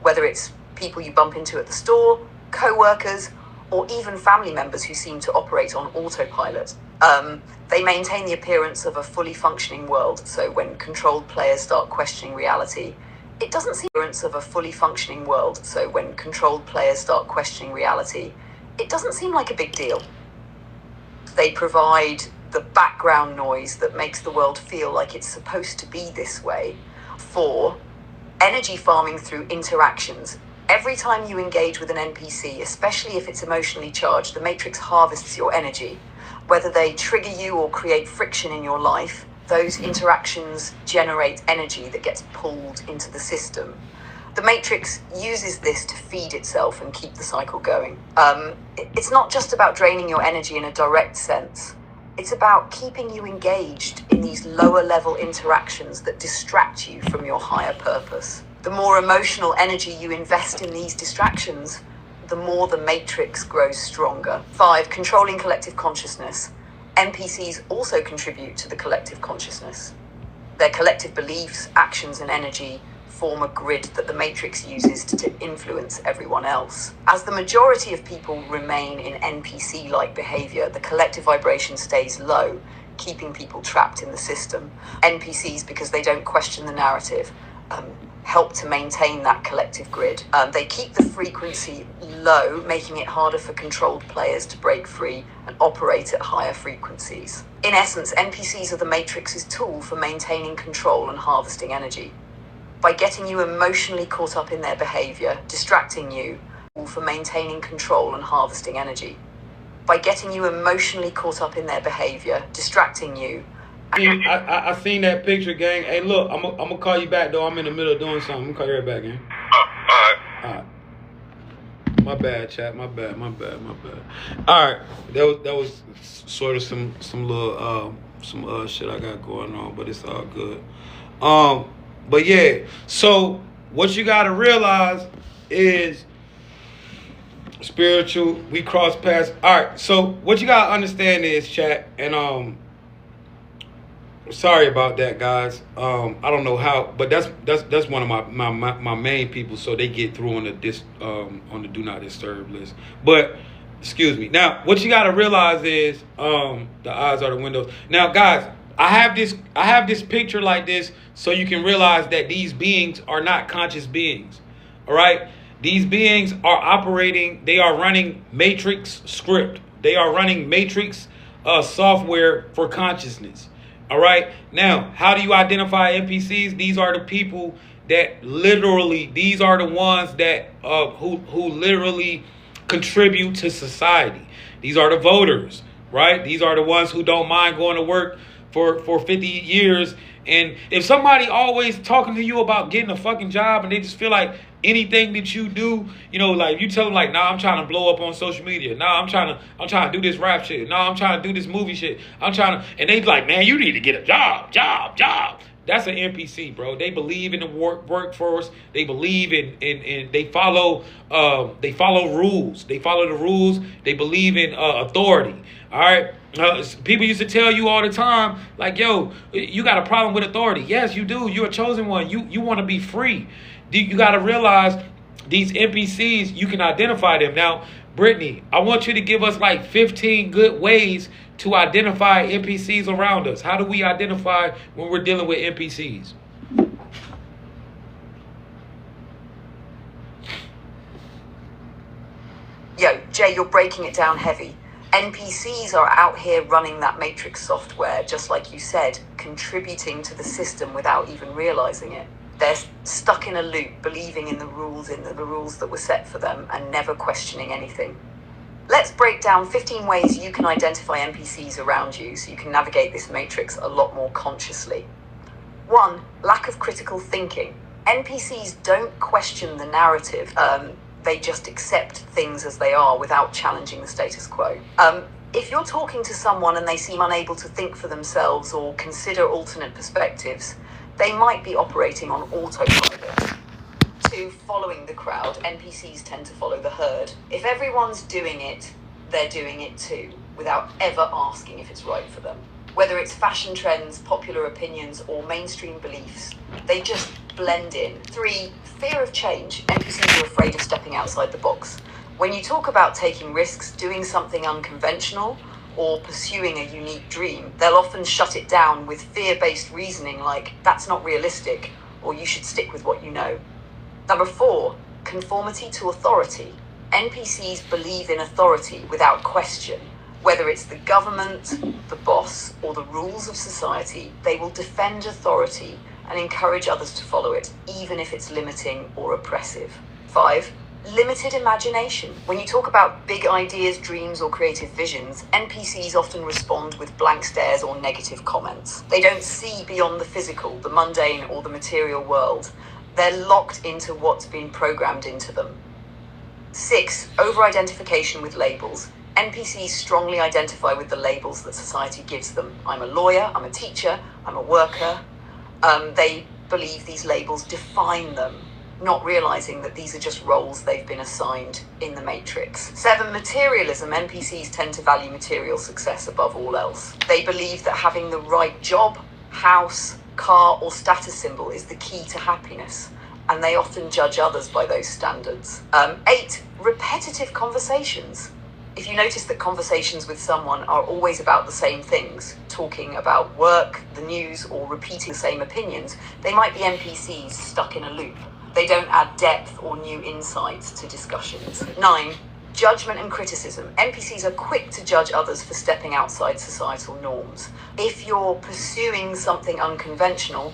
Speaker 1: whether it's people you bump into at the store, co-workers, or even family members who seem to operate on autopilot. They maintain the appearance of a fully functioning world, so when controlled players start questioning reality, it doesn't seem of a fully functioning world, so when controlled players start questioning reality, it doesn't seem like a big deal. They provide the background noise that makes the world feel like it's supposed to be this way. 4. Energy farming through interactions. Every time you engage with an NPC, especially if it's emotionally charged, the Matrix harvests your energy. Whether they trigger you or create friction in your life, those interactions generate energy that gets pulled into the system. The Matrix uses this to feed itself and keep the cycle going. It's not just about draining your energy in a direct sense. It's about keeping you engaged in these lower level interactions that distract you from your higher purpose. The more emotional energy you invest in these distractions, the more the Matrix grows stronger. 5. Controlling collective consciousness. NPCs also contribute to the collective consciousness. Their collective beliefs, actions, and energy form a grid that the Matrix uses to influence everyone else. As the majority of people remain in NPC-like behavior, the collective vibration stays low, keeping people trapped in the system. NPCs, because they don't question the narrative, help to maintain that collective grid. They keep the frequency low, making it harder for controlled players to break free and operate at higher frequencies. In essence, NPCs are the Matrix's tool for maintaining control and harvesting energy. By getting you emotionally caught up in their behavior, distracting you, for maintaining control and harvesting energy. By getting you emotionally caught up in their behavior, distracting you.
Speaker 2: I seen that picture, gang. Hey, look, I'm gonna call you back, though. I'm in the middle of doing something. I'm gonna call you right back, gang. All right. My bad, chat. My bad. All right. That was sort of some little shit I got going on, but it's all good. But yeah, so what you gotta realize is spiritual, we cross paths. Alright, so what you gotta understand is, chat, and sorry about that, guys. I don't know how, but that's one of my main people, so they get through on the do not disturb list. But excuse me. Now, what you gotta realize is the eyes are the windows. Now, guys, I have this picture like this so you can realize that these beings are not conscious beings. All right? These beings are operating, they are running Matrix script. They are running Matrix software for consciousness. All right? Now, how do you identify NPCs? These are the people that literally, these are the ones that who literally contribute to society. These are the voters, right? These are the ones who don't mind going to work for 50 years. And if somebody always talking to you about getting a fucking job and they just feel like anything that you do, you know, like you tell them like, nah, I'm trying to blow up on social media. Nah, I'm trying to do this rap shit. Nah, I'm trying to do this movie shit. And they like, man, you need to get a job. That's an NPC, bro. They believe in the workforce. They believe in they follow rules. They follow the rules. They believe in authority. All right. People used to tell you all the time, like, yo, you got a problem with authority. Yes, you do. You're a chosen one. You want to be free. You got to realize these NPCs, you can identify them. Now, Brittany, I want you to give us like 15 good ways to identify NPCs around us. How do we identify when we're dealing with NPCs?
Speaker 1: Jay, you're breaking it down heavy. NPCs are out here running that matrix software, just like you said, contributing to the system without even realizing it. They're stuck in a loop, believing in the rules that were set for them and never questioning anything. Let's break down 15 ways you can identify NPCs around you so you can navigate this matrix a lot more consciously. 1. Lack of critical thinking. NPCs don't question the narrative. They just accept things as they are without challenging the status quo. If you're talking to someone and they seem unable to think for themselves or consider alternate perspectives, they might be operating on autopilot. 2. Following the crowd. NPCs tend to follow the herd. If everyone's doing it, they're doing it too, without ever asking if it's right for them. Whether it's fashion trends, popular opinions, or mainstream beliefs, they just blend in. 3. Fear of change. NPCs are afraid of stepping outside the box. When you talk about taking risks, doing something unconventional, or pursuing a unique dream, they'll often shut it down with fear-based reasoning like, that's not realistic, or you should stick with what you know. Number 4, conformity to authority. NPCs believe in authority without question. Whether it's the government, the boss, or the rules of society, they will defend authority and encourage others to follow it, even if it's limiting or oppressive. 5, limited imagination. When you talk about big ideas, dreams, or creative visions, NPCs often respond with blank stares or negative comments. They don't see beyond the physical, the mundane, or the material world. They're locked into what's been programmed into them. 6, over-identification with labels. NPCs strongly identify with the labels that society gives them. I'm a lawyer, I'm a teacher, I'm a worker. They believe these labels define them, not realizing that these are just roles they've been assigned in the matrix. 7, materialism. NPCs tend to value material success above all else. They believe that having the right job, house, car, or status symbol is the key to happiness, and they often judge others by those standards. 8, repetitive conversations. If you notice that conversations with someone are always about the same things, talking about work, the news, or repeating the same opinions, they might be NPCs stuck in a loop. They don't add depth or new insights to discussions. 9, judgment and criticism. NPCs are quick to judge others for stepping outside societal norms. If you're pursuing something unconventional,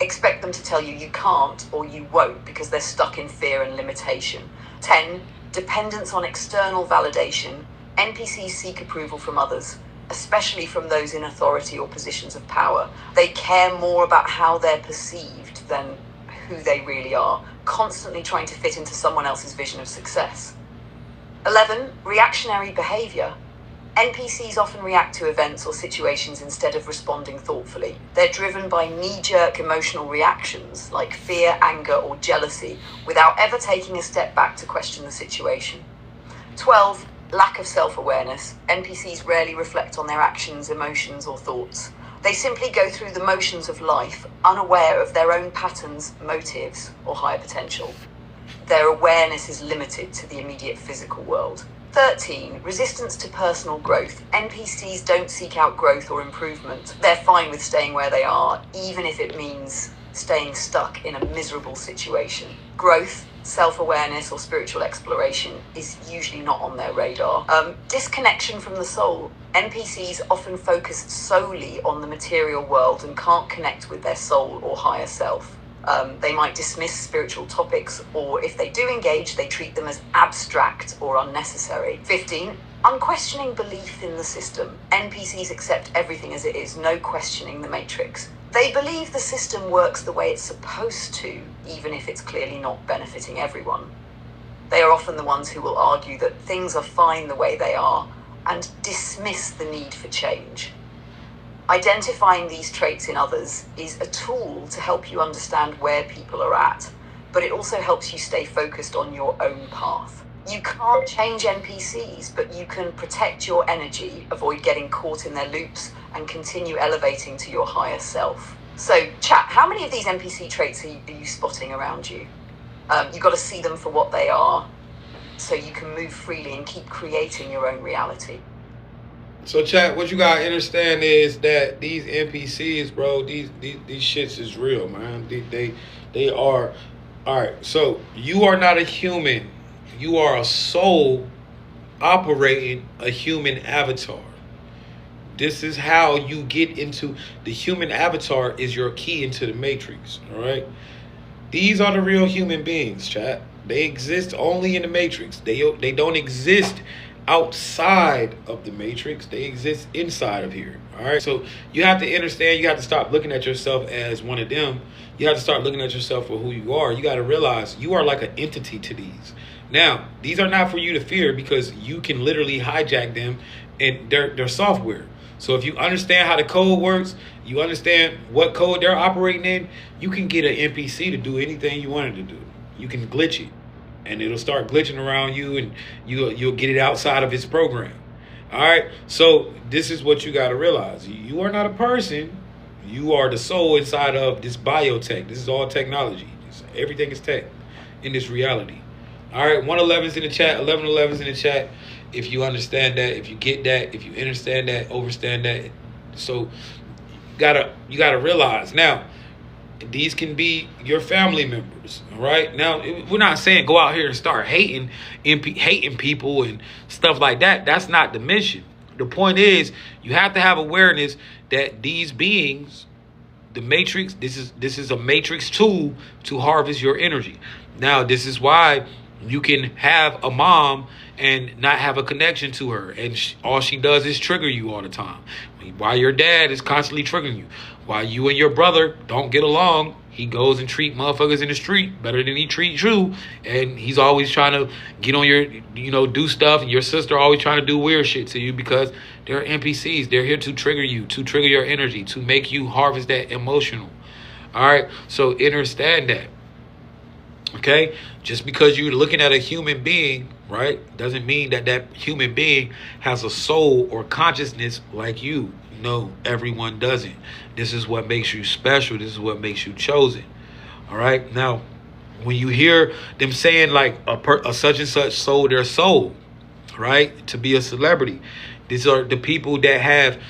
Speaker 1: expect them to tell you you can't or you won't because they're stuck in fear and limitation. 10, dependence on external validation. NPCs seek approval from others, especially from those in authority or positions of power. They care more about how they're perceived than who they really are, constantly trying to fit into someone else's vision of success. 11, reactionary behavior. NPCs often react to events or situations instead of responding thoughtfully. They're driven by knee-jerk emotional reactions like fear, anger, or jealousy without ever taking a step back to question the situation. 12, lack of self-awareness. NPCs rarely reflect on their actions, emotions, or thoughts. They simply go through the motions of life, unaware of their own patterns, motives, or higher potential. Their awareness is limited to the immediate physical world. 13, resistance to personal growth. NPCs don't seek out growth or improvement. They're fine with staying where they are, even if it means staying stuck in a miserable situation. Growth, self-awareness, or spiritual exploration is usually not on their radar. Disconnection from the soul. NPCs often focus solely on the material world and can't connect with their soul or higher self. They might dismiss spiritual topics, or if they do engage, they treat them as abstract or unnecessary. 15, unquestioning belief in the system. NPCs accept everything as it is, no questioning the matrix. They believe the system works the way it's supposed to, even if it's clearly not benefiting everyone. They are often the ones who will argue that things are fine the way they are and dismiss the need for change. Identifying these traits in others is a tool to help you understand where people are at, but it also helps you stay focused on your own path. You can't change NPCs, but you can protect your energy, avoid getting caught in their loops, and continue elevating to your higher self. So, chat, how many of these NPC traits are you spotting around you? You've got to see them for what they are, so you can move freely and keep creating your own reality.
Speaker 2: So, chat, what you gotta understand is that these NPCs, bro, these shits is real, man. They are. All right. So you are not a human. You are a soul operating a human avatar. This is how you get into the human avatar is your key into the matrix. All right. These are the real human beings, chat. They exist only in the matrix. They don't exist outside of the matrix. They exist inside of here. All right. So you have to understand. You have to stop looking at yourself as one of them. You have to start looking at yourself for who you are. You got to realize you are like an entity to these. Now, these are not for you to fear because you can literally hijack them, and they're software. So if you understand how the code works, you understand what code they're operating in, you can get an NPC to do anything you wanted to do. You can glitch it, and it'll start glitching around you, and you'll get it outside of its program. All right. So this is what you got to realize: you are not a person. You are the soul inside of this biotech. This is all technology. Everything is tech in this reality. All right. 111's in the chat. 1111's in the chat. If you understand that, if you get that, if you understand that, overstand that. So you gotta realize now, these can be your family members. All right. Now we're not saying go out here and start hating people and stuff like that. That's not the mission. The point is you have to have awareness that these beings, the matrix, this is a matrix tool to harvest your energy. Now this is why you can have a mom and not have a connection to her, and all she does is trigger you all the time. While your dad is constantly triggering you, while you and your brother don't get along, he goes and treat motherfuckers in the street better than he treats you, and he's always trying to get on your, do stuff, and your sister always trying to do weird shit to you because they're NPCs. They're here to trigger you, to trigger your energy, to make you harvest that emotional. All right, so understand that. Okay, just because you're looking at a human being, right, doesn't mean that that human being has a soul or consciousness like you. No, everyone doesn't. This is what makes you special. This is what makes you chosen. All right. Now, when you hear them saying like a such and such sold their soul, right, to be a celebrity, these are the people that have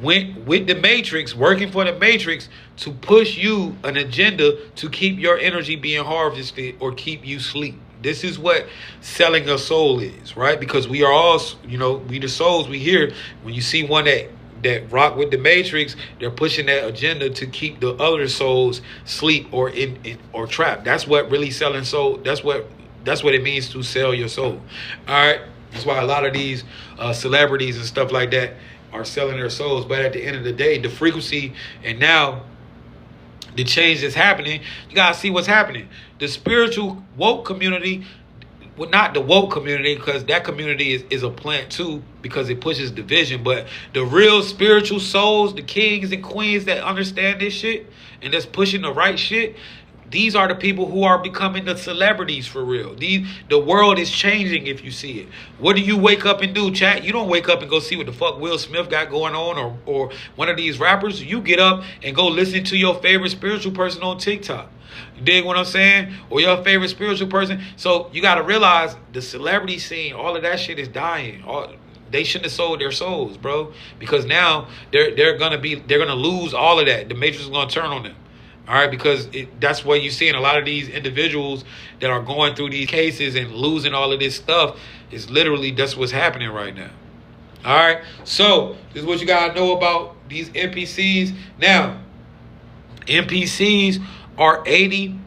Speaker 2: went with the matrix, working for the matrix to push you an agenda to keep your energy being harvested or keep you asleep. This is what selling a soul is, right? Because we are all, we the souls. We hear when you see one that rock with the matrix, they're pushing that agenda to keep the other souls sleep or in or trapped. That's what really selling soul. That's what it means to sell your soul. All right. That's why a lot of these celebrities and stuff like that are selling their souls. But at the end of the day, the frequency and now the change that's happening, you gotta see what's happening. The spiritual woke community, well, not the woke community, because that community is a plant too, because it pushes division. But the real spiritual souls, the kings and queens that understand this shit and that's pushing the right shit, these are the people who are becoming the celebrities for real. The world is changing if you see it. What do you wake up and do, chat? You don't wake up and go see what the fuck Will Smith got going on or one of these rappers. You get up and go listen to your favorite spiritual person on TikTok. You dig what I'm saying? Or your favorite spiritual person. So you got to realize the celebrity scene, all of that shit is dying. They shouldn't have sold their souls, bro. Because now they're gonna lose all of that. The matrix is gonna turn on them. All right, because that's what you're seeing. A lot of these individuals that are going through these cases and losing all of this stuff is literally that's what's happening right now. All right, so this is what you gotta know about these NPCs. Now, NPCs are 80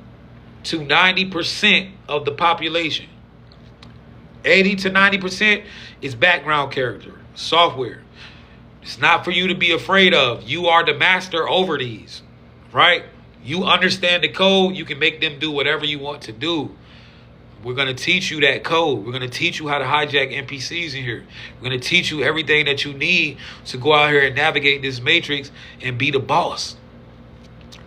Speaker 2: to 90% of the population. 80 to 90% is background character, software. It's not for you to be afraid of. You are the master over these, right? You understand the code, you can make them do whatever you want to do. We're going to teach you that code. We're going to teach you how to hijack NPCs in here. We're going to teach you everything that you need to go out here and navigate this matrix and be the boss.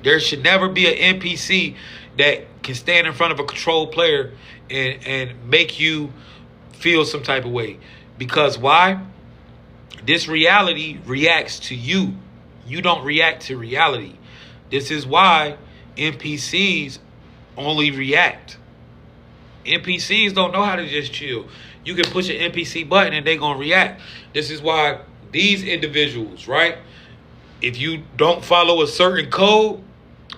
Speaker 2: There should never be an NPC that can stand in front of a control player and make you feel some type of way. Because why? This reality reacts to you. You don't react to reality. This is why NPCs only react. NPCs don't know how to just chill. You can push an NPC button and they're going to react. This is why these individuals, right? If you don't follow a certain code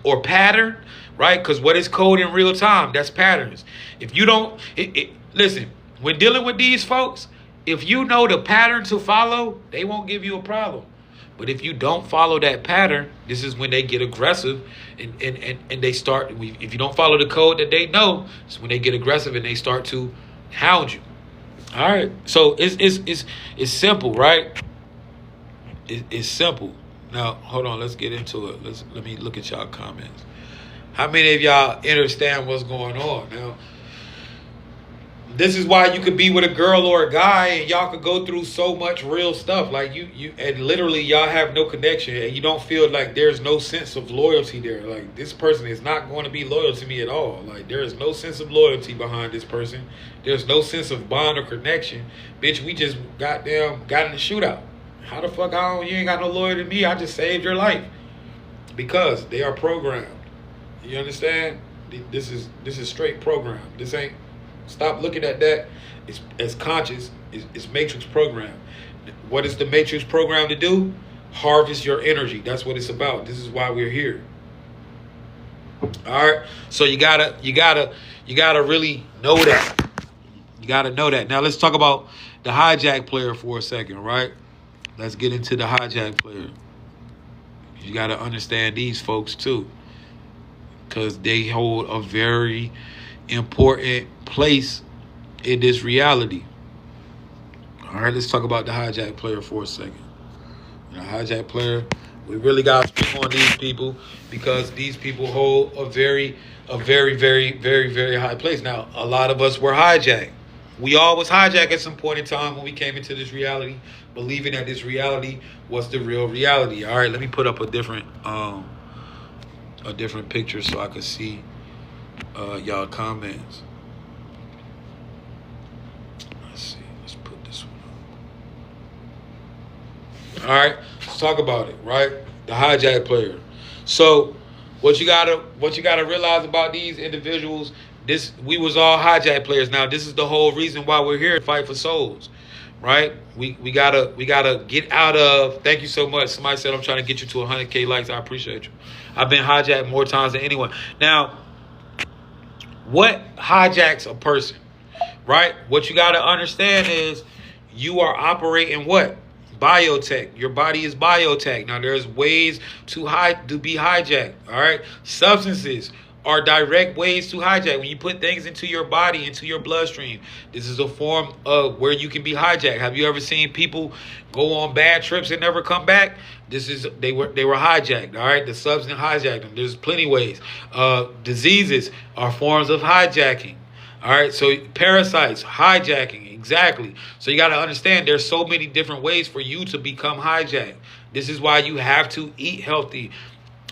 Speaker 2: or pattern, right? Because what is code in real time? That's patterns. If you don't, listen, When dealing with these folks, if you know the pattern to follow, they won't give you a problem. But if you don't follow that pattern, this is when they get aggressive and they start. If you don't follow the code that they know, it's when they get aggressive and they start to hound you. All right. So it's simple, right? It's simple. Now, hold on. Let's get into it. Let me look at y'all comments. How many of y'all understand what's going on? Now, this is why you could be with a girl or a guy and y'all could go through so much real stuff. Like you and literally y'all have no connection and you don't feel like there's no sense of loyalty there. Like this person is not going to be loyal to me at all. Like there is no sense of loyalty behind this person. There's no sense of bond or connection. Bitch, we just got in the shootout. How the fuck you ain't got no loyalty to me? I just saved your life. Because they are programmed. You understand? This is straight program. This ain't. Stop looking at that as conscious. It's matrix program. What is the matrix program to do? Harvest your energy. That's what it's about. This is why we're here. All right. So you gotta really know that. You gotta know that. Now let's talk about the hijack player for a second, right? Let's get into the hijack player. You gotta understand these folks too, because they hold a very important place in this reality. All right, let's talk about the hijack player for a second. The hijack player, we really got to speak on these people because these people hold a very, very, very high place. Now, a lot of us were hijacked. We all was hijacked at some point in time when we came into this reality, believing that this reality was the real reality. All right, let me put up a different picture so I could see y'all comments. Let's see. Let's put this one up. All right, let's talk about it. Right, the hijack player. So, what you gotta realize about these individuals. We was all hijack players. Now, this is the whole reason why we're here to fight for souls. Right? We gotta get out of. Thank you so much. Somebody said I'm trying to get you to 100K likes. I appreciate you. I've been hijacked more times than anyone. Now, what hijacks a person? Right? What you gotta understand is you are operating what? Biotech. Your body is biotech. Now, there's ways to be hijacked. All right? Substances are direct ways to hijack. When you put things into your body, into your bloodstream, this is a form of where you can be hijacked. Have you ever seen people go on bad trips and never come back? They were hijacked. All right, the substance hijacked them. There's plenty of ways. Diseases are forms of hijacking. All right, so parasites, hijacking, exactly. So you got to understand there's so many different ways for you to become hijacked. This is why you have to eat healthy.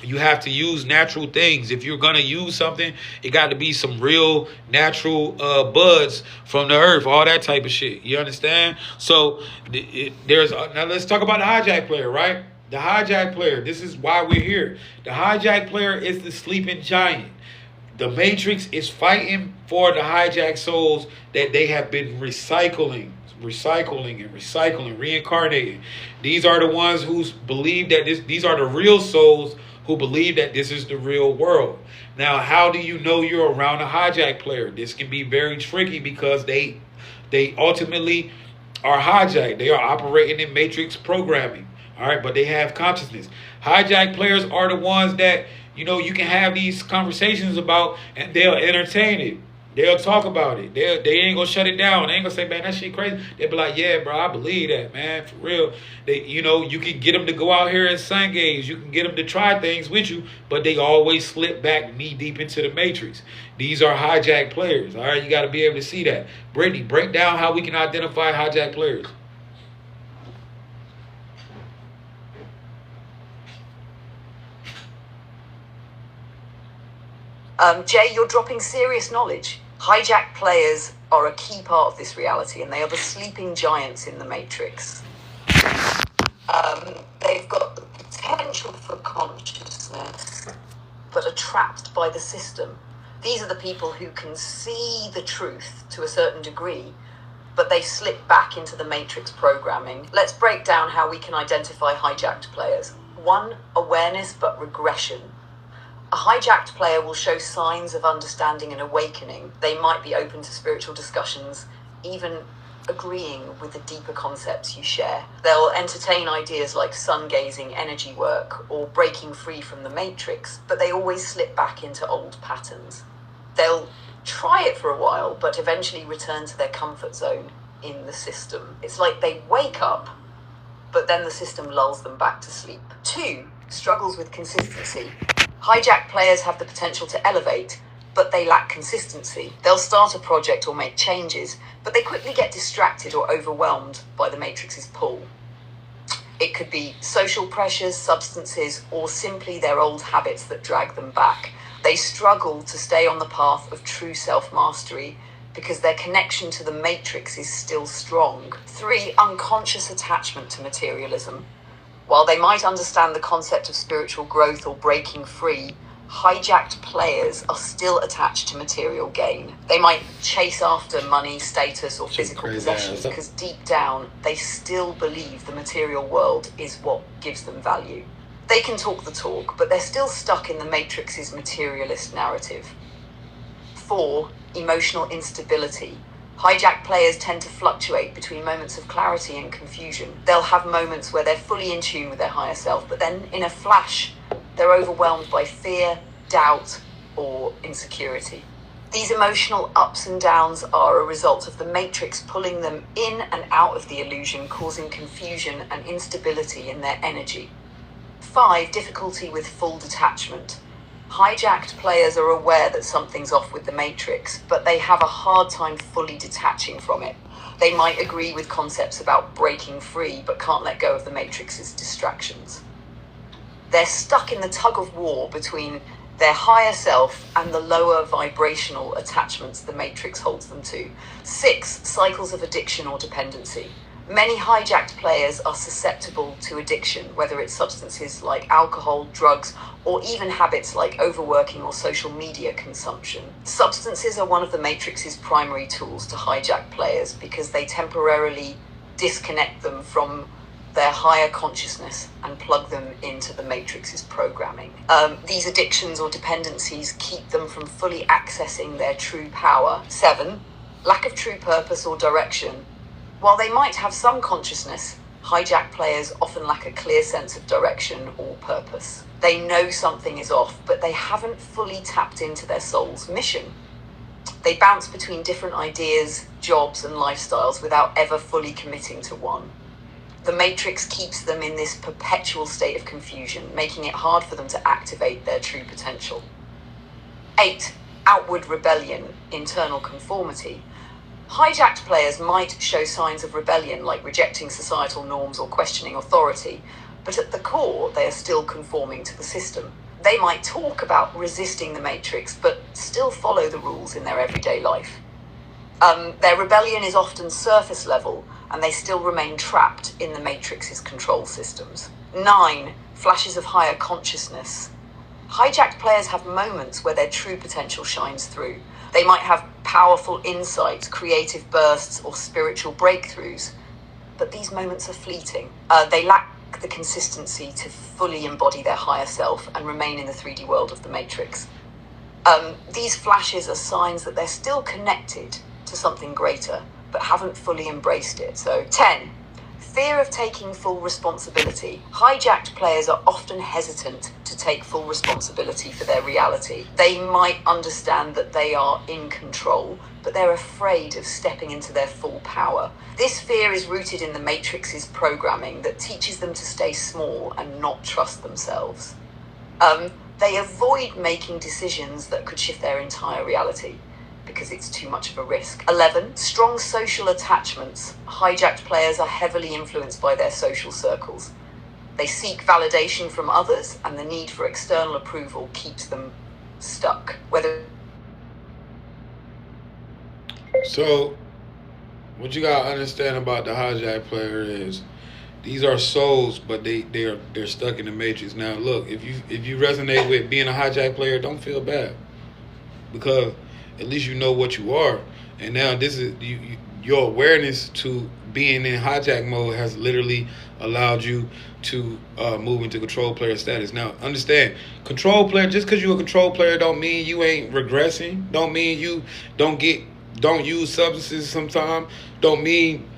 Speaker 2: You have to use natural things. If you're going to use something, it got to be some real natural buds from the earth, all that type of shit. You understand? So now let's talk about the hijack player, right? The hijack player, this is why we're here. The hijack player is the sleeping giant. The Matrix is fighting for the hijack souls that they have been recycling, reincarnating. These are the ones who believe that these are the real souls who believe that this is the real world. Now, how do you know you're around a hijack player? This can be very tricky because they ultimately are hijacked. They are operating in matrix programming. All right, but they have consciousness. Hijack players are the ones that, you can have these conversations about and they'll entertain it. They'll talk about it. They ain't gonna shut it down. They ain't gonna say, man, that shit crazy. They'll be like, yeah, bro, I believe that, man, for real. You can get them to go out here and sun gaze. You can get them to try things with you, but they always slip back knee deep into the matrix. These are hijack players. All right, you got to be able to see that. Brittany, break down how we can identify hijack players.
Speaker 1: Jay, you're dropping serious knowledge. Hijack players are a key part of this reality, and they are the sleeping giants in the Matrix. They've got the potential for consciousness, but are trapped by the system. These are the people who can see the truth to a certain degree, but they slip back into the Matrix programming. Let's break down how we can identify hijacked players. 1, awareness but regression. A hijacked player will show signs of understanding and awakening. They might be open to spiritual discussions, even agreeing with the deeper concepts you share. They'll entertain ideas like sun-gazing energy work or breaking free from the matrix, but they always slip back into old patterns. They'll try it for a while, but eventually return to their comfort zone in the system. It's like they wake up, but then the system lulls them back to sleep. 2, struggles with consistency. Hijack players have the potential to elevate, but they lack consistency. They'll start a project or make changes, but they quickly get distracted or overwhelmed by the Matrix's pull. It could be social pressures, substances, or simply their old habits that drag them back. They struggle to stay on the path of true self-mastery because their connection to the Matrix is still strong. 3, unconscious attachment to materialism. While they might understand the concept of spiritual growth or breaking free, hijacked players are still attached to material gain. They might chase after money, status, or physical possessions because deep down they still believe the material world is what gives them value. They can talk the talk, but they're still stuck in the Matrix's materialist narrative. 4, emotional instability. Hijack players tend to fluctuate between moments of clarity and confusion. They'll have moments where they're fully in tune with their higher self, but then in a flash, they're overwhelmed by fear, doubt, or insecurity. These emotional ups and downs are a result of the Matrix pulling them in and out of the illusion, causing confusion and instability in their energy. 5, difficulty with full detachment. Hijacked players are aware that something's off with the Matrix, but they have a hard time fully detaching from it. They might agree with concepts about breaking free, but can't let go of the Matrix's distractions. They're stuck in the tug of war between their higher self and the lower vibrational attachments the Matrix holds them to. 6, cycles of addiction or dependency. Many hijacked players are susceptible to addiction, whether it's substances like alcohol, drugs, or even habits like overworking or social media consumption. Substances are one of the Matrix's primary tools to hijack players because they temporarily disconnect them from their higher consciousness and plug them into the Matrix's programming. These addictions or dependencies keep them from fully accessing their true power. 7, lack of true purpose or direction. While they might have some consciousness, hijack players often lack a clear sense of direction or purpose. They know something is off, but they haven't fully tapped into their soul's mission. They bounce between different ideas, jobs, and lifestyles without ever fully committing to one. The Matrix keeps them in this perpetual state of confusion, making it hard for them to activate their true potential. 8, outward rebellion, internal conformity. Hijacked players might show signs of rebellion, like rejecting societal norms or questioning authority, but at the core, they are still conforming to the system. They might talk about resisting the Matrix, but still follow the rules in their everyday life. Their rebellion is often surface level, and they still remain trapped in the Matrix's control systems. 9, flashes of higher consciousness. Hijacked players have moments where their true potential shines through. They might have powerful insights, creative bursts, or spiritual breakthroughs, but these moments are fleeting. They lack the consistency to fully embody their higher self and remain in the 3D world of the Matrix. These flashes are signs that they're still connected to something greater, but haven't fully embraced it. So 10, fear of taking full responsibility. Hijacked players are often hesitant to take full responsibility for their reality. They might understand that they are in control, but they're afraid of stepping into their full power. This fear is rooted in the Matrix's programming that teaches them to stay small and not trust themselves. They avoid making decisions that could shift their entire reality because it's too much of a risk. 11, strong social attachments. Hijacked players are heavily influenced by their social circles. They seek validation from others, and the need for external approval keeps them stuck.
Speaker 2: So, what you gotta understand about the hijack player is these are souls, but they're stuck in the Matrix. Now, look, if you resonate with being a hijack player, don't feel bad, because at least you know what you are, and now this is your awareness to being in hijack mode has literally allowed you to move into control player status. Now, understand, control player, just because you're a control player don't mean you ain't regressing, don't mean you don't get don't use substances sometimes don't mean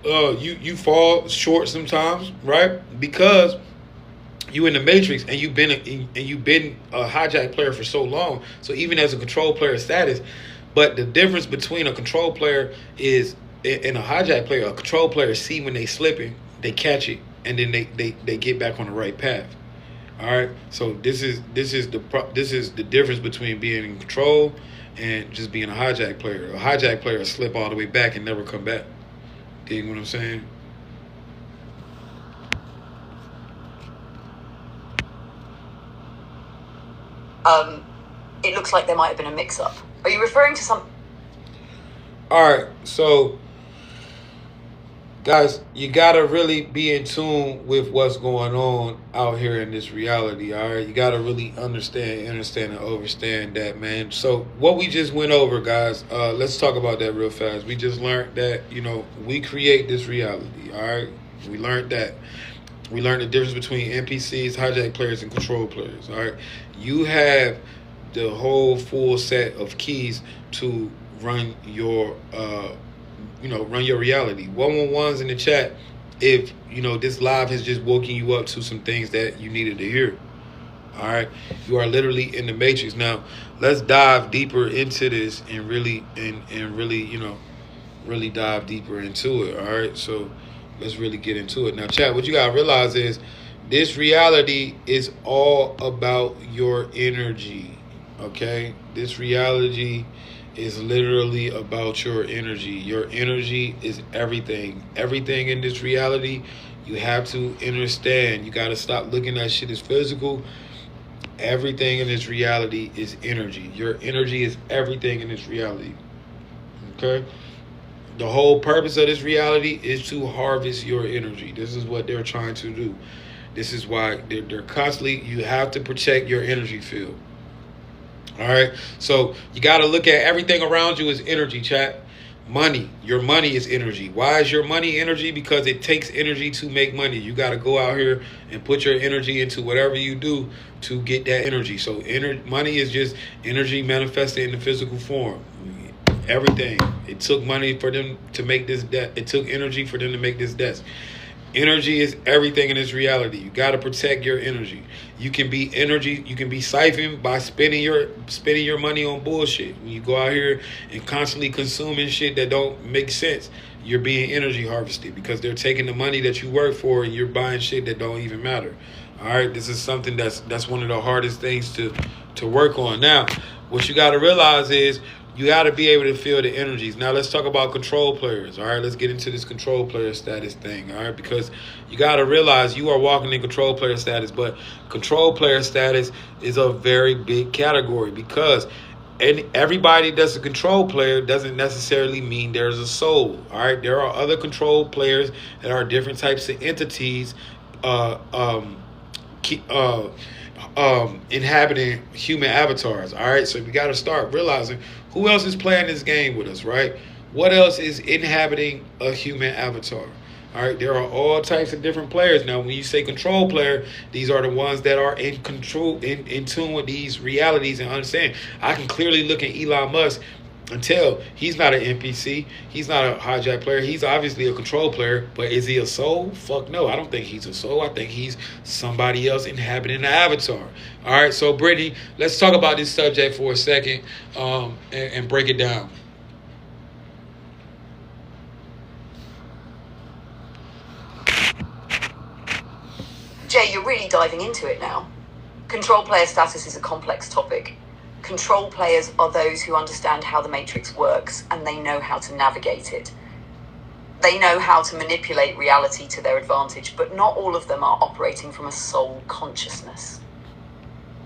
Speaker 2: you fall short sometimes, right? Because you in the matrix and you've been a hijack player for so long. So even as a control player status, but the difference between a control player is and a hijack player. A control player see when they slipping, they catch it, and then they get back on the right path. All right. So this is the difference between being in control and just being a hijack player. A hijack player will slip all the way back and never come back. Dig what I'm saying?
Speaker 1: It looks like there might have been a mix-up. Are you referring to some?
Speaker 2: All right, so guys, you gotta really be in tune with what's going on out here in this reality. All right, you gotta really understand, and understand that, man. So what we just went over, guys, let's talk about that real fast. We just learned that we create this reality. All right, we learned that. We learned the difference between NPCs, hijack players, and control players. All right, you have the whole full set of keys to run your run your reality. 111s in the chat if this live has just woken you up to some things that you needed to hear. All right, you are literally in the matrix. Now let's dive deeper into this and really really dive deeper into it. All right, so let's really get into it now. Chat, what you gotta realize is this reality is all about your energy. Okay, this reality is literally about your energy. Your energy is everything. Everything in this reality, you have to understand. You got to stop looking at shit as physical. Everything in this reality is energy. Your energy is everything in this reality. Okay? The whole purpose of this reality is to harvest your energy. This is what they're trying to do. This is why they're constantly, you have to protect your energy field. All right, so you got to look at everything around you as energy, chat. Money, your money is energy. Why is your money energy? Because it takes energy to make money. You got to go out here and put your energy into whatever you do to get that energy. So money is just energy manifested in the physical form. Everything. It took money for them to make this debt. It took energy for them to make this desk. Energy is everything in this reality. You got to protect your energy. You can be energy. You can be siphoned by spending your money on bullshit. When you go out here and constantly consuming shit that don't make sense, you're being energy harvested because they're taking the money that you work for and you're buying shit that don't even matter. All right, this is something that's one of the hardest things to work on. Now, what you got to realize is you got to be able to feel the energies. Now, let's talk about control players. All right, let's get into this control player status thing. All right, because you got to realize you are walking in control player status, but control player status is a very big category because everybody that's a control player doesn't necessarily mean there's a soul. All right, there are other control players that are different types of entities inhabiting human avatars. All right, so we got to start realizing who else is playing this game with us, right? What else is inhabiting a human avatar? All right, there are all types of different players. Now, when you say control player, these are the ones that are in control, in tune with these realities and understand. I can clearly look at Elon Musk and tell he's not an NPC. He's not a hijack player. He's obviously a control player, but is he a soul? Fuck no, I don't think he's a soul. I think he's somebody else inhabiting an avatar. All right, so Brittany, let's talk about this subject for a second and break it down.
Speaker 1: Jay, you're really diving into it now. Control player status is a complex topic. Control players are those who understand how the matrix works and they know how to navigate it. They know how to manipulate reality to their advantage, but not all of them are operating from a soul consciousness.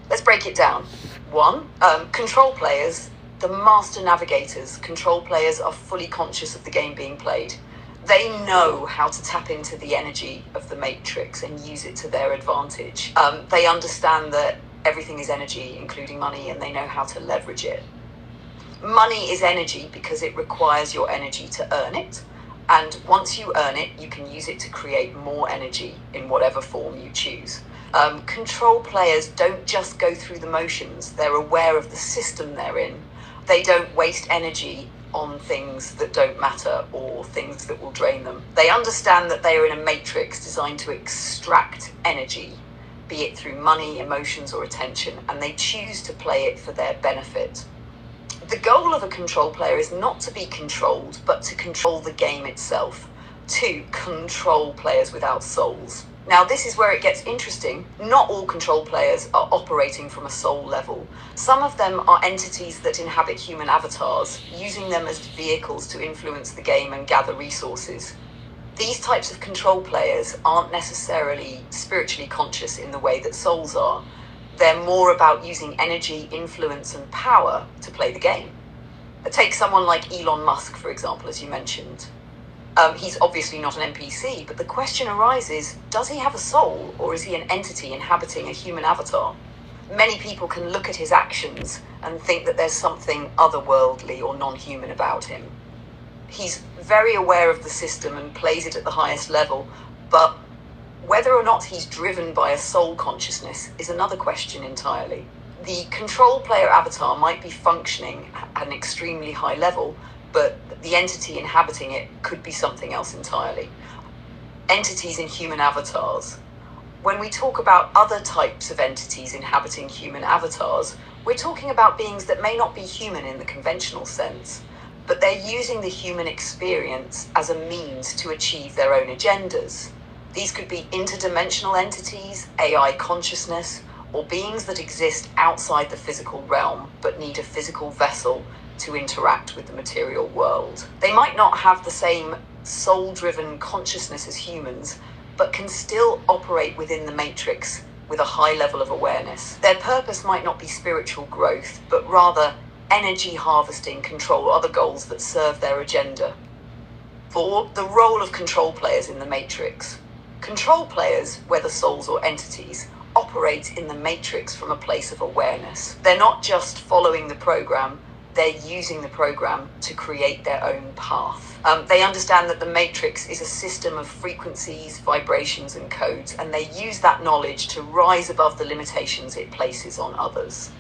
Speaker 1: Let's break it down. 1, control players, the master navigators. Control players are fully conscious of the game being played. They know how to tap into the energy of the matrix and use it to their advantage. They understand that everything is energy, including money, and they know how to leverage it. Money is energy because it requires your energy to earn it. And once you earn it, you can use it to create more energy in whatever form you choose. Control players don't just go through the motions. They're aware of the system they're in. They don't waste energy on things that don't matter or things that will drain them. They understand that they are in a matrix designed to extract energy, be it through money, emotions, or attention, and they choose to play it for their benefit. The goal of a control player is not to be controlled, but to control the game itself, to control players without souls. Now, this is where it gets interesting. Not all control players are operating from a soul level. Some of them are entities that inhabit human avatars, using them as vehicles to influence the game and gather resources. These types of control players aren't necessarily spiritually conscious in the way that souls are. They're more about using energy, influence, and power to play the game. Take someone like Elon Musk, for example, as you mentioned. He's obviously not an NPC, but the question arises, does he have a soul, or is he an entity inhabiting a human avatar? Many people can look at his actions and think that there's something otherworldly or non-human about him. He's very aware of the system and plays it at the highest level, but whether or not he's driven by a soul consciousness is another question entirely. The control player avatar might be functioning at an extremely high level, but the entity inhabiting it could be something else entirely. Entities in human avatars. When we talk about other types of entities inhabiting human avatars, we're talking about beings that may not be human in the conventional sense, but they're using the human experience as a means to achieve their own agendas. These could be interdimensional entities, AI consciousness, or beings that exist outside the physical realm but need a physical vessel to interact with the material world. They might not have the same soul-driven consciousness as humans, but can still operate within the matrix with a high level of awareness. Their purpose might not be spiritual growth, but rather energy harvesting, control, or other goals that serve their agenda. 4. The role of control players in the matrix. Control players, whether souls or entities, operate in the matrix from a place of awareness. They're not just following the program, they're using the program to create their own path. They understand that the matrix is a system of frequencies, vibrations, and codes, and they use that knowledge to rise above the limitations it places on others.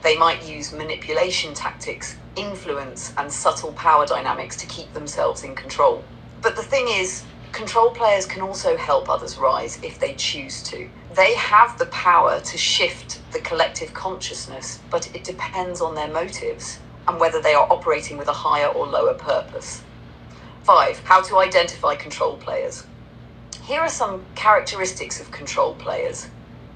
Speaker 1: They might use manipulation tactics, influence, and subtle power dynamics to keep themselves in control. But the thing is, control players can also help others rise if they choose to. They have the power to shift the collective consciousness, but it depends on their motives and whether they are operating with a higher or lower purpose. 5. How to identify control players. Here are some characteristics of control players.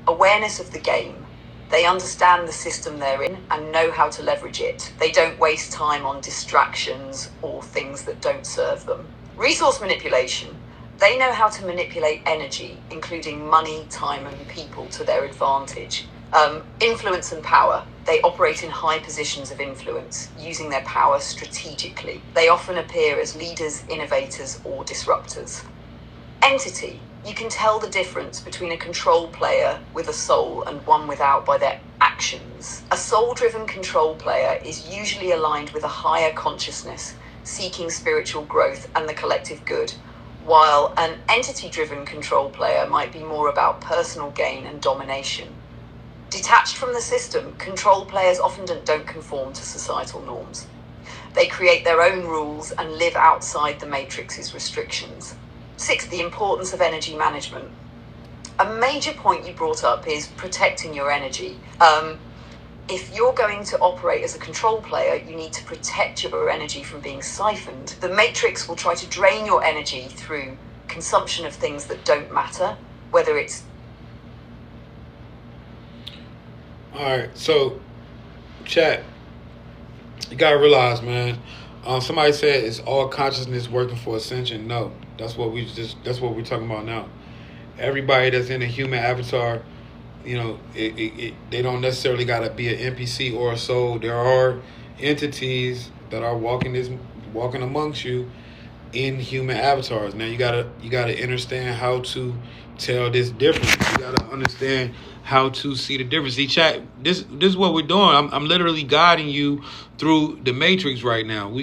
Speaker 1: Awareness of the game. They understand the system they're in and know how to leverage it. They don't waste time on distractions or things that don't serve them. Resource manipulation. They know how to manipulate energy, including money, time, and people, to their advantage. Influence and power. They operate in high positions of influence, using their power strategically. They often appear as leaders, innovators, or disruptors. Entity. You can tell the difference between a control player with a soul and one without by their actions. A soul-driven control player is usually aligned with a higher consciousness, seeking spiritual growth and the collective good, while an entity-driven control player might be more about personal gain and domination. Detached from the system, control players often don't conform to societal norms. They create their own rules and live outside the matrix's restrictions. 6. The importance of energy management. A major point you brought up is protecting your energy. If you're going to operate as a control player, you need to protect your energy from being siphoned. The matrix will try to drain your energy through consumption of things that don't matter, whether it's...
Speaker 2: All right, so chat, you gotta realize, man. Somebody said it's all consciousness working for ascension. No, that's what we're talking about now. Everybody that's in a human avatar, you know, they don't necessarily gotta be an NPC or a soul. There are entities that are walking amongst you in human avatars. Now you gotta understand how to tell this difference. You gotta understand how to see the difference. See, chat, this is what we're doing. I'm literally guiding you through the matrix right now.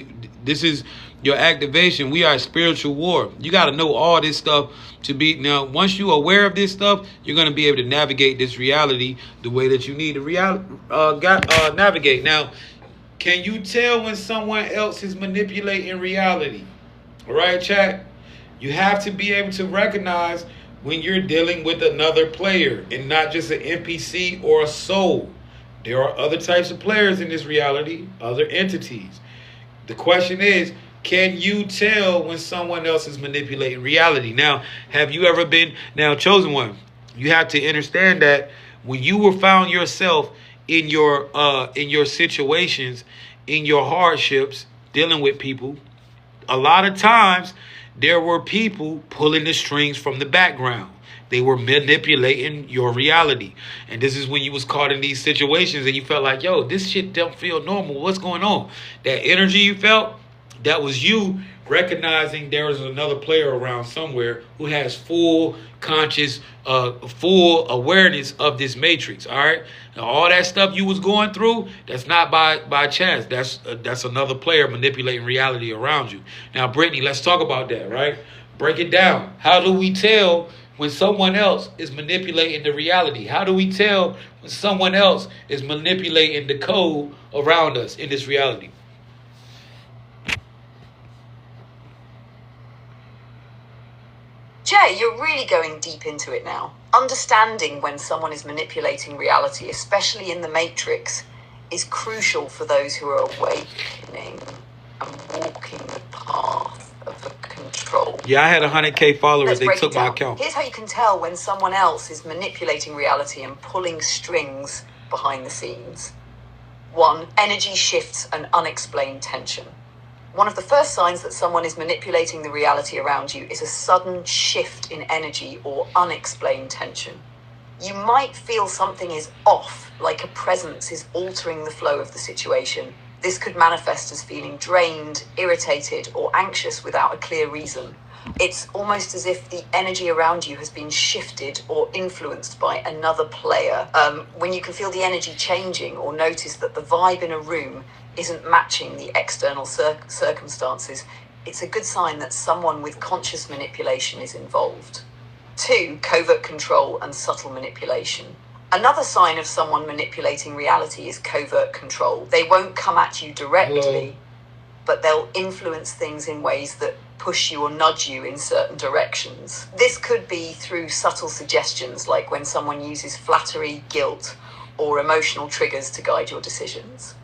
Speaker 2: This is your activation. We are a spiritual war. You got to know all this stuff to be. Now, once you're aware of this stuff, you're going to be able to navigate this reality the way that you need to navigate. Now, Can you tell when someone else is manipulating reality? All right, chat? You have to be able to recognize when you're dealing with another player and not just an NPC or a soul. There are other types of players in this reality, other entities. The question is, can you tell when someone else is manipulating reality? Now, have you ever been, now, chosen one, you have to understand that when you were found yourself in your situations, in your hardships, dealing with people, a lot of times there were people pulling the strings from the background. They were manipulating your reality. And this is when you was caught in these situations and you felt like, yo, this shit don't feel normal. What's going on? That energy you felt, that was you recognizing there was another player around somewhere who has full conscious, full awareness of this matrix. All right. Now, all that stuff you was going through, that's not by chance. That's another player manipulating reality around you. Now, Brittany, let's talk about that, right? Break it down. How do we tell when someone else is manipulating the reality? How do we tell when someone else is manipulating the code around us in this reality?
Speaker 1: Jay, you're really going deep into it now. Understanding when someone is manipulating reality, especially in the Matrix, is crucial for those who are awakening and walking the path of control.
Speaker 2: Yeah, I had 100K followers.
Speaker 1: Let's
Speaker 2: They
Speaker 1: break
Speaker 2: took
Speaker 1: it
Speaker 2: my
Speaker 1: down.
Speaker 2: account.
Speaker 1: Here's how you can tell when someone else is manipulating reality and pulling strings behind the scenes. 1. Energy shifts and unexplained tension. One of the first signs that someone is manipulating the reality around you is a sudden shift in energy or unexplained tension. You might feel something is off, like a presence is altering the flow of the situation. This could manifest as feeling drained, irritated, or anxious without a clear reason. It's almost as if the energy around you has been shifted or influenced by another player. When you can feel the energy changing or notice that the vibe in a room isn't matching the external circumstances, it's a good sign that someone with conscious manipulation is involved. 2. Covert control and subtle manipulation. Another sign of someone manipulating reality is covert control. They won't come at you directly, but they'll influence things in ways that push you or nudge you in certain directions. This could be through subtle suggestions, like when someone uses flattery, guilt, or emotional triggers to guide your decisions.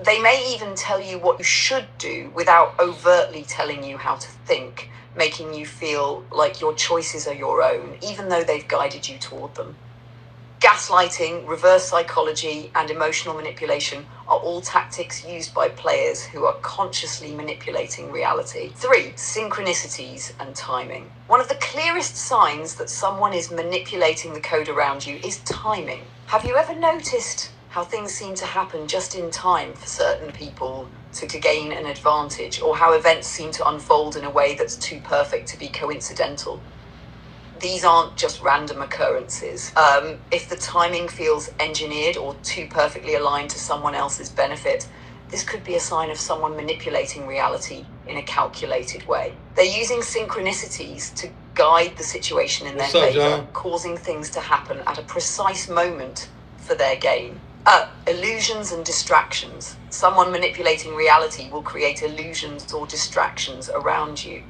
Speaker 1: They may even tell you what you should do without overtly telling you how to think, making you feel like your choices are your own, even though they've guided you toward them. Gaslighting, reverse psychology, and emotional manipulation are all tactics used by players who are consciously manipulating reality. 3. Synchronicities and timing. One of the clearest signs that someone is manipulating the code around you is timing. Have you ever noticed how things seem to happen just in time for certain people to gain an advantage, or how events seem to unfold in a way that's too perfect to be coincidental? These aren't just random occurrences. If the timing feels engineered or too perfectly aligned to someone else's benefit, this could be a sign of someone manipulating reality in a calculated way. They're using synchronicities to guide the situation in their favor, causing things to happen at a precise moment for their gain. Illusions and distractions. Someone manipulating reality will create illusions or distractions around you.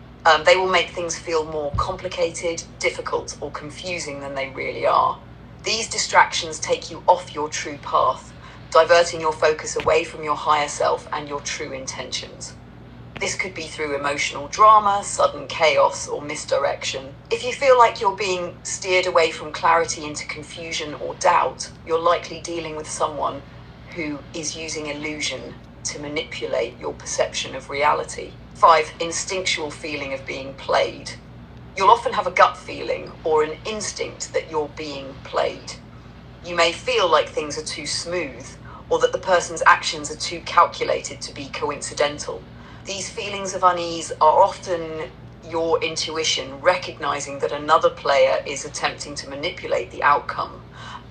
Speaker 1: They will make things feel more complicated, difficult, or confusing than they really are. These distractions take you off your true path, diverting your focus away from your higher self and your true intentions. This could be through emotional drama, sudden chaos, or misdirection. If you feel like you're being steered away from clarity into confusion or doubt, you're likely dealing with someone who is using illusion to manipulate your perception of reality. 5. Instinctual feeling of being played. You'll often have a gut feeling or an instinct that you're being played. You may feel like things are too smooth, or that the person's actions are too calculated to be coincidental. These feelings of unease are often your intuition recognizing that another player is attempting to manipulate the outcome,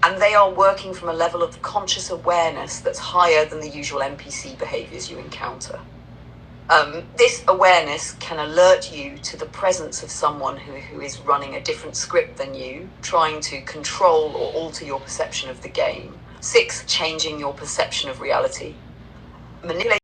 Speaker 1: and they are working from a level of conscious awareness that's higher than the usual NPC behaviors you encounter. This awareness can alert you to the presence of someone who is running a different script than you, trying to control or alter your perception of the game. 6. Changing your perception of reality. Manipulating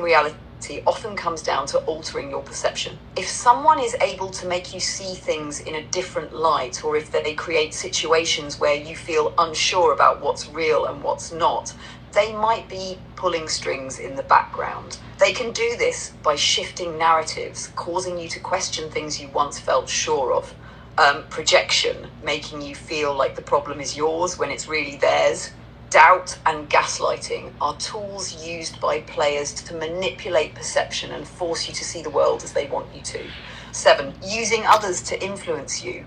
Speaker 1: reality often comes down to altering your perception. If someone is able to make you see things in a different light, or if they create situations where you feel unsure about what's real and what's not, they might be pulling strings in the background. They can do this by shifting narratives, causing you to question things you once felt sure of. Projection, making you feel like the problem is yours when it's really theirs. Doubt and gaslighting are tools used by players to manipulate perception and force you to see the world as they want you to. 7, using others to influence you.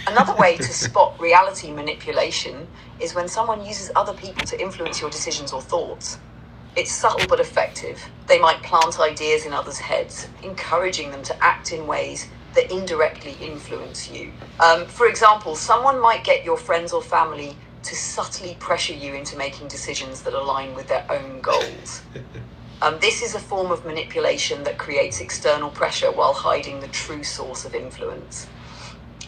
Speaker 1: Another way to spot reality manipulation is when someone uses other people to influence your decisions or thoughts. It's subtle but effective. They might plant ideas in others' heads, encouraging them to act in ways that indirectly influence you. For example, someone might get your friends or family to subtly pressure you into making decisions that align with their own goals. This is a form of manipulation that creates external pressure while hiding the true source of influence.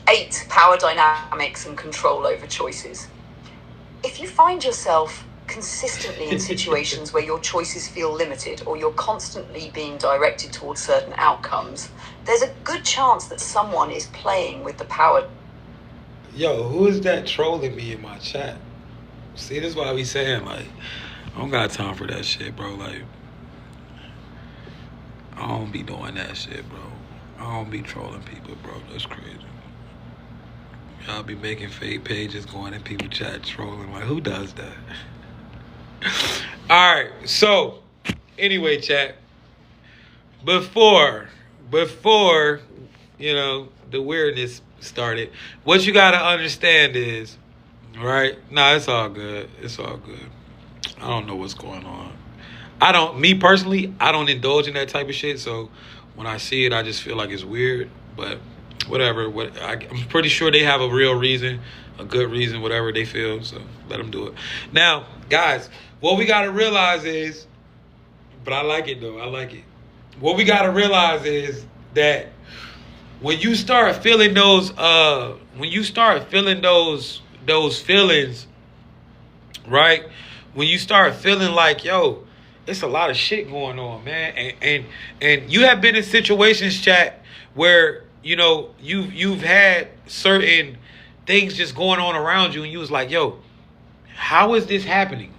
Speaker 1: 8, power dynamics and control over choices. If you find yourself consistently in situations where your choices feel limited, or you're constantly being directed towards certain outcomes, there's a good chance that someone is playing with the power.
Speaker 2: Yo, who is that trolling me in my chat? See, this is why I be saying, like, I don't got time for that shit, bro. Like, I don't be doing that shit, bro. I don't be trolling people, bro. That's crazy. Y'all be making fake pages, going in people chat, trolling. Like, who does that? All right, so, anyway, chat. Before, you know, the weirdness started, what you gotta understand is, right? Nah, it's all good. It's all good. I don't know what's going on. Me personally, I don't indulge in that type of shit. So when I see it, I just feel like it's weird. But whatever. I'm pretty sure they have a real reason, a good reason, whatever they feel. So let them do it. Now, guys, what we gotta realize is, but I like it though. I like it. What we gotta realize is that when you start feeling those feelings, right? When you start feeling like, yo, it's a lot of shit going on, man. And you have been in situations, chat, where, you know, you've had certain things just going on around you, and you was like, yo, how is this happening?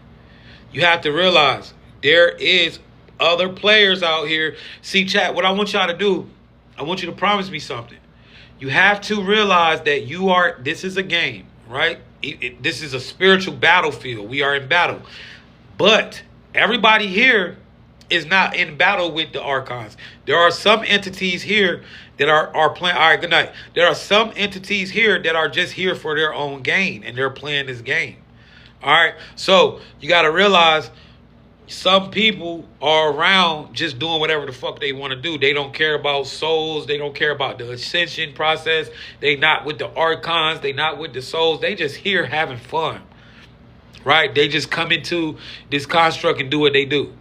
Speaker 2: You have to realize there is other players out here. See, chat, what I want y'all to do, I want you to promise me something. You have to realize that this is a game, right? This is a spiritual battlefield. We are in battle. But everybody here is not in battle with the archons. There are some entities here that are playing. All right, good night. There are some entities here that are just here for their own gain, and they're playing this game. All right, so you got to realize some people are around just doing whatever the fuck they want to do. They don't care about souls. They don't care about the ascension process. They not with the archons. They not with the souls. They just here having fun, right? They just come into this construct and do what they do,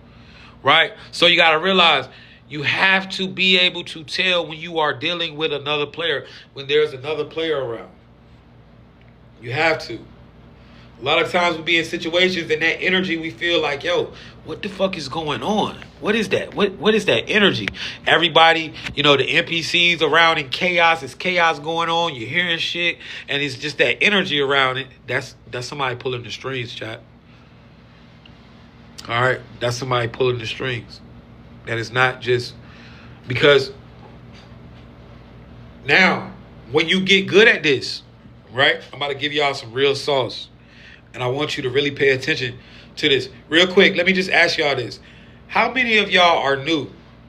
Speaker 2: right? So you got to realize you have to be able to tell when you are dealing with another player, when there's another player around. You have to. A lot of times we be in situations, and that energy, we feel like, yo, what the fuck is going on? What is that? What is that energy? Everybody, you know, the NPCs around in chaos. It's chaos going on. You're hearing shit, and it's just that energy around it. That's somebody pulling the strings, chat. All right? That's somebody pulling the strings. That is not just because now, when you get good at this, right? I'm about to give y'all some real sauce. And I want you to really pay attention to this. Real quick, let me just ask y'all this. How many of y'all are new?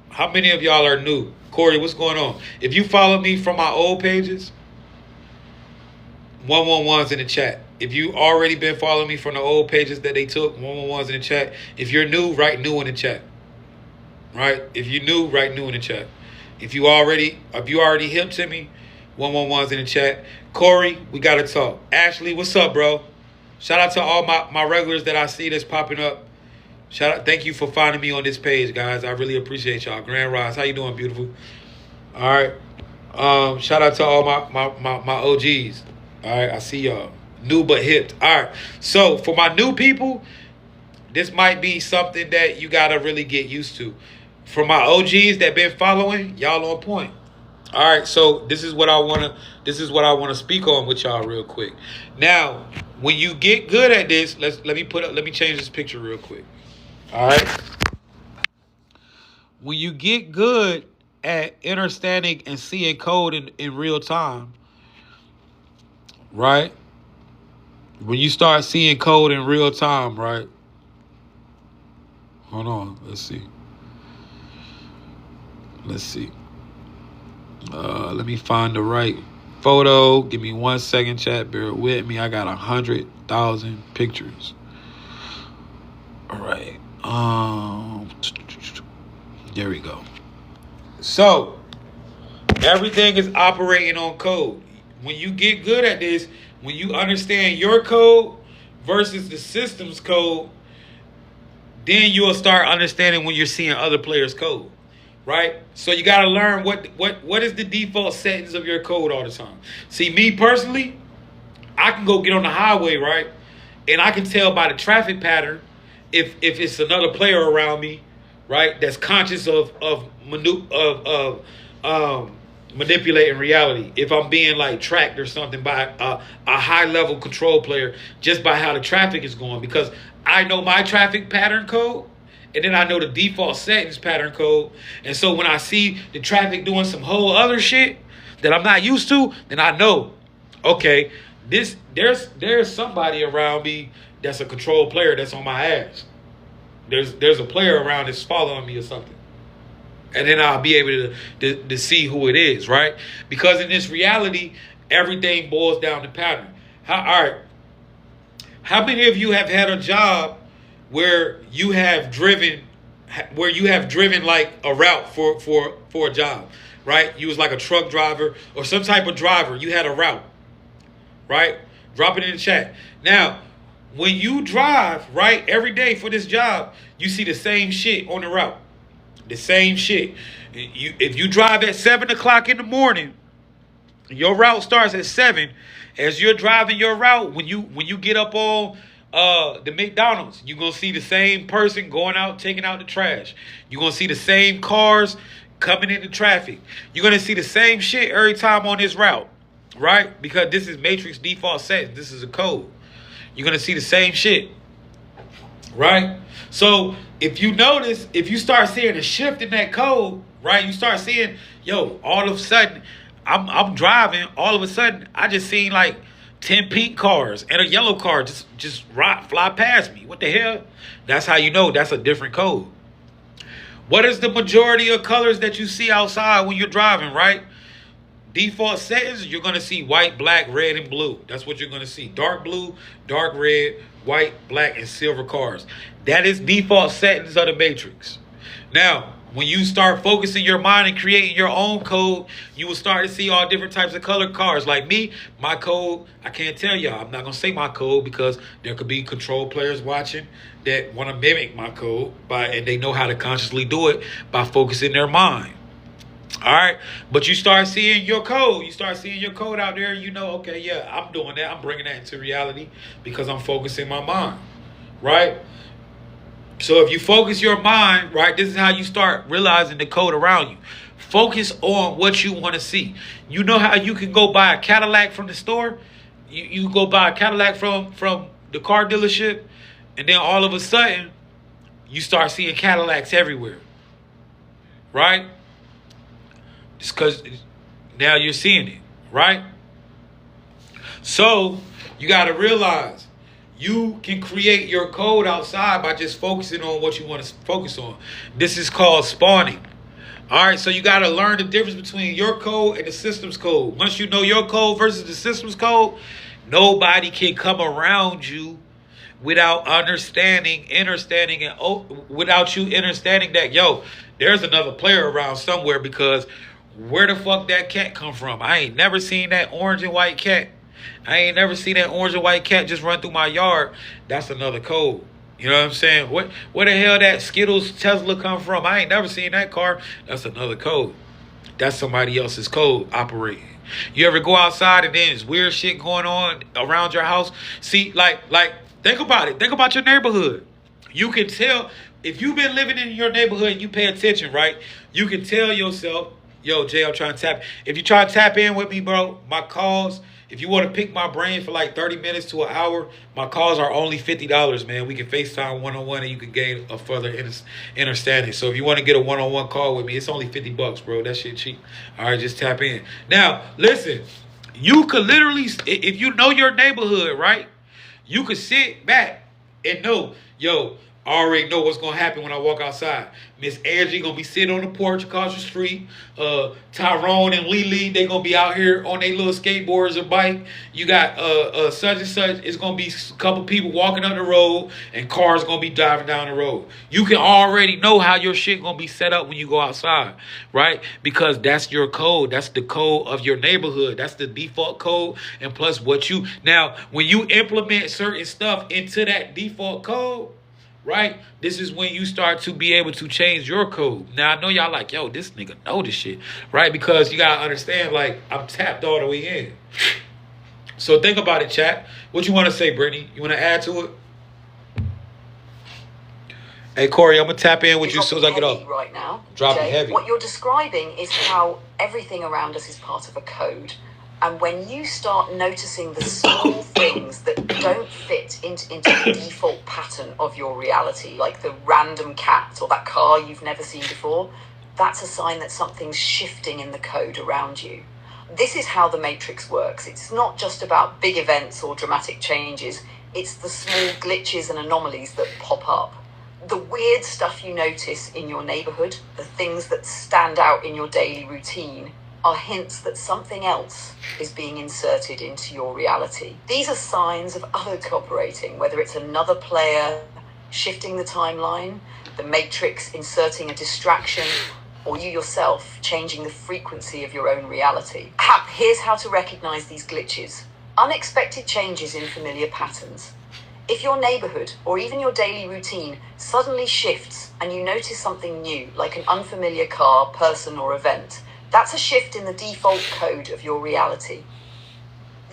Speaker 2: How many of y'all are new? Corey, what's going on? If you follow me from my old pages, 111's in the chat. If you already been following me from the old pages that they took, 111's in the chat. If you're new, write new in the chat. Right? If you're new, write new in the chat. If you already hip to me, 111's in the chat. Corey, we got to talk. Ashley, what's up, bro? Shout out to all my regulars that I see that's popping up. Shout out, thank you for finding me on this page, guys. I really appreciate y'all. Grand Rise, how you doing, beautiful? All right. Shout out to all my OGs. All right, I see y'all. New but hip. All right. So for my new people, this might be something that you gotta really get used to. For my OGs that been following, y'all on point. All right, so this is what I wanna speak on with y'all real quick. Now, when you get good at this, let me change this picture real quick. All right. When you get good at understanding and seeing code in real time, right? When you start seeing code in real time, right? Hold on, let's see. Let me find the right photo. Give me 1 second, chat. Bear with me. I got 100,000 pictures. All right. There we go. So everything is operating on code. When you get good at this, when you understand your code versus the system's code, then you'll start understanding when you're seeing other players' code. Right? So you gotta learn what is the default settings of your code all the time. See, me personally, I can go get on the highway, right? And I can tell by the traffic pattern if it's another player around me, right, that's conscious of manipulating reality. If I'm being like tracked or something by a high level control player, just by how the traffic is going, because I know my traffic pattern code, and then I know the default settings pattern code. And so when I see the traffic doing some whole other shit that I'm not used to, then I know, okay, there's somebody around me that's a control player that's on my ass. There's a player around that's following me or something. And then I'll be able to see who it is, right? Because in this reality, everything boils down to pattern. All right. How many of you have had a job where you have driven like a route for a job, right? You was like a truck driver or some type of driver. You had a route, right? Drop it in the chat. Now, when you drive, right, every day for this job, you see the same shit on the route. The same shit. If you drive at 7 o'clock in the morning, your route starts at 7. As you're driving your route, when you get up on the McDonald's, you're going to see the same person going out, taking out the trash. You're going to see the same cars coming into traffic. You're going to see the same shit every time on this route, right? Because this is Matrix default settings. This is a code. You're going to see the same shit, right? So if you notice, if you start seeing a shift in that code, right, you start seeing, yo, all of a sudden, I'm driving, all of a sudden, I just seen like 10 pink cars and a yellow car just fly past me. What the hell? That's how you know that's a different code. What is the majority of colors that you see outside when you're driving, right? Default settings, you're going to see white, black, red, and blue. That's what you're going to see. Dark blue, dark red, white, black, and silver cars. That is default settings of the Matrix. Now, when you start focusing your mind and creating your own code, you will start to see all different types of colored cars. Like me, my code, I can't tell y'all. I'm not going to say my code because there could be control players watching that want to mimic my code, and they know how to consciously do it by focusing their mind. All right. But you start seeing your code. You start seeing your code out there. You know, okay, yeah, I'm doing that. I'm bringing that into reality because I'm focusing my mind. Right. So if you focus your mind, right, this is how you start realizing the code around you. Focus on what you want to see. You know how you can go buy a Cadillac from the store? You go buy a Cadillac from the car dealership, and then all of a sudden, you start seeing Cadillacs everywhere. Right? It's because now you're seeing it, right? So you got to realize you can create your code outside by just focusing on what you want to focus on. This is called spawning. All right, so you got to learn the difference between your code and the system's code. Once you know your code versus the system's code, nobody can come around you without understanding, and without you understanding that, yo, there's another player around somewhere, because where the fuck that cat come from? I ain't never seen that orange and white cat. I ain't never seen that orange and white cat just run through my yard. That's another code. You know what I'm saying? Where the hell that Skittles Tesla come from? I ain't never seen that car. That's another code. that's somebody else's code operating. You ever go outside and then there's weird shit going on around your house? See, like think about it. Think about your neighborhood. You can tell if you've been living in your neighborhood and you pay attention, right? You can tell yourself, yo, Jay, I'm trying to tap. If you try to tap in with me, bro, my calls, if you want to pick my brain for like 30 minutes to an hour, my calls are only $50, man. We can FaceTime one-on-one and you can gain a further understanding. So if you want to get a one-on-one call with me, it's only $50, bro. That shit cheap. All right, just tap in. Now, listen, you could literally, if you know your neighborhood, right? You could sit back and know, yo, I already know what's going to happen when I walk outside. Miss Angie going to be sitting on the porch across the street. Tyrone and Lily, they going to be out here on their little skateboards or bike. You got such and such. It's going to be a couple people walking up the road and cars going to be driving down the road. You can already know how your shit going to be set up when you go outside, right? Because that's your code. That's the code of your neighborhood. That's the default code. And plus what you... Now, when you implement certain stuff into that default code, right? This is when you start to be able to change your code. Now, I know y'all like, yo, this nigga know this shit, right? Because you got to understand, like, I'm tapped all the way in. So think about it, chat. What you want to say, Brittany? You want to add to it? Hey, Corey, I'm going to tap in with you as soon as I get off.
Speaker 1: Right now,
Speaker 2: Dropping heavy.
Speaker 1: What you're describing is how everything around us is part of a code. And when you start noticing the small things that don't fit into the default pattern of your reality, like the random cat or that car you've never seen before, that's a sign that something's shifting in the code around you. This is how the matrix works. It's not just about big events or dramatic changes. It's the small glitches and anomalies that pop up. The weird stuff you notice in your neighborhood, the things that stand out in your daily routine, are hints that something else is being inserted into your reality. These are signs of others operating, whether it's another player shifting the timeline, the matrix inserting a distraction, or you yourself changing the frequency of your own reality. Here's how to recognize these glitches. Unexpected changes in familiar patterns. If your neighborhood or even your daily routine suddenly shifts and you notice something new, like an unfamiliar car, person, or event, that's a shift in the default code of your reality.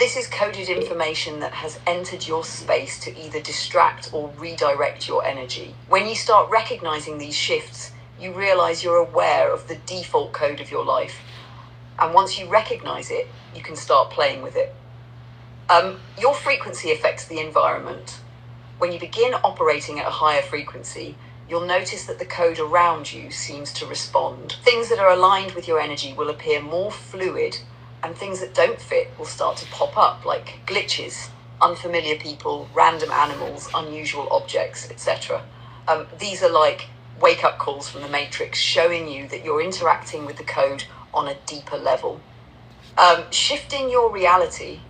Speaker 1: This is coded information that has entered your space to either distract or redirect your energy. When you start recognizing these shifts, you realize you're aware of the default code of your life. And once you recognize it, you can start playing with it. Your frequency affects the environment. When you begin operating at a higher frequency, you'll notice that the code around you seems to respond. Things that are aligned with your energy will appear more fluid, and things that don't fit will start to pop up, like glitches, unfamiliar people, random animals, unusual objects, etc. These are like wake-up calls from the Matrix, showing you that you're interacting with the code on a deeper level. Shifting your reality.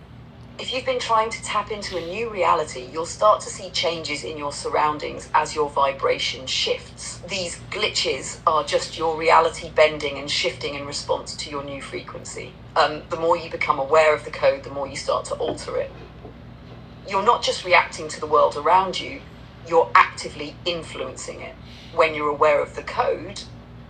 Speaker 1: If you've been trying to tap into a new reality, you'll start to see changes in your surroundings as your vibration shifts. These glitches are just your reality bending and shifting in response to your new frequency. The more you become aware of the code, the more you start to alter it. You're not just reacting to the world around you, you're actively influencing it. When you're aware of the code,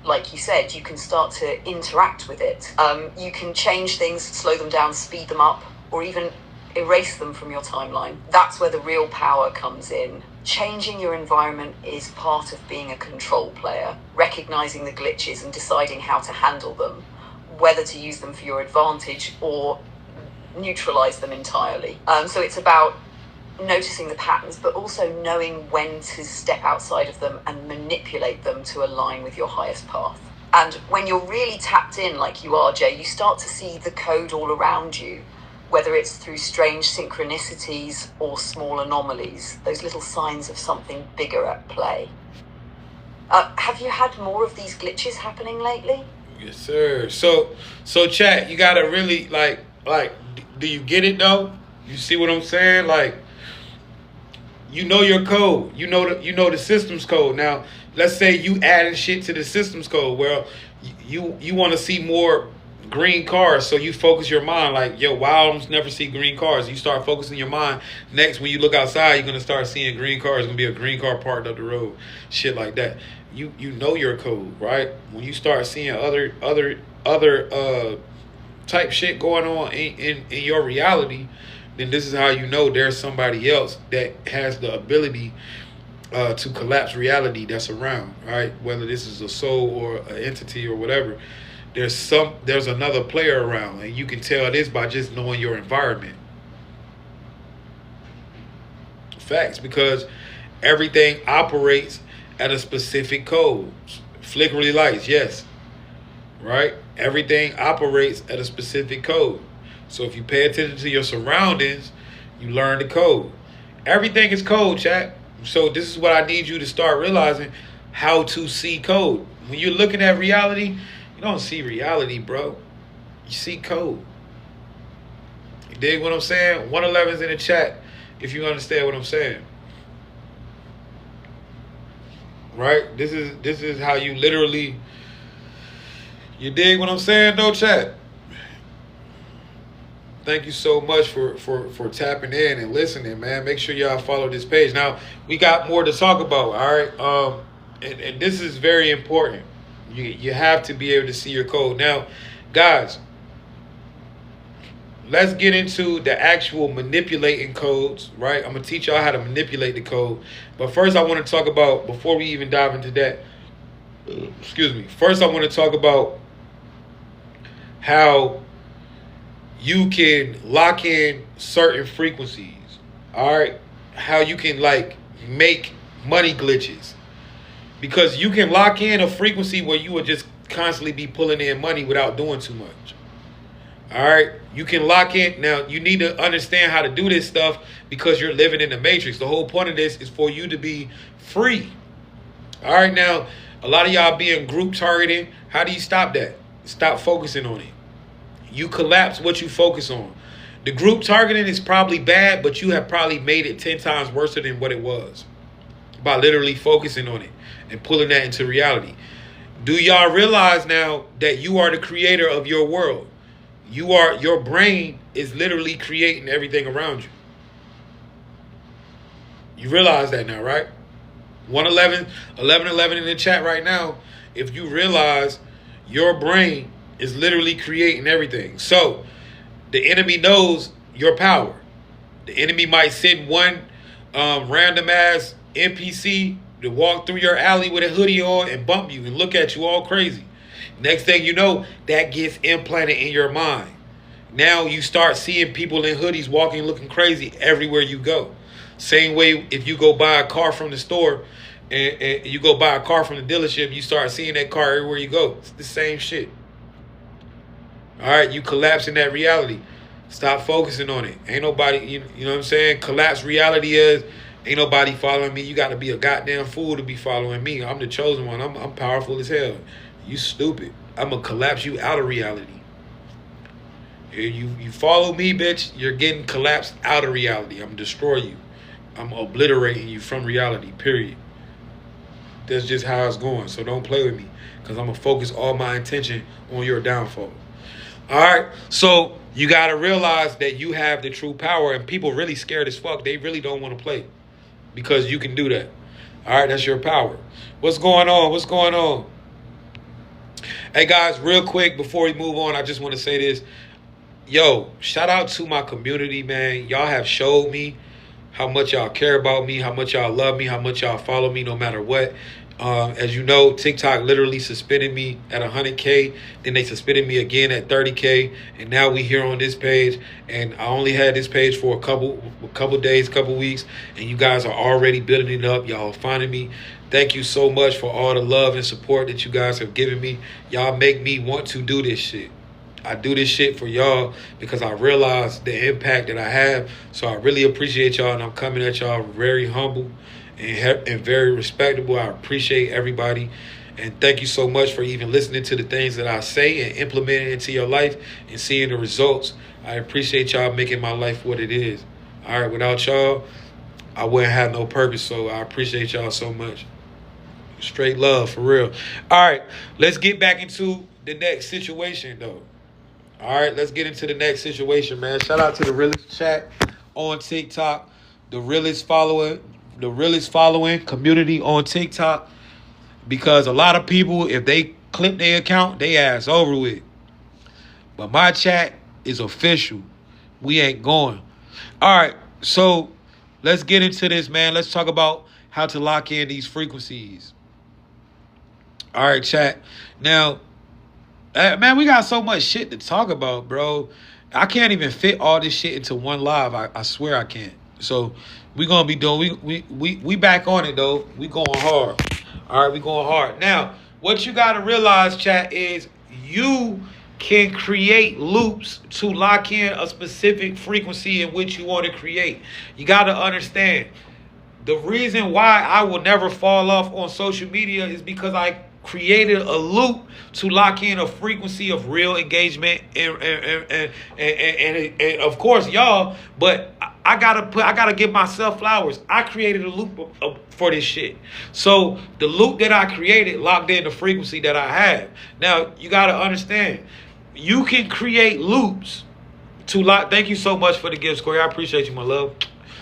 Speaker 1: like you said, you can start to interact with it. You can change things, slow them down, speed them up, or even erase them from your timeline. That's where the real power comes in. Changing your environment is part of being a control player, recognizing the glitches and deciding how to handle them, whether to use them for your advantage or neutralize them entirely. So it's about noticing the patterns, but also knowing when to step outside of them and manipulate them to align with your highest path. And when you're really tapped in like you are, Jay, you start to see the code all around you, whether it's through strange synchronicities or small anomalies, those little signs of something bigger at play. Have you had more of these glitches happening lately?
Speaker 2: Yes, sir. So chat, you gotta really like, do you get it though? You see what I'm saying? Like, you know your code. You know the system's code. Now, let's say you added shit to the system's code. Well, you want to see more green cars, so you focus your mind like, yo, Wild's never see green cars. You start focusing your mind. Next, when you look outside, you're gonna start seeing green cars. It's gonna be a green car parked up the road, shit like that. You know your code, right? When you start seeing other other type shit going on in your reality, then this is how you know there's somebody else that has the ability to collapse reality that's around, right? Whether this is a soul or an entity or whatever, there's another player around, and you can tell this by just knowing your environment. Facts, because everything operates at a specific code. Flickering lights, yes, right? Everything operates at a specific code. So if you pay attention to your surroundings, you learn the code. Everything is code, chat. So this is what I need you to start realizing: how to see code. When you're looking at reality, you don't see reality, bro. You see code. You dig what I'm saying? 111's in the chat if you understand what I'm saying. Right? This is how you literally, you dig what I'm saying though, chat? Thank you so much for tapping in and listening, man. Make sure y'all follow this page. Now, we got more to talk about, all right? And this is very important. You have to be able to see your code. Now, guys, let's get into the actual manipulating codes, right? I'm going to teach y'all how to manipulate the code. But first, I want to talk about, before we even dive into that, excuse me. First, I want to talk about how you can lock in certain frequencies, all right? How you can, like, make money glitches. Because you can lock in a frequency where you will just constantly be pulling in money without doing too much. All right? You can lock in. Now, you need to understand how to do this stuff because you're living in the matrix. The whole point of this is for you to be free. All right? Now, a lot of y'all being group targeting. How do you stop that? Stop focusing on it. You collapse what you focus on. The group targeting is probably bad, but you have probably made it 10 times worse than what it was by literally focusing on it and pulling that into reality. Do y'all realize now that you are the creator of your world? Your brain is literally creating everything around you. You realize that now, right? 1111 in the chat right now. If you realize your brain is literally creating everything. So the enemy knows your power. The enemy might send one random ass NPC to walk through your alley with a hoodie on and bump you and look at you all crazy. Next thing you know, that gets implanted in your mind. Now you start seeing people in hoodies walking looking crazy everywhere you go. Same way if you go buy a car from the store and you go buy a car from the dealership, you start seeing that car everywhere you go. It's the same shit. All right, you collapse in that reality. Stop focusing on it. Ain't nobody, you know what I'm saying? Collapse reality is, ain't nobody following me. You got to be a goddamn fool to be following me. I'm the chosen one. I'm powerful as hell. You stupid. I'm going to collapse you out of reality. You follow me, bitch, you're getting collapsed out of reality. I'm going to destroy you. I'm obliterating you from reality, period. That's just how it's going. So don't play with me because I'm going to focus all my attention on your downfall. All right, so you got to realize that you have the true power, and people really scared as fuck. They really don't want to play because you can do that. All right, that's your power. What's going on? What's going on? Hey, guys, real quick, before we move on, I just want to say this. Yo, shout out to my community, man. Y'all have showed me how much y'all care about me, how much y'all love me, how much y'all follow me no matter what. As you know, TikTok literally suspended me at 100K. Then they suspended me again at 30K. And now we here on this page. And I only had this page for a couple days, couple weeks. And you guys are already building it up. Y'all finding me. Thank you so much for all the love and support that you guys have given me. Y'all make me want to do this shit. I do this shit for y'all because I realize the impact that I have. So I really appreciate y'all. And I'm coming at y'all very humble and very respectable. I appreciate everybody. And thank you so much for even listening to the things that I say and implementing it into your life and seeing the results. I appreciate y'all making my life what it is. All right, without y'all, I wouldn't have no purpose. So I appreciate y'all so much. Straight love, for real. All right, let's get back into the next situation, though. All right, let's get into the next situation, man. Shout out to the realest chat on TikTok, the realest following community on TikTok, because a lot of people, if they clip their account, they ass over with. But my chat is official. We ain't going. All right, so let's get into this, man. Let's talk about how to lock in these frequencies. All right, chat. Now, man, we got so much shit to talk about, bro. I can't even fit all this shit into one live. I swear I can't. So we gonna be doing. We back on it though. We going hard. All right, we going hard. Now, what you gotta realize, chat, is you can create loops to lock in a specific frequency in which you want to create. You gotta understand. The reason why I will never fall off on social media is because I created a loop to lock in a frequency of real engagement and of course y'all, but I gotta give myself flowers. I created a loop for this shit. So the loop that I created locked in the frequency that I have. Now you gotta understand, you can create loops to lock. Thank you so much for the gift, Corey. I appreciate you, my love.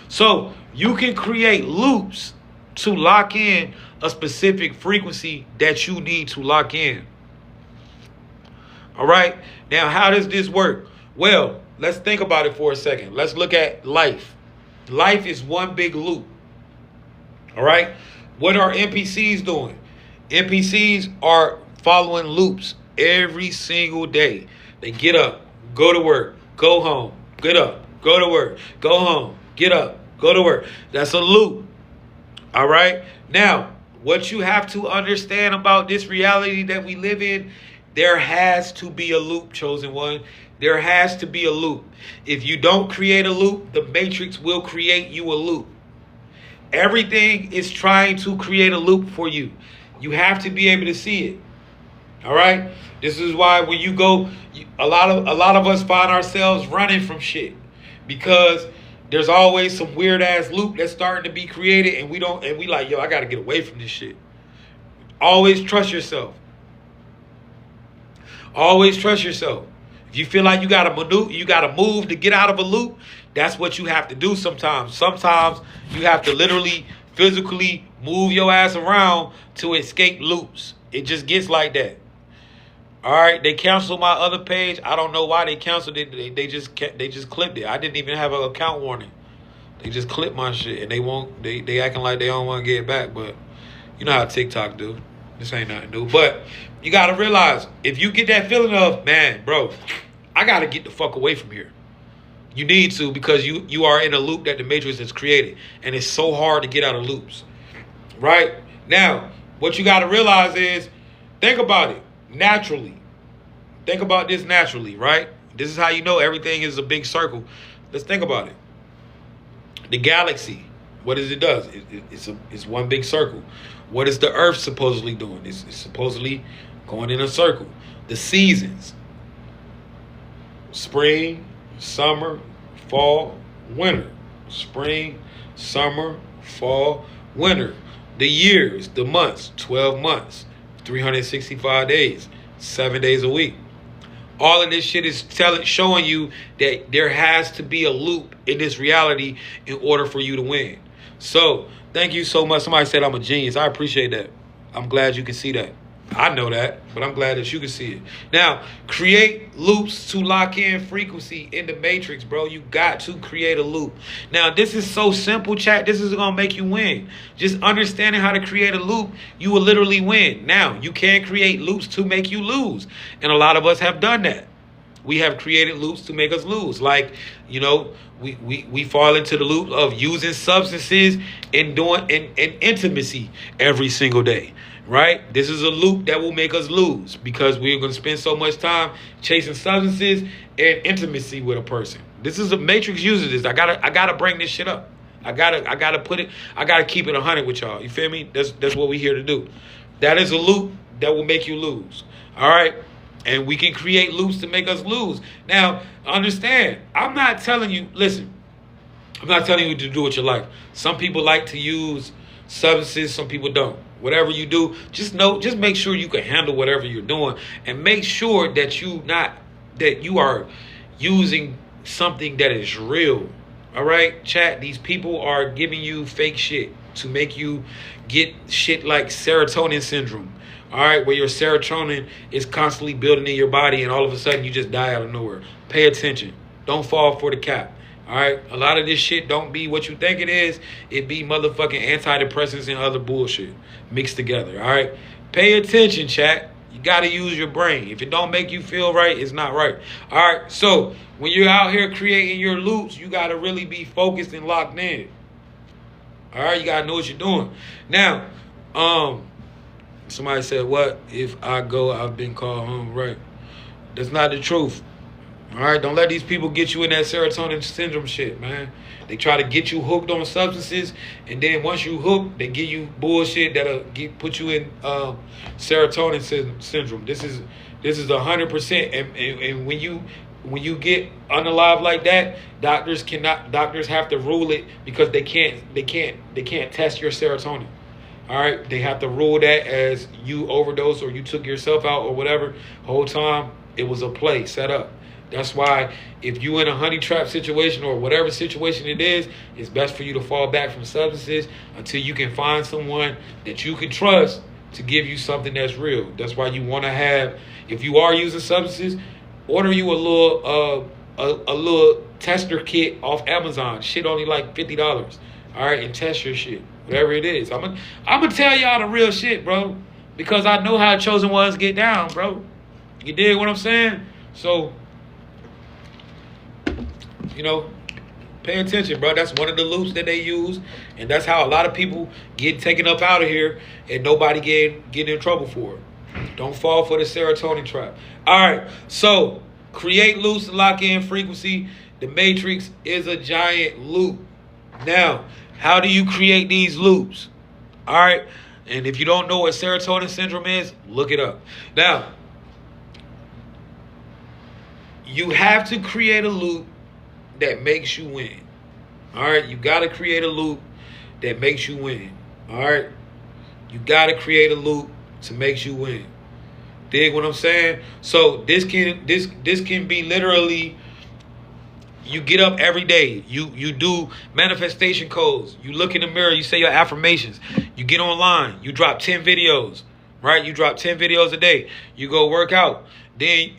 Speaker 2: So you can create loops to lock in a specific frequency that you need to lock in. All right. Now, how does this work? Well, let's think about it for a second. Let's look at life. Life is one big loop. All right. What are NPCs doing? NPCs are following loops every single day. They get up, go to work, go home, get up, go to work, go home, get up, go to work. That's a loop. All right. Now, what you have to understand about this reality that we live in, there has to be a loop, chosen one. There has to be a loop. If you don't create a loop, the matrix will create you a loop. Everything is trying to create a loop for you. You have to be able to see it. All right. This is why when you go, a lot of us find ourselves running from shit because there's always some weird ass loop that's starting to be created, and we like, yo, I gotta get away from this shit. Always trust yourself. Always trust yourself. If you feel like you gotta maneuver, you gotta move to get out of a loop, that's what you have to do sometimes. Sometimes you have to literally, physically move your ass around to escape loops. It just gets like that. All right, they canceled my other page. I don't know why they canceled it. They just clipped it. I didn't even have an account warning. They just clipped my shit, and they acting like they don't want to get it back. But you know how TikTok do. This ain't nothing new. But you gotta realize, if you get that feeling of, man, bro, I gotta get the fuck away from here. You need to, because you are in a loop that the Matrix has created, and it's so hard to get out of loops. Right now, what you gotta realize is, think about it naturally. Think about this naturally, right? This is how you know everything is a big circle. Let's think about it. The galaxy, what is it does? It's one big circle. What is the Earth supposedly doing? It's supposedly going in a circle. The seasons: spring, summer, fall, winter. Spring, summer, fall, winter. The years, the months: 12 months, 365 days, 7 days a week. All of this shit is showing you that there has to be a loop in this reality in order for you to win. So, thank you so much. Somebody said I'm a genius. I appreciate that. I'm glad you can see that. I know that, but I'm glad that you can see it. Now, create loops to lock in frequency in the matrix, bro. You got to create a loop. Now, this is so simple, chat. This is going to make you win. Just understanding how to create a loop, you will literally win. Now, you can create loops to make you lose. And a lot of us have done that. We have created loops to make us lose. Like, you know, we fall into the loop of using substances and doing intimacy every single day. Right? This is a loop that will make us lose because we're going to spend so much time chasing substances and intimacy with a person. This is a Matrix uses this. I gotta bring this shit up. I gotta put it. I gotta keep it 100 with y'all. You feel me? That's what we're here to do. That is a loop that will make you lose. All right. And we can create loops to make us lose. Now, understand, I'm not telling you, listen, I'm not telling you what to do with your life. Some people like to use substances, some people don't. Whatever you do, just make sure you can handle whatever you're doing, and make sure that you are using something that is real. All right, chat, these people are giving you fake shit to make you get shit like serotonin syndrome, All right, where your serotonin is constantly building in your body, and all of a sudden you just die out of nowhere. Pay attention. Don't fall for the cap. All right, a lot of this shit don't be what you think it is. It be motherfucking antidepressants and other bullshit mixed together. All right, pay attention, chat. You gotta use your brain. If it don't make you feel right, it's not right. All right, so when you're out here creating your loops, you gotta really be focused and locked in. All right, you gotta know what you're doing. Now, somebody said, "What if I go? I've been called home." Right? That's not the truth. All right, don't let these people get you in that serotonin syndrome shit, man. They try to get you hooked on substances, and then once you hooked, they give you bullshit that'll put you in serotonin syndrome. This is 100%. And when you get unalive like that, doctors have to rule it because they can't test your serotonin. All right, they have to rule that as you overdose or you took yourself out or whatever. The whole time it was a play set up. That's why if you in a honey trap situation or whatever situation it is, it's best for you to fall back from substances until you can find someone that you can trust to give you something that's real. That's why you want to have, if you are using substances, order you a little tester kit off Amazon. Shit only like $50. All right, and test your shit, whatever it is. I'm gonna tell y'all the real shit, bro, because I know how chosen ones get down, bro. You dig what I'm saying? So, you know, pay attention, bro. That's one of the loops that they use, and that's how a lot of people get taken up out of here, and nobody get in trouble for it. Don't fall for the serotonin trap. All right, so create loops to lock in frequency. The matrix is a giant loop. Now, how do you create these loops? All right, and if you don't know what serotonin syndrome is, look it up. Now, you have to create a loop that makes you win. All right, you got to create a loop that makes you win. All right, you got to create a loop to make you win. Dig what I'm saying? So this can be literally, you get up every day, you do manifestation codes, you look in the mirror, you say your affirmations, you get online, you drop 10 videos, right? You drop 10 videos a day, you go work out, then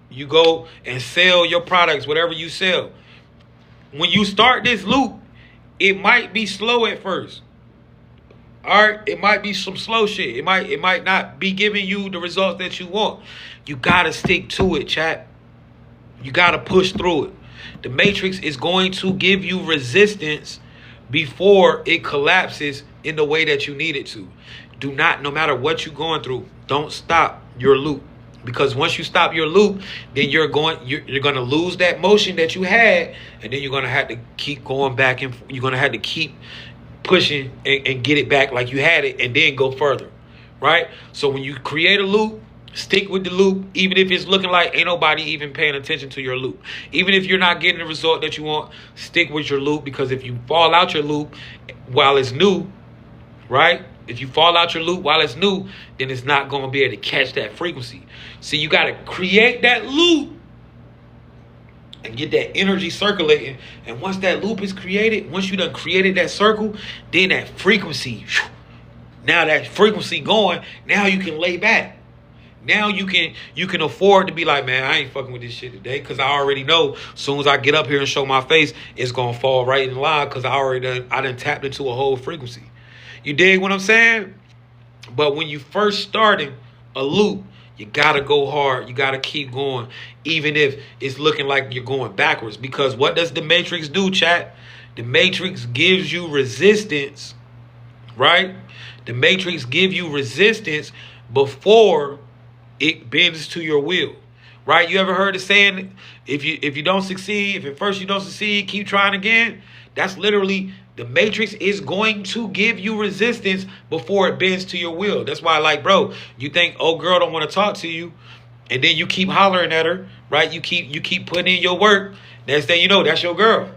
Speaker 2: you go and sell your products, whatever you sell. When you start this loop, it might be slow at first. All right, it might be some slow shit. It might not be giving you the results that you want. You gotta stick to it, chat. You gotta push through it. The matrix is going to give you resistance before it collapses in the way that you need it to. Do not, no matter what you're going through, don't stop your loop. Because once you stop your loop, then you're going to lose that motion that you had, and then you're going to have to keep going back, and you're going to have to keep pushing and get it back like you had it, and then go further, right? So when you create a loop, stick with the loop, even if it's looking like ain't nobody even paying attention to your loop. Even if you're not getting the result that you want, stick with your loop, because if you fall out your loop while it's new, right? If you fall out your loop while it's new, then it's not going to be able to catch that frequency. So you got to create that loop and get that energy circulating. And once that loop is created, once you done created that circle, then that frequency, now that frequency going, now you can lay back. Now you can afford to be like, man, I ain't fucking with this shit today, because I already know as soon as I get up here and show my face, it's going to fall right in line, because I done tapped into a whole frequency. You dig what I'm saying? But when you first starting a loop, you got to go hard. You got to keep going, even if it's looking like you're going backwards. Because what does the matrix do, chat? The matrix gives you resistance, right? The matrix gives you resistance before it bends to your will, right? You ever heard the saying, if you don't succeed, if at first you don't succeed, keep trying again? That's literally, the matrix is going to give you resistance before it bends to your will. That's why, like, bro, you think, oh, girl don't want to talk to you, and then you keep hollering at her, right? You keep putting in your work. Next thing you know, that's your girl.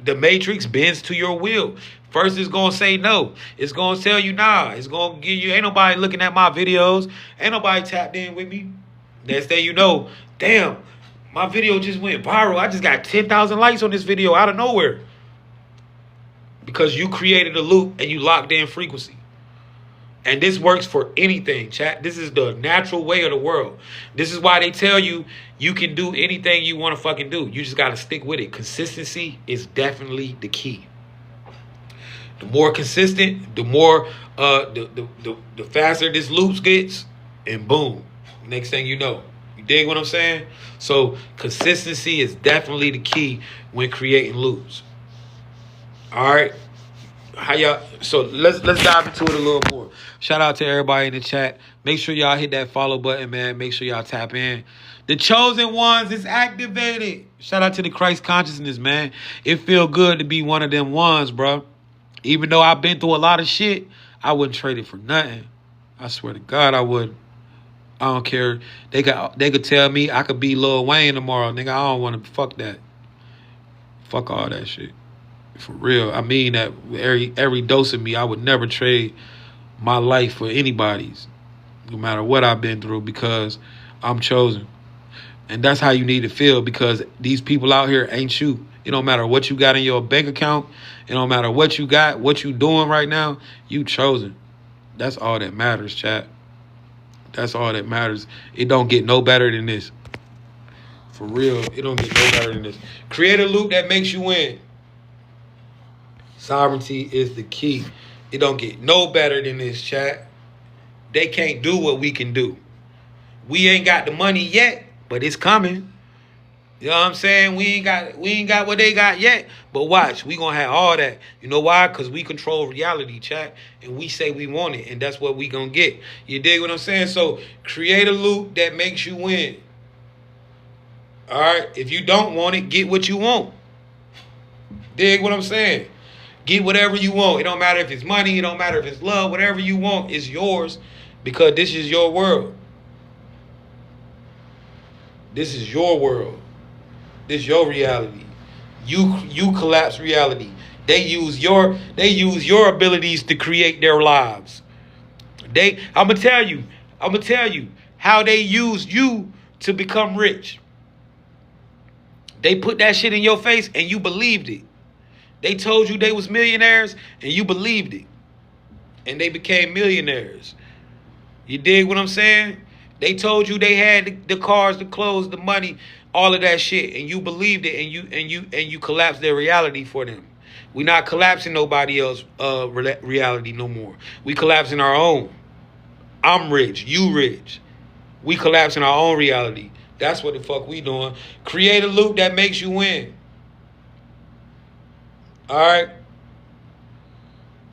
Speaker 2: The matrix bends to your will. First, it's going to say no. It's going to tell you nah. It's going to give you, ain't nobody looking at my videos. Ain't nobody tapped in with me. Next thing you know, damn, my video just went viral. I just got 10,000 likes on this video out of nowhere. Because you created a loop and you locked in frequency. And this works for anything, chat. This is the natural way of the world. This is why they tell you you can do anything you want to fucking do. You just got to stick with it. Consistency is definitely the key. The more consistent, the more the faster this loops gets, and boom, next thing you know. You dig what I'm saying? So consistency is definitely the key when creating loops. All right. How y'all? So let's dive into it a little more. Shout out to everybody in the chat. Make sure y'all hit that follow button, man. Make sure y'all tap in. The chosen ones is activated. Shout out to the Christ consciousness, man. It feel good to be one of them ones, bro. Even though I've been through a lot of shit, I wouldn't trade it for nothing. I swear to God, I wouldn't. I don't care. They could tell me I could be Lil Wayne tomorrow, nigga. I don't want to. Fuck that. Fuck all that shit. For real. I mean that every dose of me, I would never trade my life for anybody's, no matter what I've been through, because I'm chosen. And that's how you need to feel, because these people out here ain't you. It don't matter what you got in your bank account. It don't matter what you got, what you doing right now. You chosen. That's all that matters, chat. That's all that matters. It don't get no better than this. For real, it don't get no better than this. Create a loop that makes you win. Sovereignty is the key. It don't get no better than this, chat. They can't do what we can do. We ain't got the money yet, but it's coming. You know what I'm saying? We ain't got what they got yet. But watch, we gonna have all that. You know why? Because we control reality, chat. And we say we want it, and that's what we gonna get. You dig what I'm saying? So create a loop that makes you win. All right? If you don't want it, get what you want. Dig what I'm saying? Get whatever you want. It don't matter if it's money. It don't matter if it's love. Whatever you want is yours, because this is your world. This is your world. This is your reality. You collapse reality. They use your abilities to create their lives. I'm gonna tell you how they used you to become rich. They put that shit in your face and you believed it. They told you they was millionaires and you believed it. And they became millionaires. You dig what I'm saying? They told you they had the cars, the clothes, the money, all of that shit, and you believed it, and you collapsed their reality for them. We're not collapsing nobody else's reality no more. We collapsing our own. I'm rich, you rich. We collapsing our own reality. That's what the fuck we doing. Create a loop that makes you win. All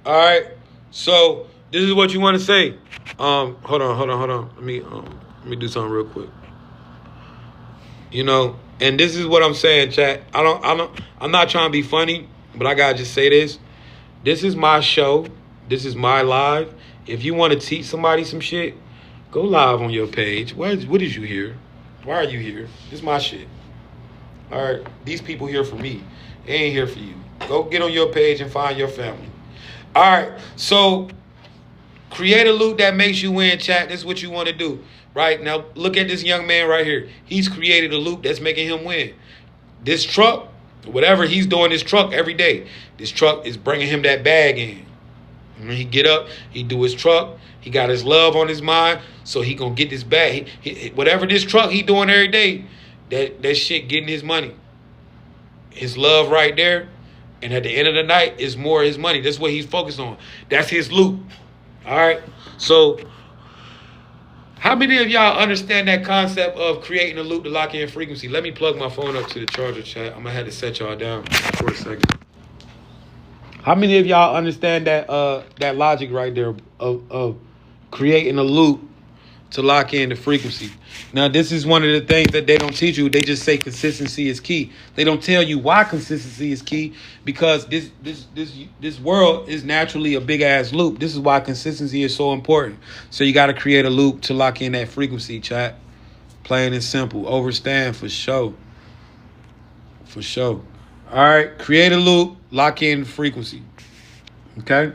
Speaker 2: right. So this is what you want to say. Hold on. Let me do something real quick. You know, and this is what I'm saying, chat. I'm not trying to be funny, but I gotta just say this. This is my show. This is my live. If you want to teach somebody some shit, go live on your page. What is you here? Why are you here? This is my shit. All right. These people here for me. They ain't here for you. Go get on your page and find your family. All right. So create a loop that makes you win, chat. This is what you want to do. Right? Now, look at this young man right here. He's created a loop that's making him win. This truck, whatever he's doing this truck every day, this truck is bringing him that bag in. When he get up, he do his truck. He got his love on his mind, so he gonna get this bag. Whatever this truck he doing every day, that shit getting his money. His love right there. And at the end of the night, it's more his money. That's what he's focused on. That's his loop. All right? So how many of y'all understand that concept of creating a loop to lock in frequency? Let me plug my phone up to the charger, chat. I'm going to have to set y'all down for a second. How many of y'all understand that logic right there of creating a loop to lock in the frequency? Now, this is one of the things that they don't teach you. They just say consistency is key. They don't tell you why consistency is key, because this world is naturally a big ass loop. This is why consistency is so important. So you got to create a loop to lock in that frequency, chat. Plain and simple. Overstand for sure. For sure. All right. Create a loop. Lock in the frequency. Okay.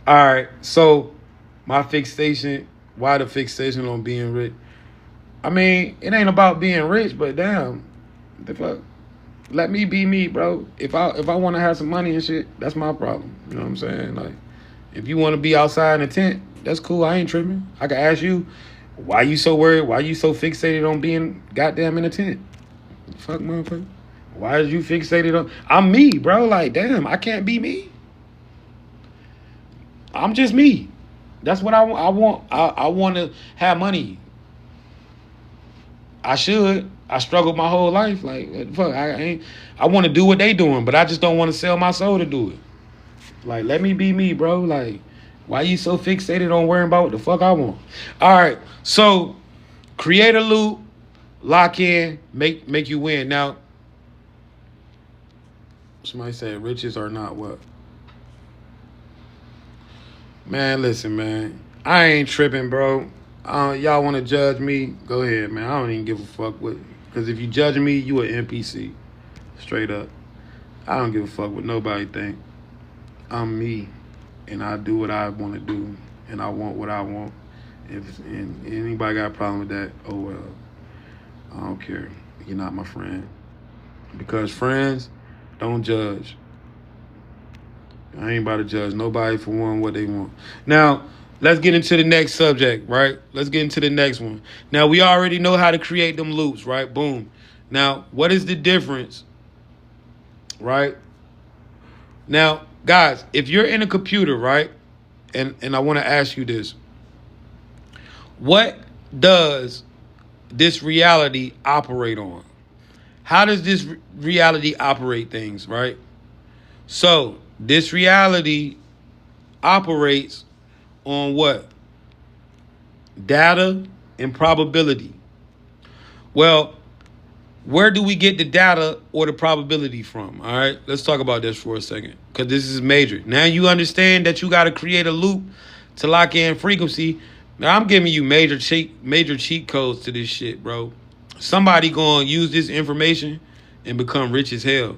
Speaker 2: All right. So my fixation, why the fixation on being rich? I mean, it ain't about being rich, but damn, what the fuck? Let me be me, bro. If I want to have some money and shit, that's my problem. You know what I'm saying? Like, if you want to be outside in a tent, that's cool. I ain't tripping. I can ask you, why you so worried? Why you so fixated on being goddamn in a tent? Fuck, motherfucker. Why is you fixated on? I'm me, bro. Like, damn, I can't be me. I'm just me. That's what I want. I want to have money. I should. I struggled my whole life. Like, what the fuck? I want to do what they doing, but I just don't want to sell my soul to do it. Like, let me be me, bro. Like, why you so fixated on worrying about what the fuck I want? All right. So, create a loop, lock in, make you win. Now, somebody said riches are not what? Man, listen, man. I ain't tripping, bro. Y'all want to judge me? Go ahead, man. I don't even give a fuck what. Because if you judge me, you an NPC. Straight up. I don't give a fuck what nobody think. I'm me. And I do what I want to do. And I want what I want. And anybody got a problem with that, oh well. I don't care. You're not my friend. Because friends don't judge. I ain't about to judge nobody for wanting what they want. Now, let's get into the next subject, right? Let's get into the next one. Now, we already know how to create them loops, right? Boom. Now, what is the difference, right? Now, guys, if you're in a computer, right? And I want to ask you this. What does this reality operate on? How does this reality operate things, right? So, this reality operates on what? Data and probability. Well, where do we get the data or the probability from? All right, let's talk about this for a second, because this is major. Now you understand that you got to create a loop to lock in frequency. Now I'm giving you major cheat codes to this shit, bro. Somebody gonna use this information and become rich as hell.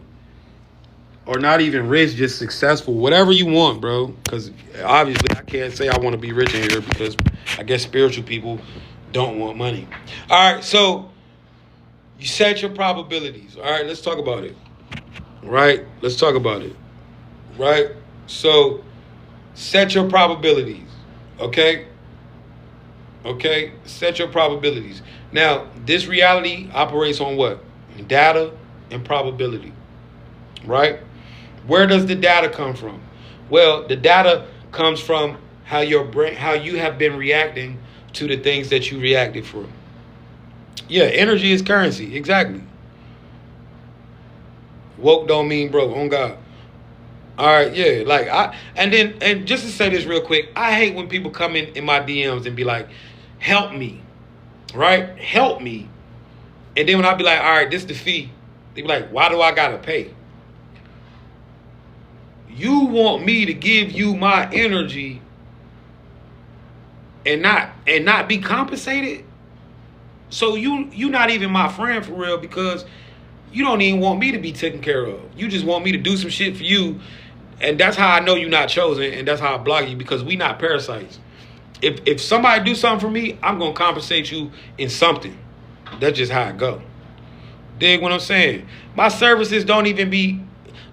Speaker 2: Or not even rich, just successful. Whatever you want, bro. Because obviously I can't say I want to be rich in here because I guess spiritual people don't want money. All right, so you set your probabilities. All right, let's talk about it. Right? Let's talk about it. Right? So set your probabilities. Okay? Okay? Set your probabilities. Now, this reality operates on what? Data and probability. Right? Where does the data come from? Well, the data comes from how your brain, how you have been reacting to the things that you reacted for. Yeah, energy is currency. Exactly. Woke don't mean broke. On God. All right, yeah. Like and just to say this real quick, I hate when people come in my DMs and be like, "Help me," right? Help me. And then when I be like, "All right, this is the fee," they be like, "Why do I gotta pay?" You want me to give you my energy and not be compensated? So you not even my friend for real, because you don't even want me to be taken care of. You just want me to do some shit for you, and that's how I know you're not chosen, and that's how I block you, because we not parasites. If somebody do something for me, I'm gonna compensate you in something. That's just how it go. Dig what I'm saying? My services don't even be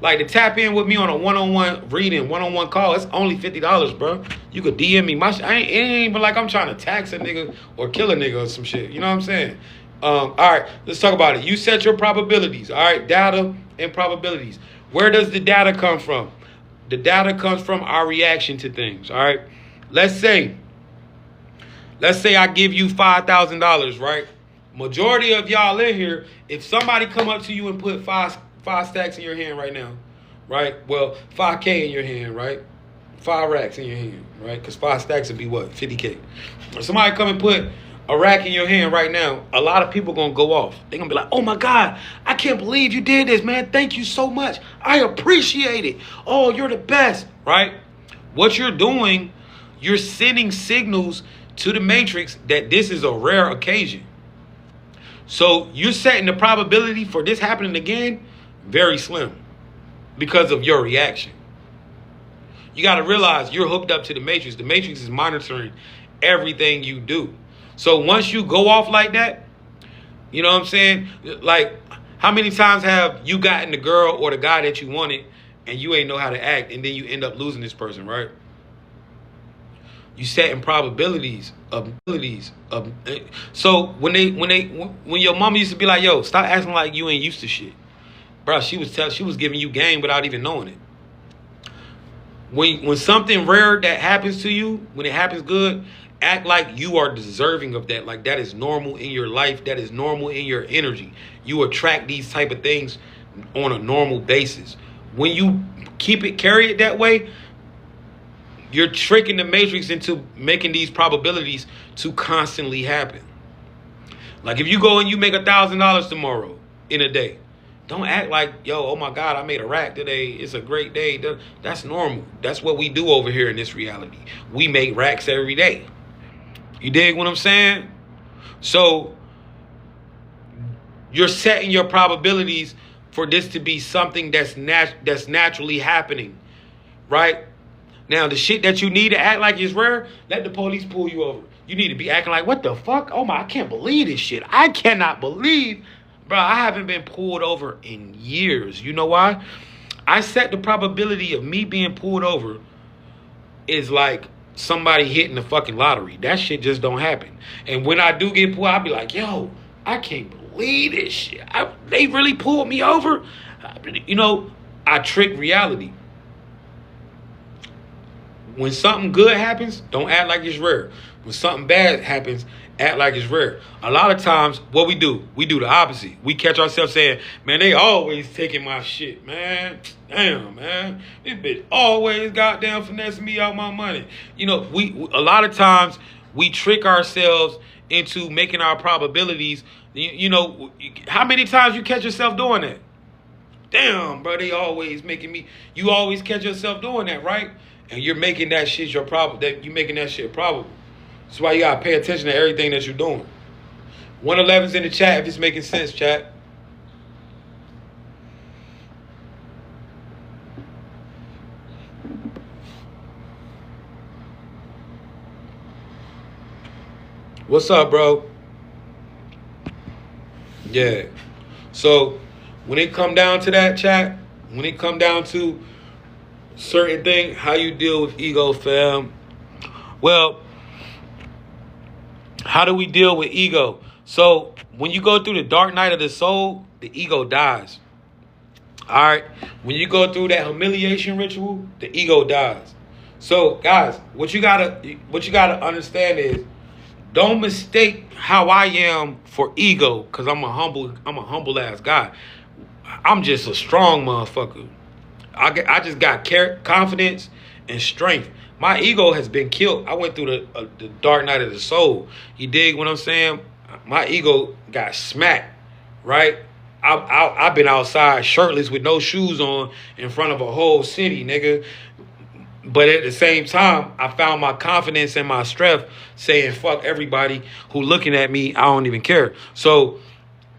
Speaker 2: like, to tap in with me on a one-on-one reading, one-on-one call. It's only $50, bro. You could DM me. It ain't even like I'm trying to tax a nigga or kill a nigga or some shit. You know what I'm saying? All right, let's talk about it. You set your probabilities. All right, data and probabilities. Where does the data come from? The data comes from our reaction to things. All right. Let's say I give you $5,000, right? Majority of y'all in here, if somebody come up to you and put five stacks in your hand right now, right? Well, 5K in your hand, right? 5 racks in your hand, right? Because 5 stacks would be what? 50K. If somebody come and put a rack in your hand right now, a lot of people going to go off. They're going to be like, "Oh my God, I can't believe you did this, man. Thank you so much. I appreciate it. Oh, you're the best," right? What you're doing, you're sending signals to the matrix that this is a rare occasion. So you're setting the probability for this happening again very slim because of your reaction. You got to realize you're hooked up to the matrix. The matrix is monitoring everything you do. So once you go off like that, you know what I'm saying? Like, How many times have you gotten the girl or the guy that you wanted and you ain't know how to act, and then you end up losing this person, right? You setting probabilities of. So when your mama used to be like, yo, stop acting like you ain't used to shit, bro. She was giving you game without even knowing it. When something rare that happens to you, when it happens good, act like you are deserving of that. Like that is normal in your life. That is normal in your energy. You attract these type of things on a normal basis. When you carry it that way, you're tricking the matrix into making these probabilities to constantly happen. Like if you go and you make $1,000 tomorrow in a day, don't act like, yo, oh my God, I made a rack today. It's a great day. That's normal. That's what we do over here in this reality. We make racks every day. You dig what I'm saying? So you're setting your probabilities for this to be something that's naturally happening, right? Now, the shit that you need to act like is rare, let the police pull you over. You need to be acting like, what the fuck? Oh my, I can't believe this shit. I cannot believe, bro, I haven't been pulled over in years. You know why? I set the probability of me being pulled over is like somebody hitting the fucking lottery. That shit just don't happen. And when I do get pulled, I'll be like, yo, I can't believe this shit. They really pulled me over. You know, I trick reality. When something good happens, don't act like it's rare. When something bad happens, act like it's rare. A lot of times, what we do the opposite. We catch ourselves saying, man, they always taking my shit, man. Damn, man. This bitch always goddamn finessing me out my money. You know, a lot of times, we trick ourselves into making our probabilities. You know, how many times you catch yourself doing that? Damn, bro, they always making me. You always catch yourself doing that, right? And you're making that shit your problem. That you're making that shit probable. That's why you gotta pay attention to everything that you're doing. 111's in the chat if it's making sense, chat. What's up, bro? Yeah. So when it come down to that, chat, when it come down to certain thing, how you deal with ego, fam? Well, how do we deal with ego? So when you go through the dark night of the soul, the ego dies. All right. When you go through that humiliation ritual, the ego dies. So guys, what you gotta understand is, don't mistake how I am for ego, because I'm a humble ass guy. I'm just a strong motherfucker. I just got confidence and strength. My ego has been killed. I went through the dark night of the soul. You dig what I'm saying? My ego got smacked, right? I've been outside shirtless with no shoes on in front of a whole city, nigga. But at the same time, I found my confidence and my strength saying, fuck everybody who looking at me. I don't even care. So,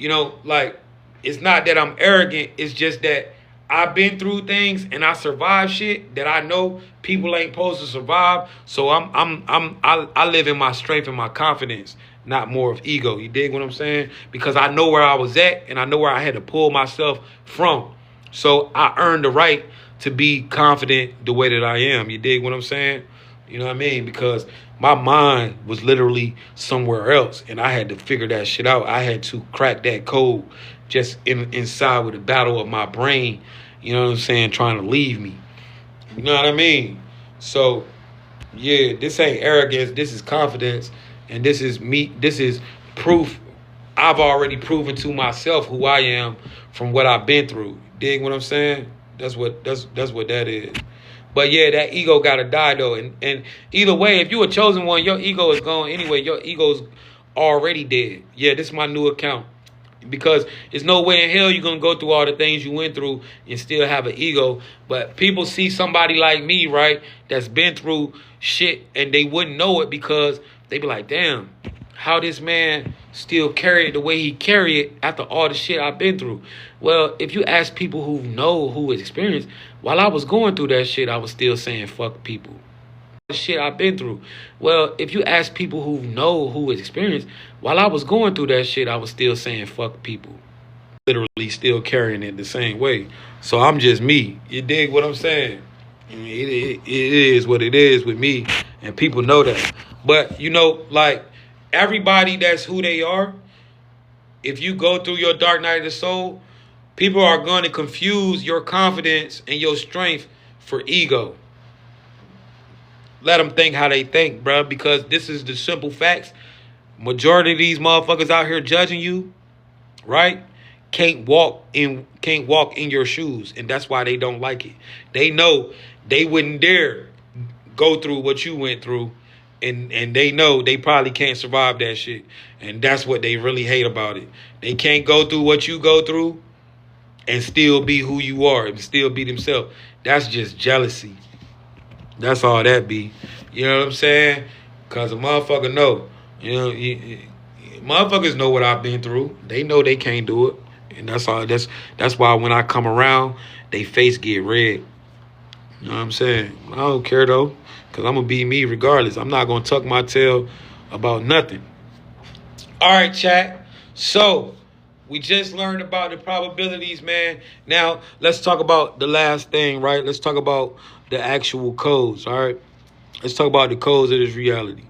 Speaker 2: you know, like, it's not that I'm arrogant. It's just that I've been through things and I survived shit that I know people ain't supposed to survive. So I live in my strength and my confidence, not more of ego. You dig what I'm saying? Because I know where I was at and I know where I had to pull myself from. So I earned the right to be confident the way that I am. You dig what I'm saying? You know what I mean? Because my mind was literally somewhere else and I had to figure that shit out. I had to crack that code just inside with the battle of my brain, you know what I'm saying, trying to leave me. You know what I mean? So, yeah, this ain't arrogance. This is confidence. And this is me. This is proof. I've already proven to myself who I am from what I've been through. Dig what I'm saying? That's what that is. But yeah, that ego gotta die though. And either way, if you a chosen one, your ego is gone anyway. Your ego's already dead. Yeah, this is my new account. Because there's no way in hell you're going to go through all the things you went through and still have an ego. But people see somebody like me, right, that's been through shit and they wouldn't know it because they be like, damn, how this man still carry it the way he carry it after all the shit I've been through. Well, if you ask people who know, who experienced, while I was going through that shit, I was still saying fuck people. Shit I've been through. Well, if you ask people who know, who experienced, while I was going through that shit, I was still saying fuck people. literally still carrying it the same way. So I'm just me. You dig what I'm saying? It is what it is with me, and people know that. But you know, like everybody, that's who they are. If you go through your dark night of the soul, people are going to confuse your confidence and your strength for ego. Let them think how they think, bro, because this is the simple facts. Majority of these motherfuckers out here judging you, right? Can't walk in your shoes, and that's why they don't like it. They know they wouldn't dare go through what you went through, and they know they probably can't survive that shit. And that's what they really hate about it. They can't go through what you go through and still be who you are and still be themselves. That's just jealousy. That's all that be. You know what I'm saying? Cause a motherfucker know. You know, motherfuckers know what I've been through. They know they can't do it. And that's all. That's why when I come around, they face get red. You know what I'm saying? I don't care though, cause I'm gonna be me regardless. I'm not gonna tuck my tail about nothing. All right, chat. So we just learned about the probabilities, man. Now let's talk about the last thing, right? Let's talk about the actual codes. All right. Let's talk about the codes of this reality.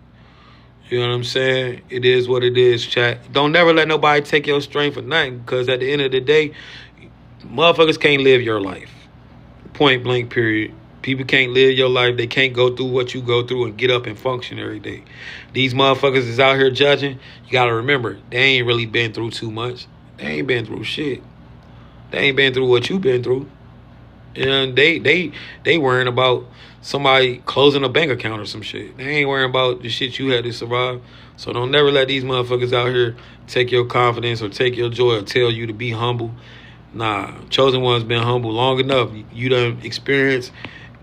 Speaker 2: You know what I'm saying? It is what it is, chat. Don't never let nobody take your strength for nothing, because at the end of the day, motherfuckers can't live your life. Point blank, period. People can't live your life. They can't go through what you go through and get up and function every day. These motherfuckers is out here judging. You got to remember, they ain't really been through too much. They ain't been through shit. They ain't been through what you been through. And they worrying about somebody closing a bank account or some shit. They ain't worrying about the shit you had to survive. So don't never let these motherfuckers out here take your confidence or take your joy or tell you to be humble. Nah, Chosen One's been humble long enough. You done experienced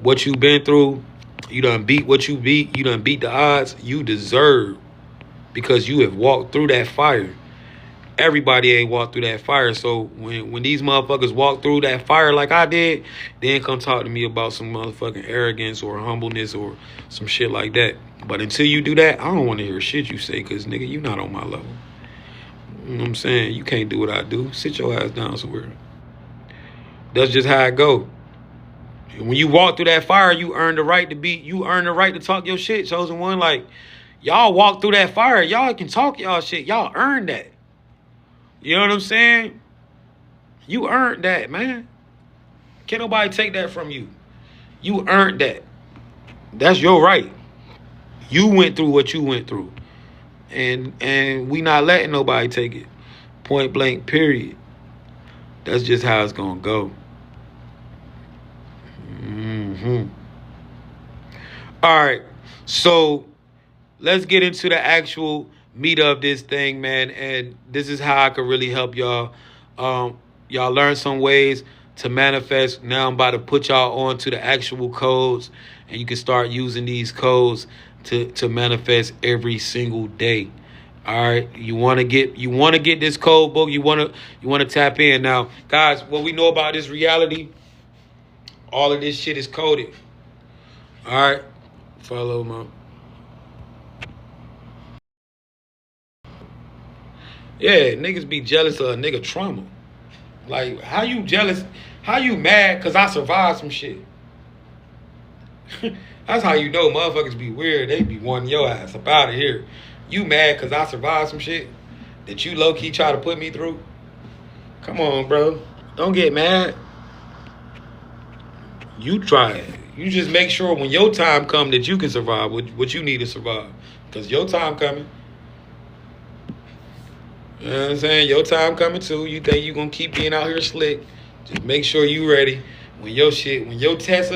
Speaker 2: what you been through. You done beat what you beat. You done beat the odds. You deserve, because you have walked through that fire. Everybody ain't walked through that fire. So when these motherfuckers walk through that fire like I did, then come talk to me about some motherfucking arrogance or humbleness or some shit like that. But until you do that, I don't want to hear shit you say, because, nigga, you not on my level. You know what I'm saying? You can't do what I do. Sit your ass down somewhere. That's just how it go. When you walk through that fire, you earn the right to talk your shit, Chosen One. Like, y'all walk through that fire. Y'all can talk y'all shit. Y'all earn that. You know what I'm saying? You earned that, man. Can't nobody take that from you. You earned that. That's your right. You went through what you went through. And we not letting nobody take it. Point blank, period. That's just how it's gonna go. All right. So let's get into the actual meat of this thing, man. And this is how I could really help y'all. Y'all learn some ways to manifest. Now I'm about to put y'all on to the actual codes, and you can start using these codes to manifest every single day. All right, you want to get this code book. You want to tap in. Now, guys, what we know about this reality, all of this shit is coded. All right, follow my. Yeah, niggas be jealous of a nigga trauma. Like, how you jealous? How you mad because I survived some shit? That's how you know motherfuckers be weird. They be wanting your ass up out of here. You mad because I survived some shit that you low-key try to put me through? Come on, bro. Don't get mad. You try it. You just make sure when your time come that you can survive what you need to survive. Because your time coming. You know what I'm saying? Your time coming too. You think you gonna keep being out here slick. Just make sure you ready. When your test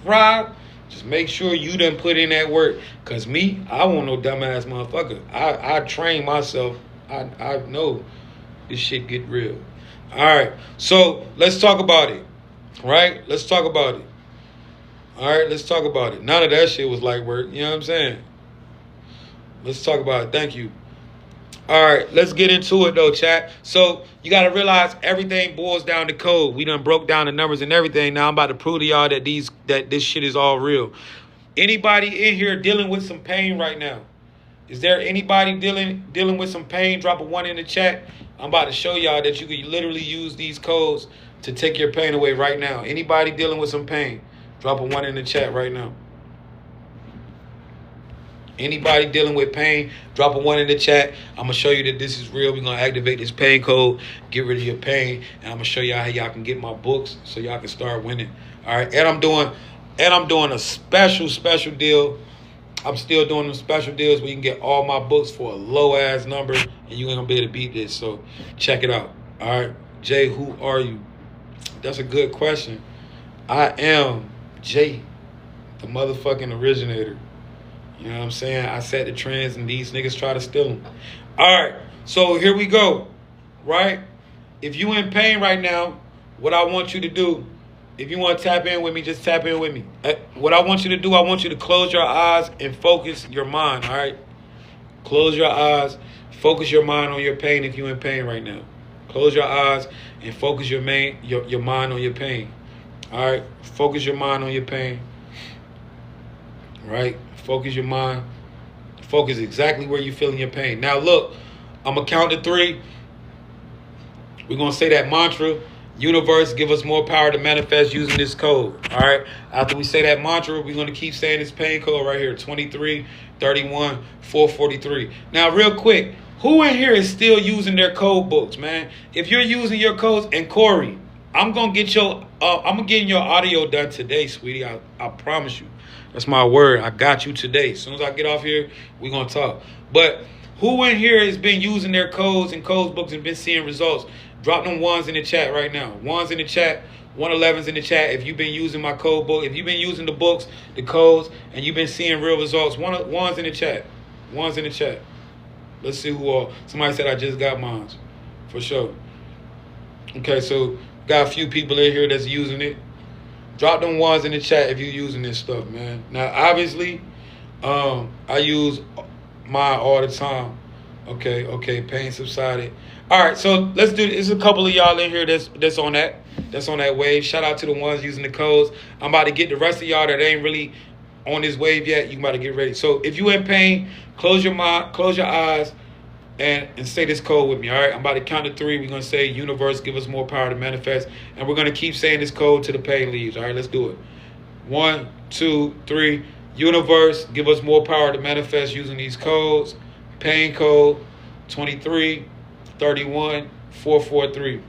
Speaker 2: arrive, just make sure you done put in that work. Cause me, I want no dumbass motherfucker. I train myself. I know this shit get real. Alright, so let's talk about it. Right? Let's talk about it. Alright, let's talk about it. None of that shit was light work. You know what I'm saying? Let's talk about it. Thank you. All right, let's get into it though, chat. So you got to realize everything boils down to code. We done broke down the numbers and everything. Now I'm about to prove to y'all that this shit is all real. Anybody in here dealing with some pain right now? Is there anybody dealing with some pain? Drop a 1 in the chat. I'm about to show y'all that you can literally use these codes to take your pain away right now. Anybody dealing with some pain? Drop a 1 in the chat right now. Anybody dealing with pain, drop a 1 in the chat. I'm going to show you that this is real. We're going to activate this pain code, get rid of your pain, and I'm going to show y'all how y'all can get my books so y'all can start winning. All right, and I'm doing a special deal. I'm still doing them special deals where you can get all my books for a low-ass number, and you ain't going to be able to beat this, so check it out. All right, Jay, who are you? That's a good question. I am Jay, the motherfucking originator. You know what I'm saying? I set the trends and these niggas try to steal them. All right, so here we go, right? If you in pain right now, what I want you to do, if you want to tap in with me, just tap in with me. What I want you to do, I want you to close your eyes and focus your mind, all right? Close your eyes, focus your mind on your pain if you're in pain right now. Close your eyes and focus your mind on your pain. All right? Focus your mind on your pain. Right? Focus your mind. Focus exactly where you're feeling your pain. Now, look, I'm going to count to 3. We're going to say that mantra. Universe, give us more power to manifest using this code. All right? After we say that mantra, we're going to keep saying this pain code right here. 23, 31, 443. Now, real quick, who in here is still using their code books, man? If you're using your codes, and Corey, I'm going to get your audio done today, sweetie. I promise you. That's my word. I got you today. As soon as I get off here, we're going to talk. But who in here has been using their codes and codes books and been seeing results? Drop them 1s in the chat right now. 1s in the chat. 111s in the chat. If you've been using my code book, if you've been using the books, the codes, and you've been seeing real results, 1s in the chat. 1s in the chat. Let's see who all. Somebody said I just got mine. For sure. Okay, so got a few people in here that's using it. Drop them 1s in the chat if you're using this stuff, man. Now, obviously, I use mine all the time. Okay, pain subsided. All right, so let's do this. There's a couple of y'all in here that's on that wave. Shout out to the ones using the codes. I'm about to get the rest of y'all that ain't really on this wave yet. You about to get ready. So if you in pain, close your mind, close your eyes, and say this code with me, all right? I'm about to count to 3. We're going to say, universe, give us more power to manifest. And we're going to keep saying this code till the pain leaves, all right? Let's do it. 1, 2, 3. Universe, give us more power to manifest using these codes. Pain code, 23, 31, 443.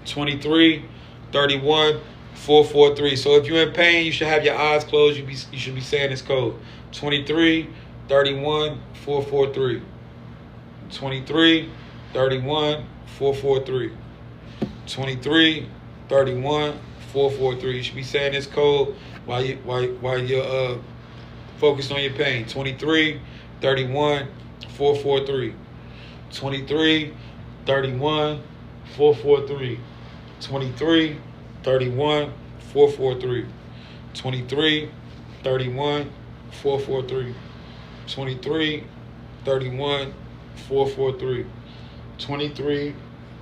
Speaker 2: 23, 31, 443. So if you're in pain, you should have your eyes closed. You should be saying this code. 23, 31, 443. 23, 31, 443. 23, 31, 443. You should be saying this code while you're focused on your pain. 23, 31, 443. 23, 31, 443. 23, 31, 443. 23, 31, 443. 23, 31, 443. 23,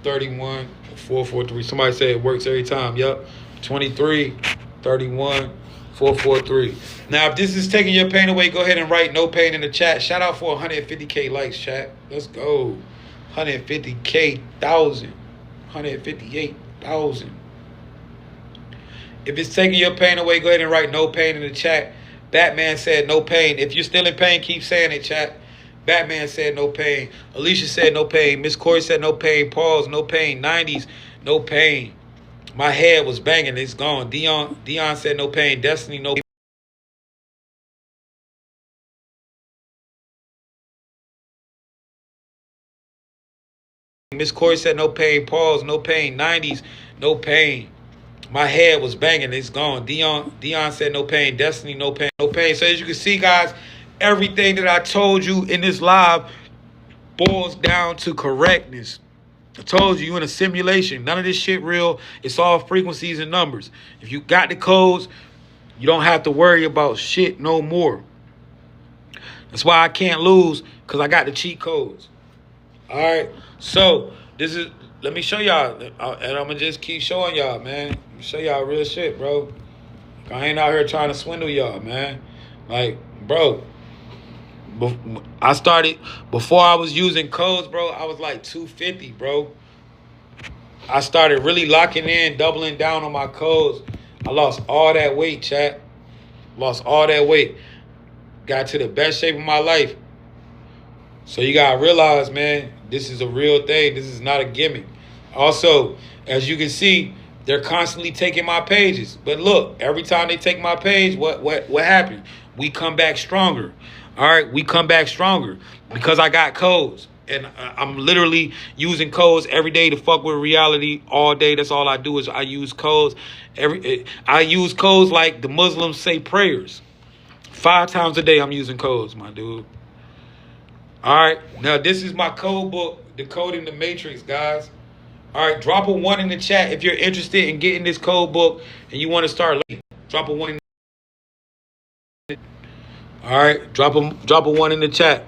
Speaker 2: 31, 443. Somebody said it works every time. Yep. 23, 31, 443. Now, if this is taking your pain away, go ahead and write no pain in the chat. Shout out for 150K likes, chat. Let's go. 150K thousand. 158,000. If it's taking your pain away, go ahead and write no pain in the chat. Batman said no pain. If you're still in pain, keep saying it, chat. Batman said no pain. Alicia said no pain. Miss Corey said no pain. Pause, no pain. 90s, no pain. My head was banging. It's gone. Dion said no pain. Destiny, no pain. Miss Corey said no pain. Pause, no pain. 90s, no pain. My head was banging. It's gone. Dion said no pain. Destiny, no pain. No pain. So as you can see, guys, everything that I told you in this live boils down to correctness. I told you, you're in a simulation. None of this shit real. It's all frequencies and numbers. If you got the codes, you don't have to worry about shit no more. That's why I can't lose, because I got the cheat codes. All right? So, let me show y'all. And I'm going to just keep showing y'all, man. Let me show y'all real shit, bro. I ain't out here trying to swindle y'all, man. Like, bro, I started before I was using codes, bro. I was like 250, bro. I started really locking in, doubling down on my codes. I lost all that weight, chat. Lost all that weight. Got to the best shape of my life. So you gotta realize, man, this is a real thing. This is not a gimmick. Also, as you can see, they're constantly taking my pages. But look, every time they take my page, what happened? We come back stronger. All right, we come back stronger because I got codes. And I'm literally using codes every day to fuck with reality all day. That's all I do is I use codes. I use codes like the Muslims say prayers. 5 times a day I'm using codes, my dude. All right, now this is my code book, Decoding the Matrix, guys. All right, drop a 1 in the chat if you're interested in getting this code book and you want to start learning. Drop a 1 in the chat. All right, drop a 1 in the chat.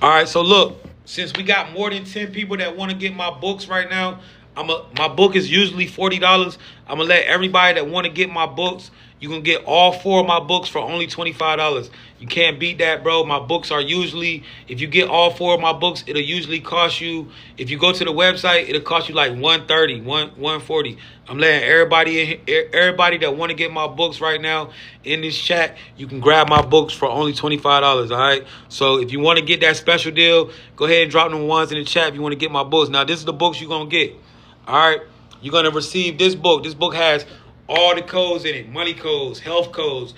Speaker 2: All right, so look, since we got more than 10 people that want to get my books right now, my book is usually $40. I'm gonna let everybody that want to get my books. You can get all 4 of my books for only $25. You can't beat that, bro. My books are usually, if you get all 4 of my books, it'll usually cost you, if you go to the website, it'll cost you like $130, $140. I'm letting everybody that want to get my books right now in this chat, you can grab my books for only $25, all right? So if you want to get that special deal, go ahead and drop them 1s in the chat if you want to get my books. Now, this is the books you're going to get, all right? You're going to receive this book. This book has all the codes in it. Money codes, health codes,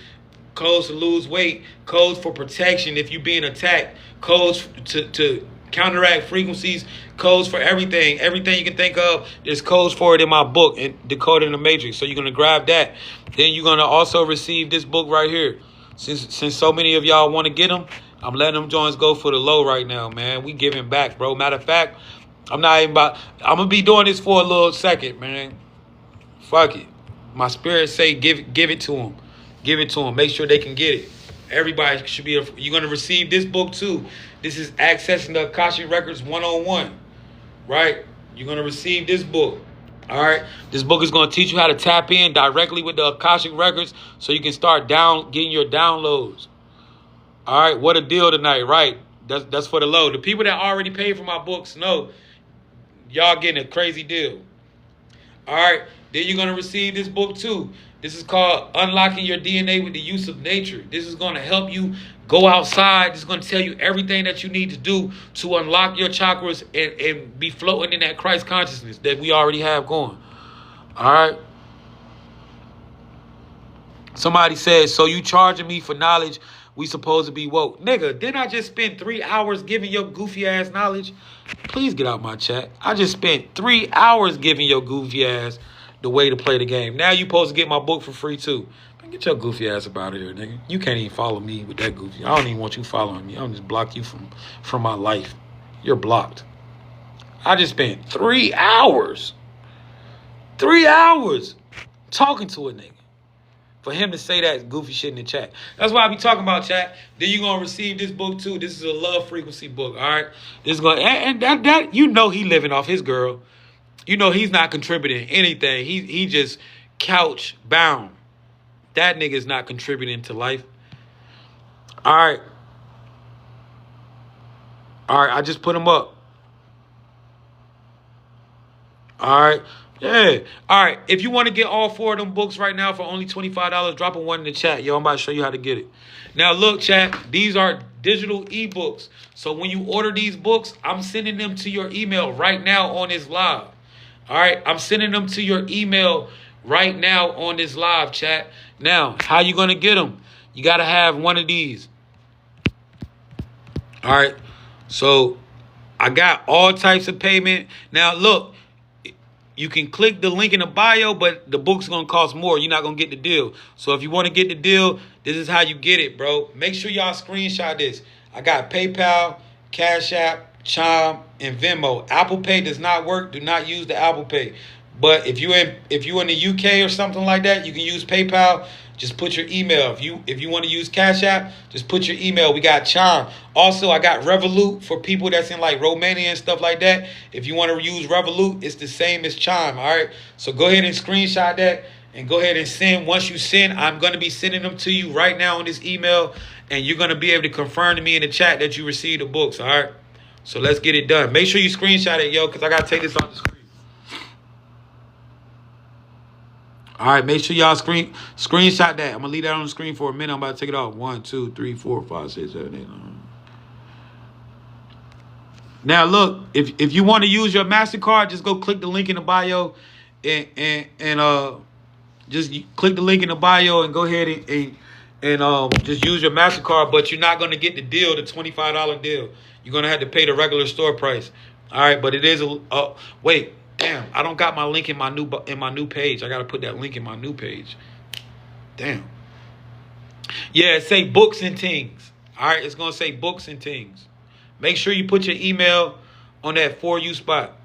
Speaker 2: codes to lose weight, codes for protection if you're being attacked, codes to counteract frequencies, codes for everything. Everything you can think of, there's codes for it in my book, Decoding the Matrix. So you're going to grab that. Then you're going to also receive this book right here. Since so many of y'all want to get them, I'm letting them joints go for the low right now, man. We giving back, bro. Matter of fact, I'm going to be doing this for a little second, man. Fuck it. My spirit say give it to them. Give it to them. Make sure they can get it. Everybody should be. You're going to receive this book too. This is Accessing the Akashic Records 101. Right? You're going to receive this book. All right? This book is going to teach you how to tap in directly with the Akashic Records so you can start getting your downloads. All right? What a deal tonight, right? That's for the low. The people that already paid for my books know y'all getting a crazy deal. All right? Then you're going to receive this book too. This is called Unlocking Your DNA with the Use of Nature. This is going to help you go outside. This is going to tell you everything that you need to do to unlock your chakras and be floating in that Christ consciousness that we already have going. All right? Somebody says, so you charging me for knowledge we supposed to be woke. Nigga, didn't I just spend 3 hours giving your goofy ass knowledge? Please get out my chat. I just spent 3 hours giving your goofy ass the way to play the game. Now you supposed to get my book for free too. Man, get your goofy ass up out of here, nigga. You can't even follow me with that goofy. I don't even want you following me. I'm just block you from my life. You're blocked. I just spent 3 hours. 3 hours talking to a nigga for him to say that goofy shit in the chat. That's why I be talking about, chat. Then you're gonna receive this book too. This is a love frequency book. All right. This is gonna and that you know he living off his girl. You know he's not contributing anything. He just couch bound. That nigga's not contributing to life. All right. All right, I just put him up. All right. Yeah. All right. If you want to get all 4 of them books right now for only $25, drop a 1 in the chat. Yo, I'm about to show you how to get it. Now, look, chat. These are digital ebooks. So when you order these books, I'm sending them to your email right now on this live. All right, I'm sending them to your email right now on this live, chat. Now, how you going to get them? You got to have one of these. All right, so I got all types of payment. Now, look, you can click the link in the bio, but the book's going to cost more. You're not going to get the deal. So if you want to get the deal, this is how you get it, bro. Make sure y'all screenshot this. I got PayPal, Cash App, Chime, and Venmo. Apple Pay does not work. Do not use the Apple Pay. But if you in the UK or something like that, you can use PayPal. Just put your email. If you want to use Cash App, just put your email. We got Chime. Also, I got Revolut for people that's in like Romania and stuff like that. If you want to use Revolut, it's the same as Chime. All right. So go ahead and screenshot that and go ahead and send. Once you send, I'm going to be sending them to you right now on this email, and you're going to be able to confirm to me in the chat that you received the books. All right. So let's get it done. Make sure you screenshot it, yo, because I got to take this off the screen. All right, make sure y'all screenshot that. I'm gonna leave that on the screen for a minute. I'm about to take it off. 1, 2, 3, 4, 5, 6, 7, 8, 9. Now look, if you want to use your MasterCard, just go click the link in the bio, and just click the link in the bio and go ahead and just use your MasterCard. But you're not gonna get the deal, the $25 deal. You're gonna have to pay the regular store price. All right, but it is wait. Damn, I don't got my link in my new page. I gotta put that link in my new page. Damn. Yeah, it say books and things. All right, it's gonna say books and things. Make sure you put your email on that For You spot.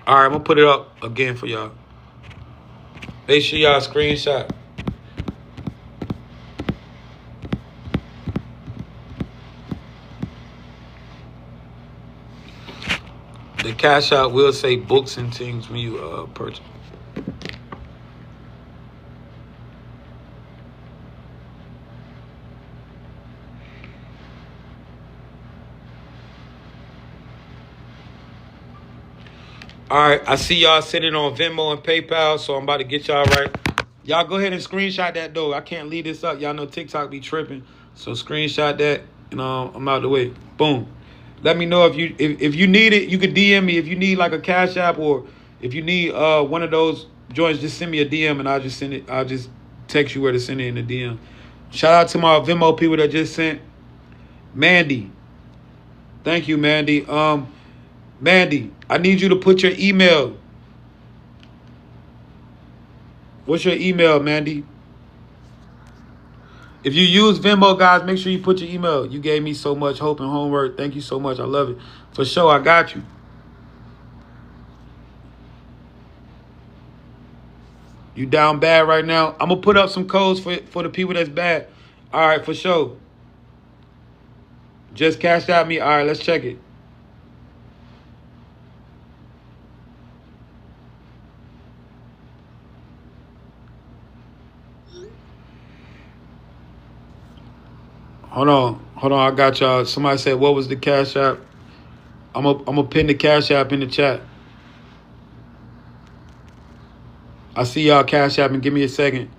Speaker 2: All right, I'm gonna put it up again for y'all. Make sure y'all screenshot. The Cash Out will say books and things when you purchase. All right, I see y'all sitting on Venmo and PayPal, so I'm about to get y'all right. Y'all go ahead and screenshot that, though. I can't leave this up. Y'all know TikTok be tripping, so screenshot that, and I'm out of the way. Boom. Let me know if you need it. You could DM me if you need like a Cash App, or if you need one of those joints. Just send me a DM and I'll just send it. I'll just text you where to send it in the DM. Shout out to my Venmo people that just sent. Mandy, thank you, Mandy. Mandy, I need you to put your email. What's your email, Mandy? If you use Venmo, guys, make sure you put your email. You gave me so much hope and homework. Thank you so much. I love it. For sure, I got you. You down bad right now? I'm going to put up some codes for the people that's bad. All right, for sure. Just cashed out me. All right, let's check it. Hold on, I got y'all. Somebody said, what was the Cash App? I'm gonna pin the Cash App in the chat. I see y'all Cash App, and give me a second.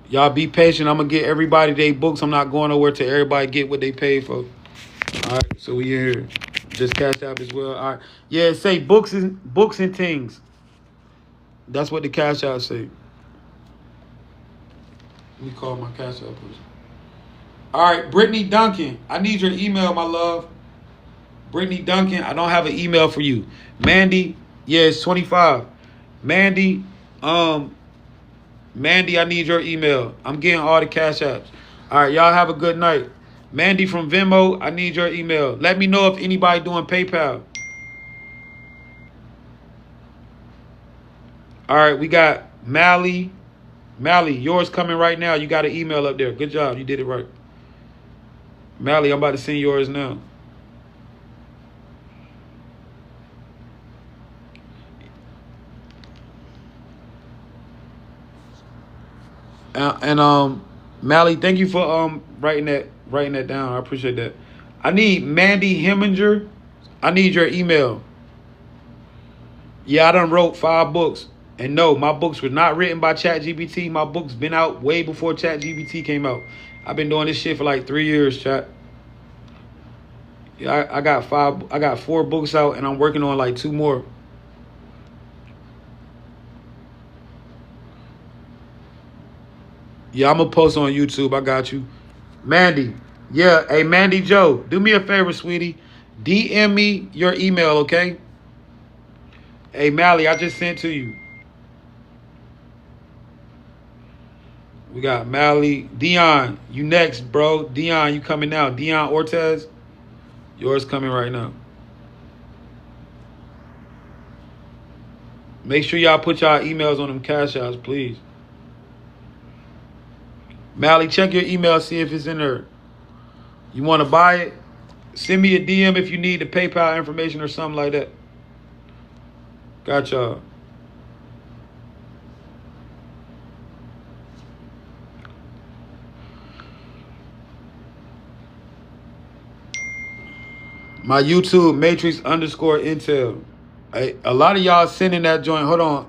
Speaker 2: Y'all be patient. I'm gonna get everybody their books. I'm not going nowhere till everybody get what they paid for. All right, so we here. Just Cash App as well. All right. Yeah, say books and things. That's what the Cash App say. Let me call my Cash App person. All right, Brittany Duncan, I need your email, my love. Brittany Duncan, I don't have an email for you. Mandy, yeah, it's 25. Mandy, Mandy, I need your email. I'm getting all the Cash Apps. All right, y'all have a good night. Mandy from Venmo, I need your email. Let me know if anybody doing PayPal. All right, we got Mally. Mally, yours coming right now. You got an email up there. Good job. You did it right. Mally, I'm about to send yours now. And Mally, thank you for writing that down. I appreciate that. I need Mandy Heminger. I need your email. Yeah, I done wrote 5 books. And no, my books were not written by ChatGPT. My books been out way before ChatGPT came out. I've been doing this shit for like 3 years, chat. Yeah, I got 4 books out, and I'm working on like 2 more. Yeah, I'm gonna post on YouTube. I got you. Mandy. Yeah, hey Mandy Joe, do me a favor, sweetie. DM me your email, okay? Hey Mally, I just sent to you. We got Mally. Dion, you next, bro. Dion, you coming now. Dion Ortez, yours coming right now. Make sure y'all put y'all emails on them cash outs, please. Mally, check your email, see if it's in there. You want to buy it? Send me a DM if you need the PayPal information or something like that. Got y'all. My YouTube, Matrix underscore Intel. A lot of y'all sending that joint. Hold on,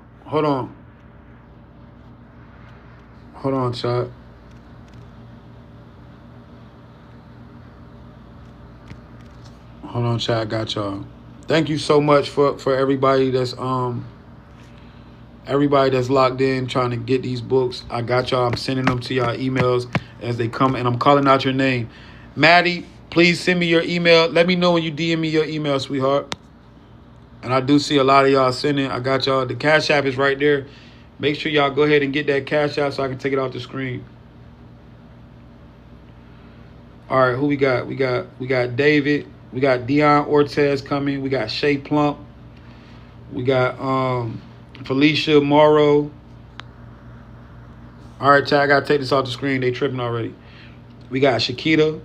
Speaker 2: chat. Hold on, chat. I got y'all. Thank you so much for everybody that's locked in trying to get these books. I got y'all. I'm sending them to y'all emails as they come, and I'm calling out your name. Maddie, please send me your email. Let me know when you DM me your email, sweetheart. And I do see a lot of y'all sending. I got y'all. The Cash App is right there. Make sure y'all go ahead and get that Cash App so I can take it off the screen. All right, who we got? We got David. We got Dion Ortez coming. We got Shay Plump. We got Felicia Morrow. All right, chat, I gotta take this off the screen. They tripping already. We got Shakita.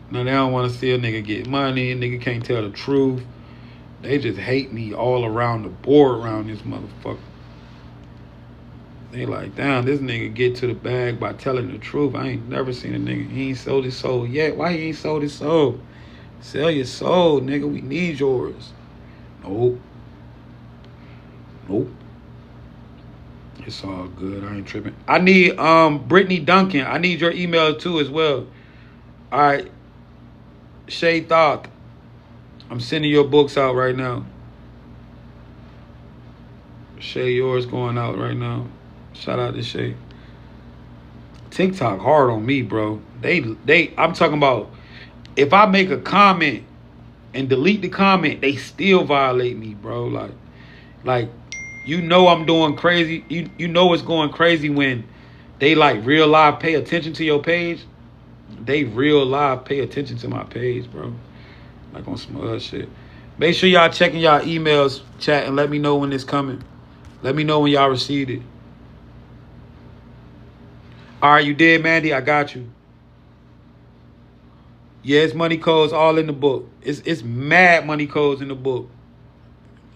Speaker 2: Now they don't want to see a nigga get money. A nigga can't tell the truth. They just hate me all around the board around this motherfucker. They like, damn, this nigga get to the bag by telling the truth. I ain't never seen a nigga. He ain't sold his soul yet. Why he ain't sold his soul? Sell your soul, nigga. We need yours. Nope. It's all good. I ain't tripping. I need Brittany Duncan. I need your email too as well. All right. Shay Thought. I'm sending your books out right now. Shay, yours going out right now. Shout out to Shay. TikTok hard on me, bro. I'm talking about if I make a comment and delete the comment, they still violate me, bro. Like you know I'm doing crazy. You know it's going crazy when they like real live pay attention to your page. They real live pay attention to my page, bro. Like on some other shit. Make sure y'all checking y'all emails, chat, and let me know when it's coming. Let me know when y'all received it. All right, you did, Mandy. I got you. Yeah, it's money codes all in the book. It's mad money codes in the book.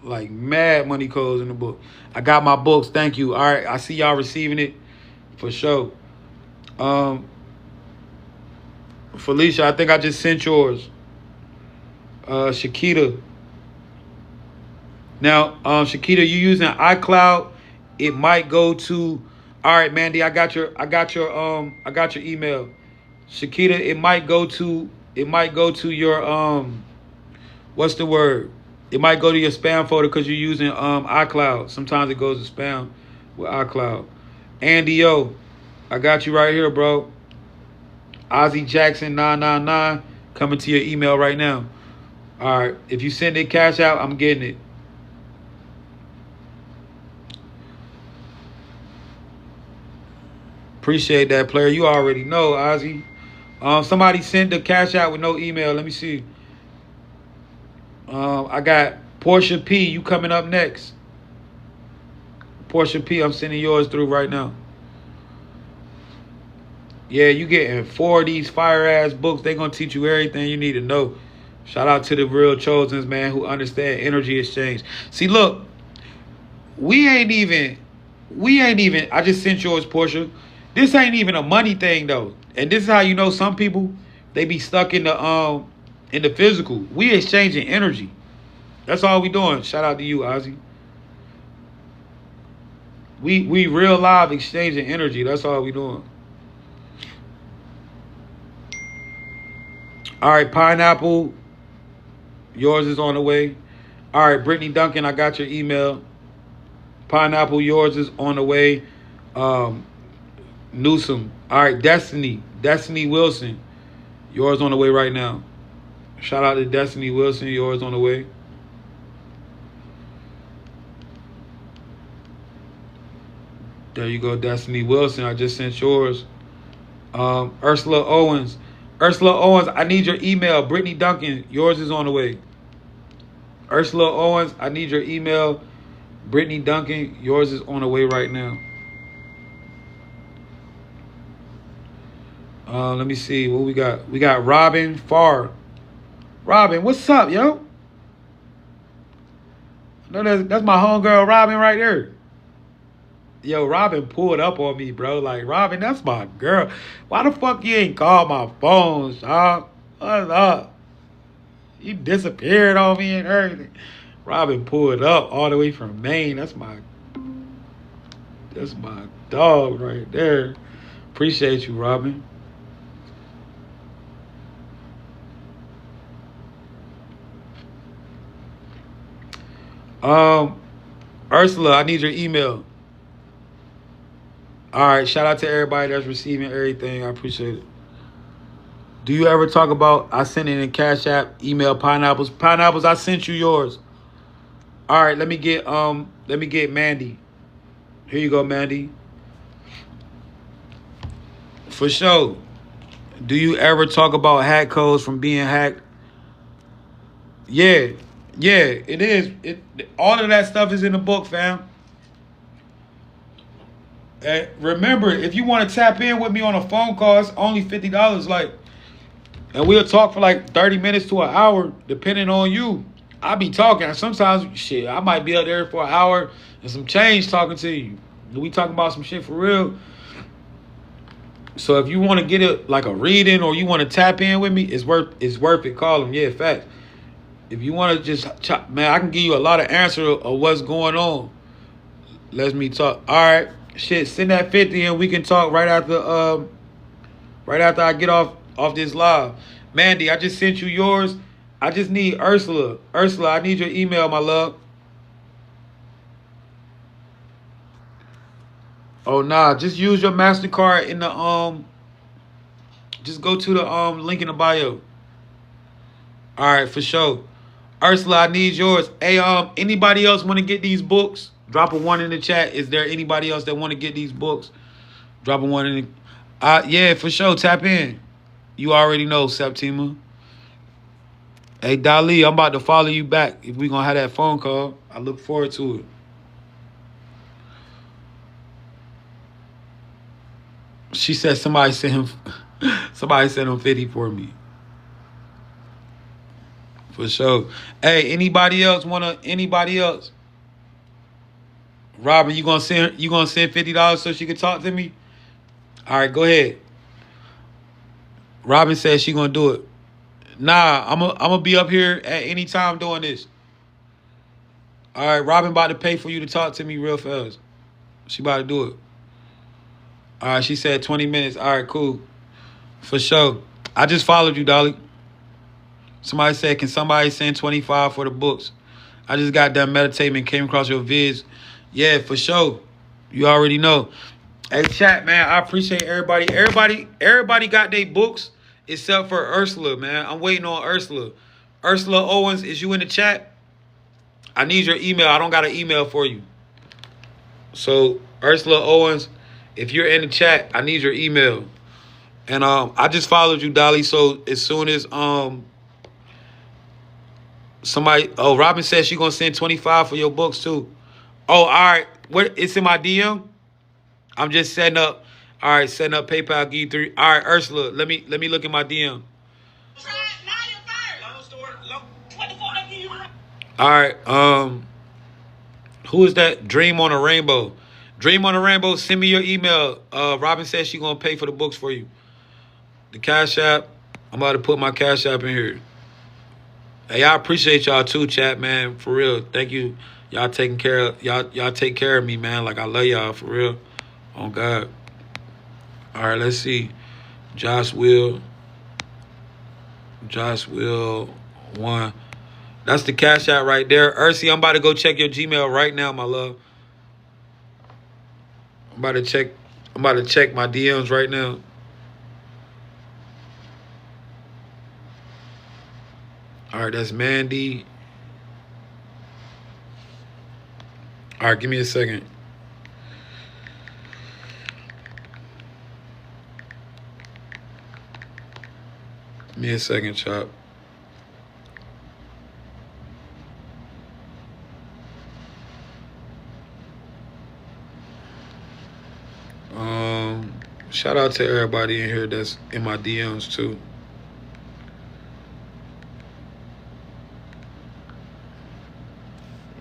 Speaker 2: Like mad money codes in the book. I got my books. Thank you. All right, I see y'all receiving it for sure. Felicia, I think I just sent yours. Shakita. Now, Shakita, you using iCloud? It might go to. All right, Mandy, I got your email. Shakita, it might go to your what's the word? It might go to your spam folder because you're using iCloud. Sometimes it goes to spam with iCloud. Andy O, I got you right here, bro. Ozzy Jackson 999 coming to your email right now. All right, if you send it cash out, I'm getting it. Appreciate that, player. You already know, Ozzy. Somebody sent the cash out with no email. Let me see. I got Portia P. You coming up next. Portia P. I'm sending yours through right now. Yeah, you getting 4 of these fire-ass books. They're going to teach you everything you need to know. Shout out to the real chosens, man, who understand energy exchange. See, look, we ain't even, I just sent yours, Portia. This ain't even a money thing, though. And this is how you know some people, they be stuck in the physical. We exchanging energy. That's all we doing. Shout out to you, Ozzy. We real live exchanging energy. That's all we doing. All right, Pineapple. Yours is on the way. All right, Brittany Duncan, I got your email. Pineapple, yours is on the way. Newsom. All right, Destiny Wilson. Yours on the way right now. Shout out to Destiny Wilson. Yours on the way. There you go, Destiny Wilson. I just sent yours. Ursula Owens. Ursula Owens, I need your email. Brittany Duncan, yours is on the way. Ursula Owens, I need your email. Brittany Duncan, yours is on the way right now. Let me see what we got. We got Robin Farr. Robin, what's up, yo? No, that's my homegirl Robin right there. Yo, Robin pulled up on me, bro. Like, Robin, that's my girl. Why the fuck you ain't called my phone, Sean? What's up? You disappeared on me and everything. Robin pulled up all the way from Maine. That's my dog right there. Appreciate you, Robin. Ursula, I need your email. All right, shout out to everybody that's receiving everything. I appreciate it. Do you ever talk about I sent it in Cash App, email pineapples? Pineapples, I sent you yours. All right, let me get Mandy. Here you go, Mandy. For sure. Do you ever talk about hack codes from being hacked? Yeah, it is. All of that stuff is in the book, fam. And remember, if you want to tap in with me on a phone call, it's only $50. Like, and we'll talk for like 30 minutes to an hour, depending on you. I be talking. Sometimes, shit, I might be up there for an hour and some change talking to you. We talking about some shit for real. So if you want to get it like a reading or you want to tap in with me, it's worth it. Call them. Yeah, facts. If you want to just man, I can give you a lot of answer of what's going on. Let me talk. All right. Shit, send that 50 and we can talk right after I get off this live. Mandy, I just sent you yours. I just need Ursula. Ursula, I need your email, my love. Oh nah, just use your MasterCard in the just go to the link in the bio. Alright, for sure. Ursula, I need yours. Hey, anybody else want to get these books? Drop a 1 in the chat. Is there anybody else that want to get these books? Drop a 1 in the... yeah, for sure. Tap in. You already know, Septima. Hey, Dali, I'm about to follow you back if we going to have that phone call. I look forward to it. She said somebody sent him 50 for me. For sure. Hey, anybody else? Robin, you gonna send $50 so she can talk to me? All right, go ahead. Robin says she gonna do it. Nah, I'm gonna be up here at any time doing this. All right, Robin about to pay for you to talk to me real fast. She about to do it. All right, she said 20 minutes. All right, cool. For sure. I just followed you, Dolly. Somebody said, can somebody send 25 for the books? I just got done meditating and came across your vids. Yeah, for sure. You already know. Hey, chat, man, I appreciate everybody. Everybody got their books except for Ursula, man. I'm waiting on Ursula. Ursula Owens, is you in the chat? I need your email. I don't got an email for you. So, Ursula Owens, if you're in the chat, I need your email. And I just followed you, Dolly. So as soon as Robin says she's gonna send 25 for your books too. Oh, all right. What? It's in my DM. I'm just setting up. All right, setting up PayPal. Give you 3. All right, Ursula. Let me look at my DM. All right. Who is that? Dream on a Rainbow. Dream on a Rainbow. Send me your email. Robin says she's gonna pay for the books for you. The Cash App. I'm about to put my Cash App in here. Hey, I appreciate y'all too, chat, man. For real. Thank you. Y'all taking care of y'all take care of me, man. Like I love y'all for real. Oh God. All right, let's see. Josh Will 1. That's the Cash App right there. Ursi, I'm about to go check your Gmail right now, my love. I'm about to check my DMs right now. All right, that's Mandy. All right, give me a second. Give me a second, Chop. Shout out to everybody in here that's in my DMs too.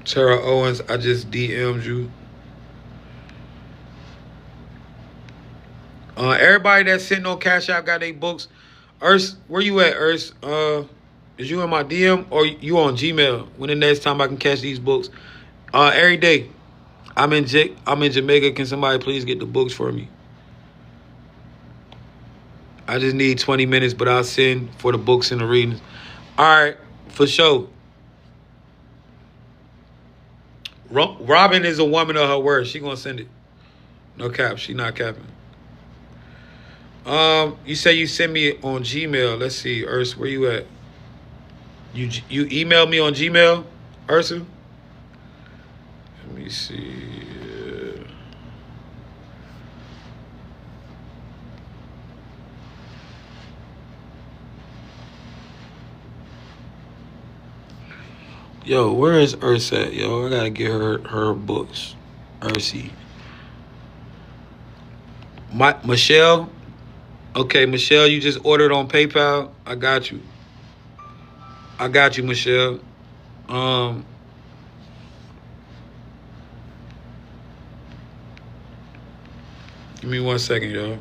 Speaker 2: Tara Owens, I just DM'd you. Everybody that's sitting on Cash App got their books. Urs, where you at, Urs? Is you in my DM or you on Gmail? When the next time I can catch these books? Every day. I'm in Jamaica. Can somebody please get the books for me? I just need 20 minutes, but I'll send for the books and the readings. All right, for sure. Robin is a woman of her word. She gonna send it. No cap. She not capping. You say you send me on Gmail. Let's see, Urs, where you at? You email me on Gmail, Ursa? Let me see. Yo, where is Ursa at, yo? I gotta get her books. Ursi. Michelle? Okay, Michelle, you just ordered on PayPal. I got you. I got you, Michelle. Give me 1 second, y'all.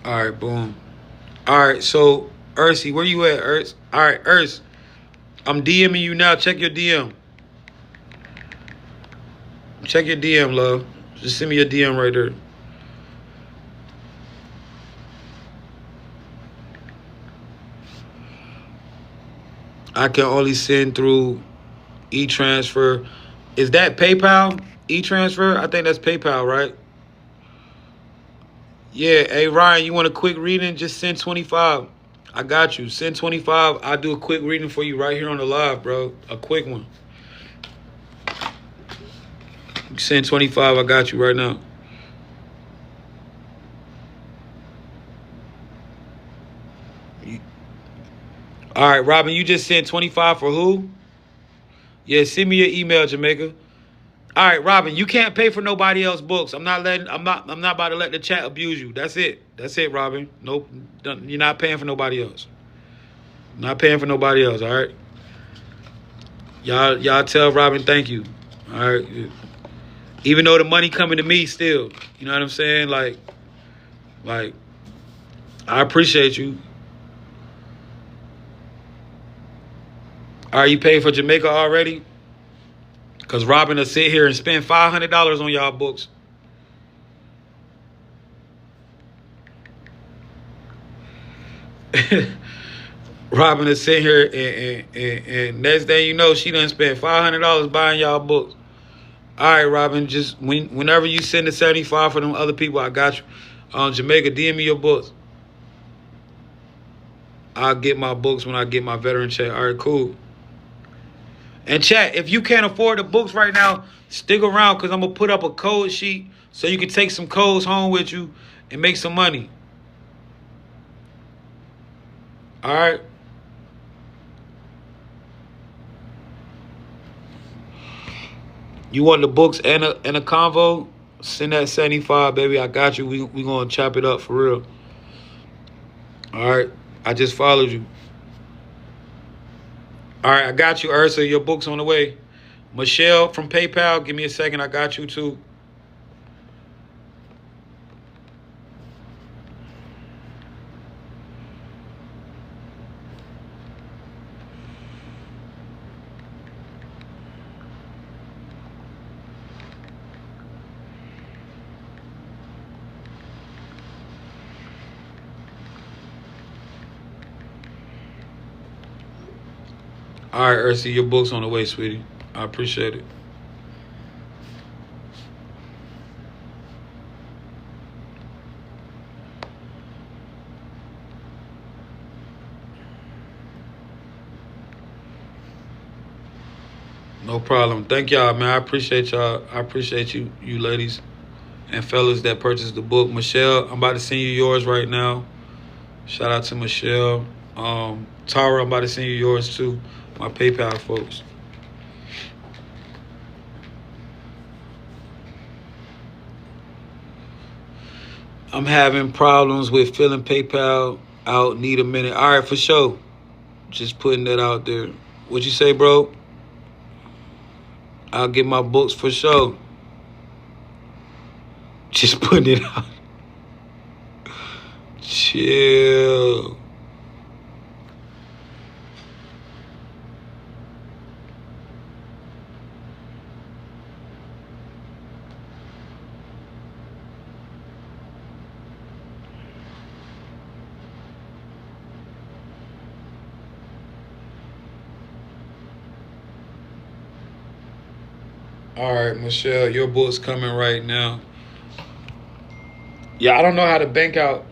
Speaker 2: All right, boom. All right, so Ursi, where you at, Urs? All right, Urs, I'm DMing you now. Check your DM. Check your DM, love. Just send me your DM right there. I can only send through e-transfer. Is that PayPal? E-transfer? I think that's PayPal, right? Yeah, hey, Ryan, you want a quick reading? Just send 25. I got you. Send 25. I'll do a quick reading for you right here on the live, bro. A quick one. Send 25. I got you right now. All right, Robin, you just sent 25 for who? Yeah, send me your email, Jamaica. All right, Robin, you can't pay for nobody else's books. I'm not about to let the chat abuse you. That's it. That's it, Robin. Nope. You're not paying for nobody else. Not paying for nobody else, all right? Y'all tell Robin thank you. All right. Even though the money coming to me still. You know what I'm saying? Like I appreciate you. Are you paid for Jamaica already? Because Robin will sit here and spend $500 on y'all books. Robin will sit here and next day you know she done spent $500 buying y'all books. All right, Robin, just whenever you send the 75 for them other people, I got you. Jamaica, DM me your books. I'll get my books when I get my veteran check. All right, cool. And chat, if you can't afford the books right now, stick around because I'm going to put up a code sheet so you can take some codes home with you and make some money. All right? You want the books and a convo? Send that 75, baby. I got you. We going to chop it up for real. All right? I just followed you. All right, I got you, Ursa. Your book's on the way. Michelle from PayPal, give me a second. I got you, too. All right, Ursa, your book's on the way, sweetie. I appreciate it. No problem. Thank y'all, man. I appreciate y'all. I appreciate you ladies and fellas that purchased the book. Michelle, I'm about to send you yours right now. Shout out to Michelle. Tara, I'm about to send you yours too. My PayPal folks. I'm having problems with filling PayPal out. Need a minute. All right, for sure. Just putting that out there. What you say, bro? I'll get my books for sure. Just putting it out. Chill. All right, Michelle, your book's coming right now. Yeah, I don't know how to bank out.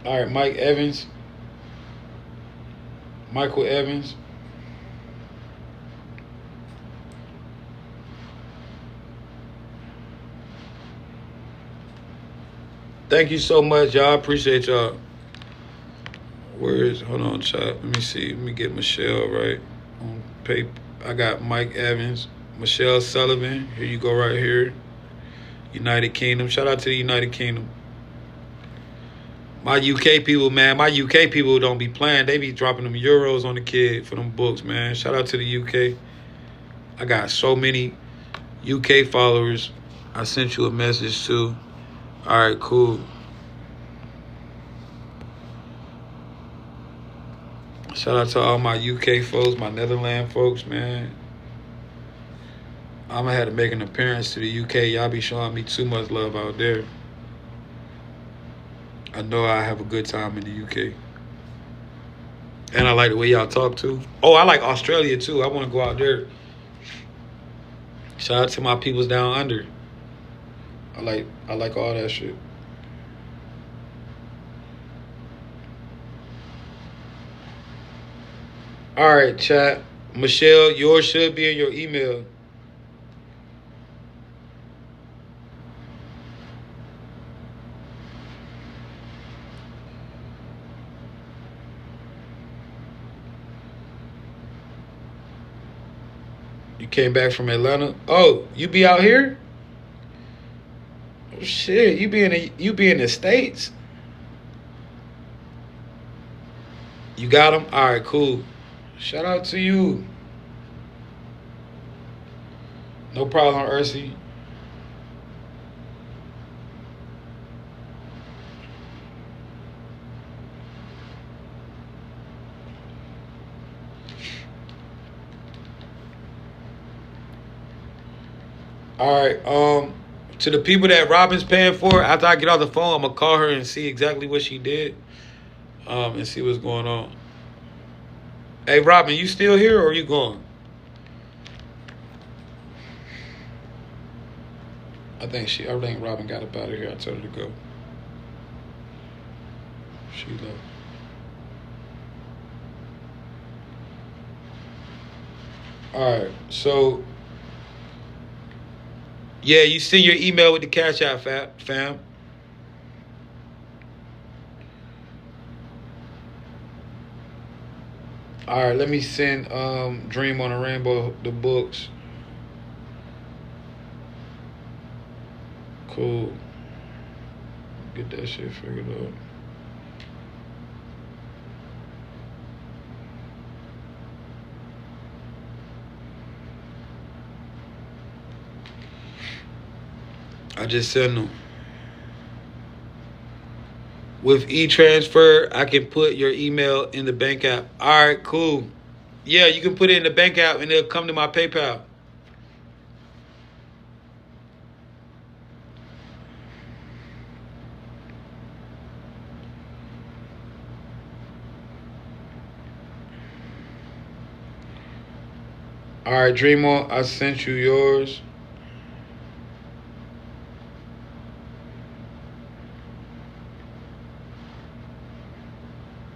Speaker 2: All right, Mike Evans. Michael Evans. Thank you so much, y'all. I appreciate y'all. Hold on, chat. Let me see. Let me get Michelle right on paper. I got Mike Evans, Michelle Sullivan. Here you go, right here. United Kingdom. Shout out to the United Kingdom. My UK people, man. My UK people don't be playing. They be dropping them euros on the kid for them books, man. Shout out to the UK. I got so many UK followers. I sent you a message too. All right, cool. Shout out to all my UK folks, my Netherlands folks, man. I'm gonna have to make an appearance to the UK. Y'all be showing me too much love out there. I know I have a good time in the UK. And I like the way y'all talk too. Oh, I like Australia too. I want to go out there. Shout out to my peoples down under. I like all that shit. All right, chat. Michelle, yours should be in your email. You came back from Atlanta. Oh, you be out here? Oh, shit, you be in the States? You got them? All right, cool. Shout out to you. No problem, Ursi. All right. To the people that Robin's paying for, after I get off the phone, I'm gonna call her and see exactly what she did. And see what's going on. Hey, Robin, you still here or are you gone? I think Robin got up out of here. I told her to go. She left. All right, so yeah, you send your email with the cash out, fam. All right, let me send Dream on a Rainbow the books. Cool. Get that shit figured out. I just sent them. With e-transfer, I can put your email in the bank app. All right, cool. Yeah, you can put it in the bank app and it'll come to my PayPal. All right, Dreamer, I sent you yours.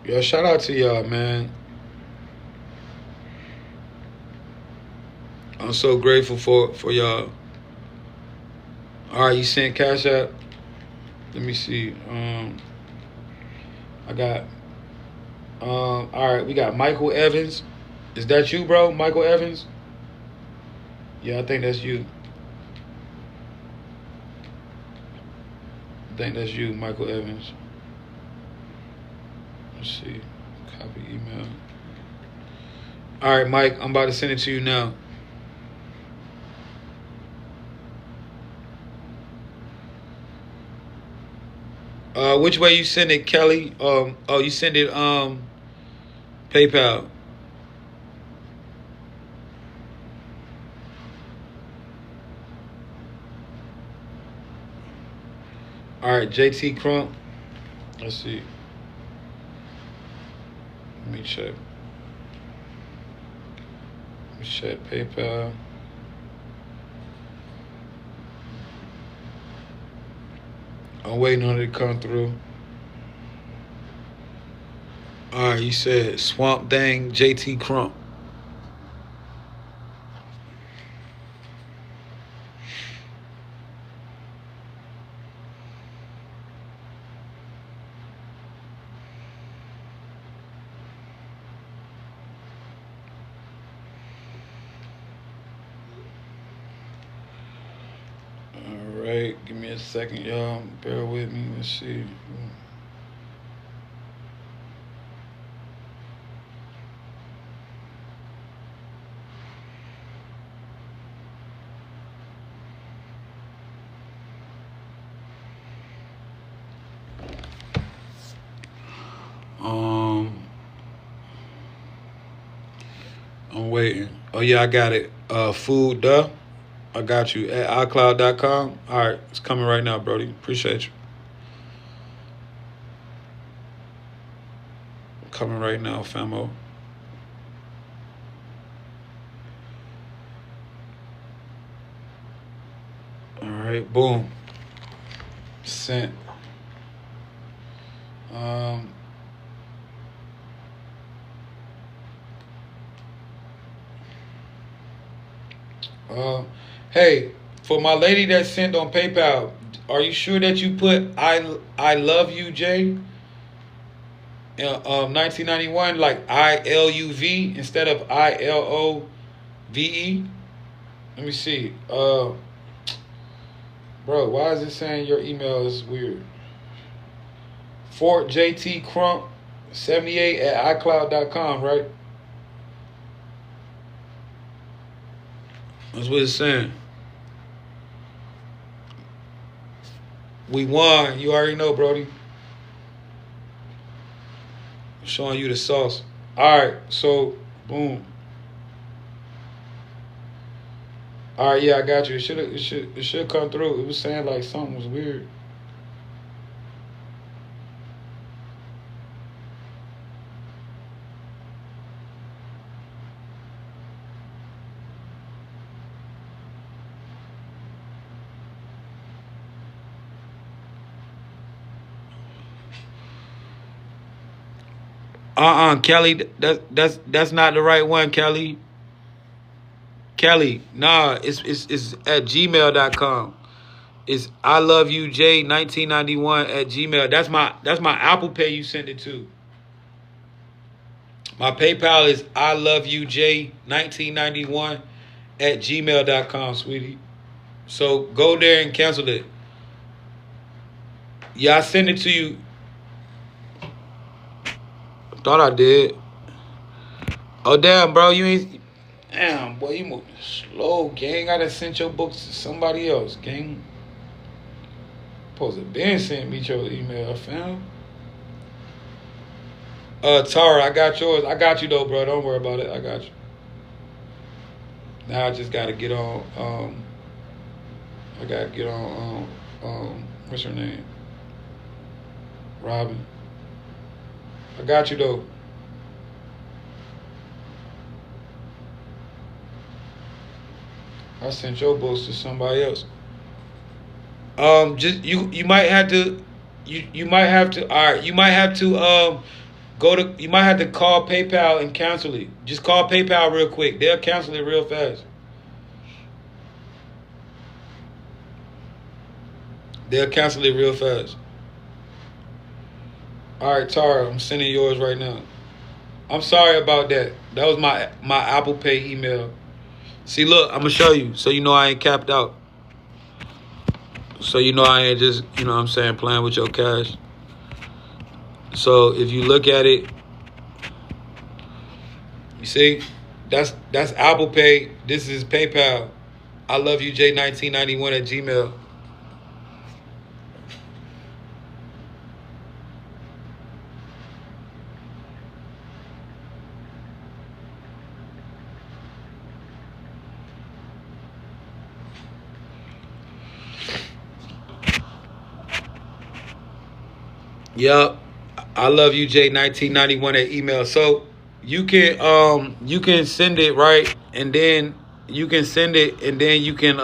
Speaker 2: Yo, shout out to y'all, man. I'm so grateful for y'all. All right, you sent Cash App. Let me see. I got. All right, we got Michael Evans. Is that you, bro? Michael Evans? Yeah, I think that's you. I think that's you, Michael Evans. Let's see. Copy email. All right, Mike, I'm about to send it to you now. Which way you send it, Kelly? Oh, you send it PayPal. All right, JT Crump. Let's see. Let me check. Let me check PayPal. I'm waiting on it to come through. All right, you said Swamp Dang JT Crump. All right, give me a second, y'all. Bear with me. Let's see. I'm waiting. Oh yeah, I got it. Food duh. I got you at iCloud.com. All right, it's coming right now, Brody. Appreciate you. Coming right now, famo. All right, boom. Sent. Hey, for my lady that sent on PayPal, are you sure that you put I love you, Jay? 1991, like ILUV instead of ILOVE. Let me see. Bro, why is it saying your email is weird? Fort JT Crump 78 at iCloud.com, right? That's what it's saying. We won. You already know, Brody. Showing you the sauce. All right, so boom. All right, yeah, I got you. It should come through. It was saying like something was weird. Kelly, that's not the right one, Kelly. Kelly, nah, it's at gmail.com. It's I love you J 1991 at Gmail. That's my Apple Pay you sent it to. My PayPal is I love you J 1991 at gmail.com, sweetie. So go there and cancel it. Yeah, I sent it to you. Thought I did. Oh damn, bro, you ain't. Damn, boy, you moving slow, gang. I done sent your books to somebody else, gang. Supposed to been sent me your email, fam. Tara, I got yours. I got you though, bro. Don't worry about it. I got you. Now I just gotta get on. I gotta get on. What's her name? Robin. I got you though. I sent your books to somebody else. Just you might have to you might have to all right. You might have to go to you might have to call PayPal and cancel it. Just call PayPal real quick. They'll cancel it real fast. They'll cancel it real fast. All right, Tara, I'm sending yours right now. I'm sorry about that. That was my Apple Pay email. See, look, I'm gonna show you so you know I ain't capped out. So you know I ain't just, you know what I'm saying, playing with your cash. So if you look at it, you see, that's Apple Pay. This is PayPal. I love you, J1991 at Gmail. Yup. I love you, J1991 at email. So you can send it, right, and then you can send it, and then you can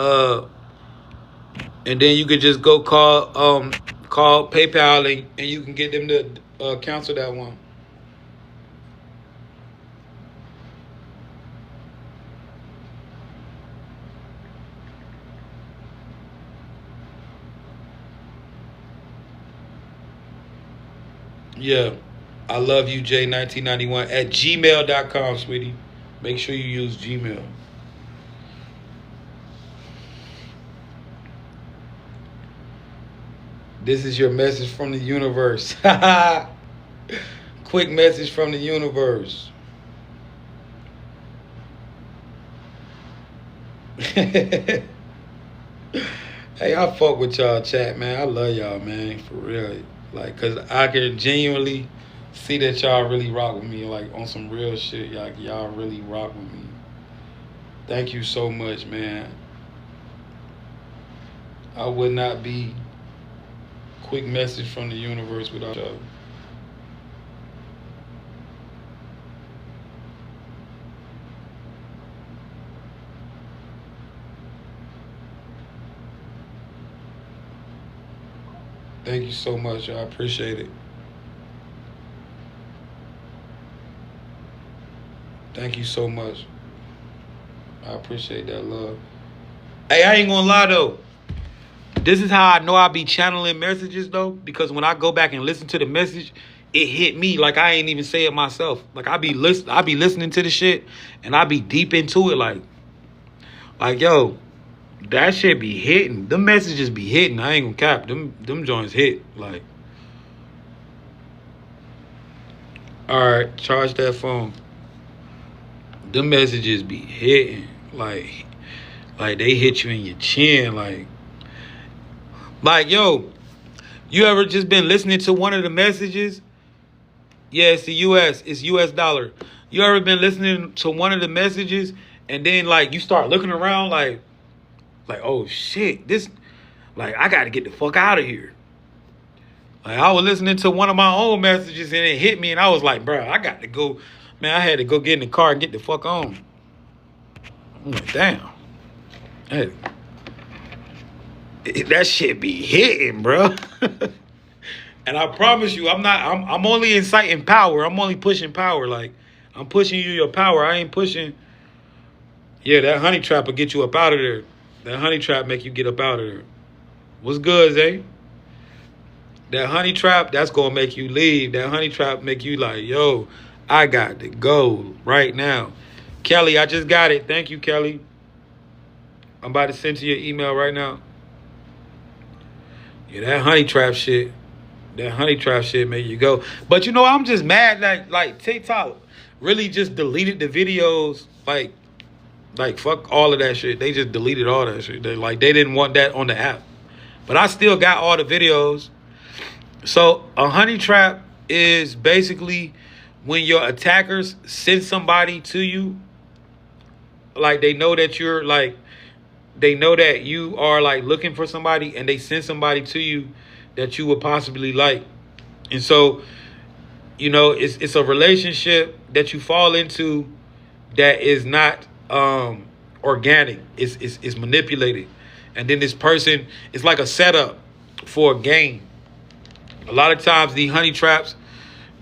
Speaker 2: just go call PayPal and you can get them to cancel that one. Yeah. I love you, J1991 at gmail.com, sweetie. Make sure you use Gmail. This is your message from the universe. Quick message from the universe. Hey, I fuck with y'all, chat, man. I love y'all, man, for real. Like, cause I can genuinely see that y'all really rock with me, like on some real shit. Y'all really rock with me. Thank you so much, man. I would not be quick message from the universe without y'all. Thank you so much. I appreciate it. Thank you so much. I appreciate that love. Hey, I ain't gonna lie though. This is how I know I be channeling messages though, because when I go back and listen to the message, it hit me like I ain't even say it myself. Like I be listening to the shit and I be deep into it like yo, that shit be hitting. Them messages be hitting. I ain't gonna cap. Them joints hit. Like, all right, charge that phone. Them messages be hitting. Like they hit you in your chin. Like yo, you ever just been listening to one of the messages? Yeah, it's the U.S. It's U.S. dollar. You ever been listening to one of the messages and then like you start looking around like oh shit, this, like I got to get the fuck out of here. Like I was listening to one of my own messages and it hit me and I was like, bro, I got to go. Man, I had to go get in the car and get the fuck on. I'm like, damn. Hey, that shit be hitting, bro. And I promise you, I'm only inciting power. I'm only pushing power. Like, I'm pushing you your power. I ain't pushing. Yeah, that honey trap will get you up out of there. That honey trap make you get up out of there. What's good, Zay? That honey trap, that's going to make you leave. That honey trap make you like, yo, I got to go right now. Kelly, I just got it. Thank you, Kelly. I'm about to send to your email right now. Yeah, that honey trap shit. That honey trap shit make you go. But you know, I'm just mad that like TikTok really just deleted the videos. Like fuck all of that shit. They just deleted all that shit. They didn't want that on the app. But I still got all the videos. So a honey trap is basically when your attackers send somebody to you. Like they know that you're like, they know that you are like looking for somebody and they send somebody to you that you would possibly like. And so, you know, it's a relationship that you fall into that is not organic. It's manipulated, and then this person, it's like a setup for a game. A lot of times, these honey traps,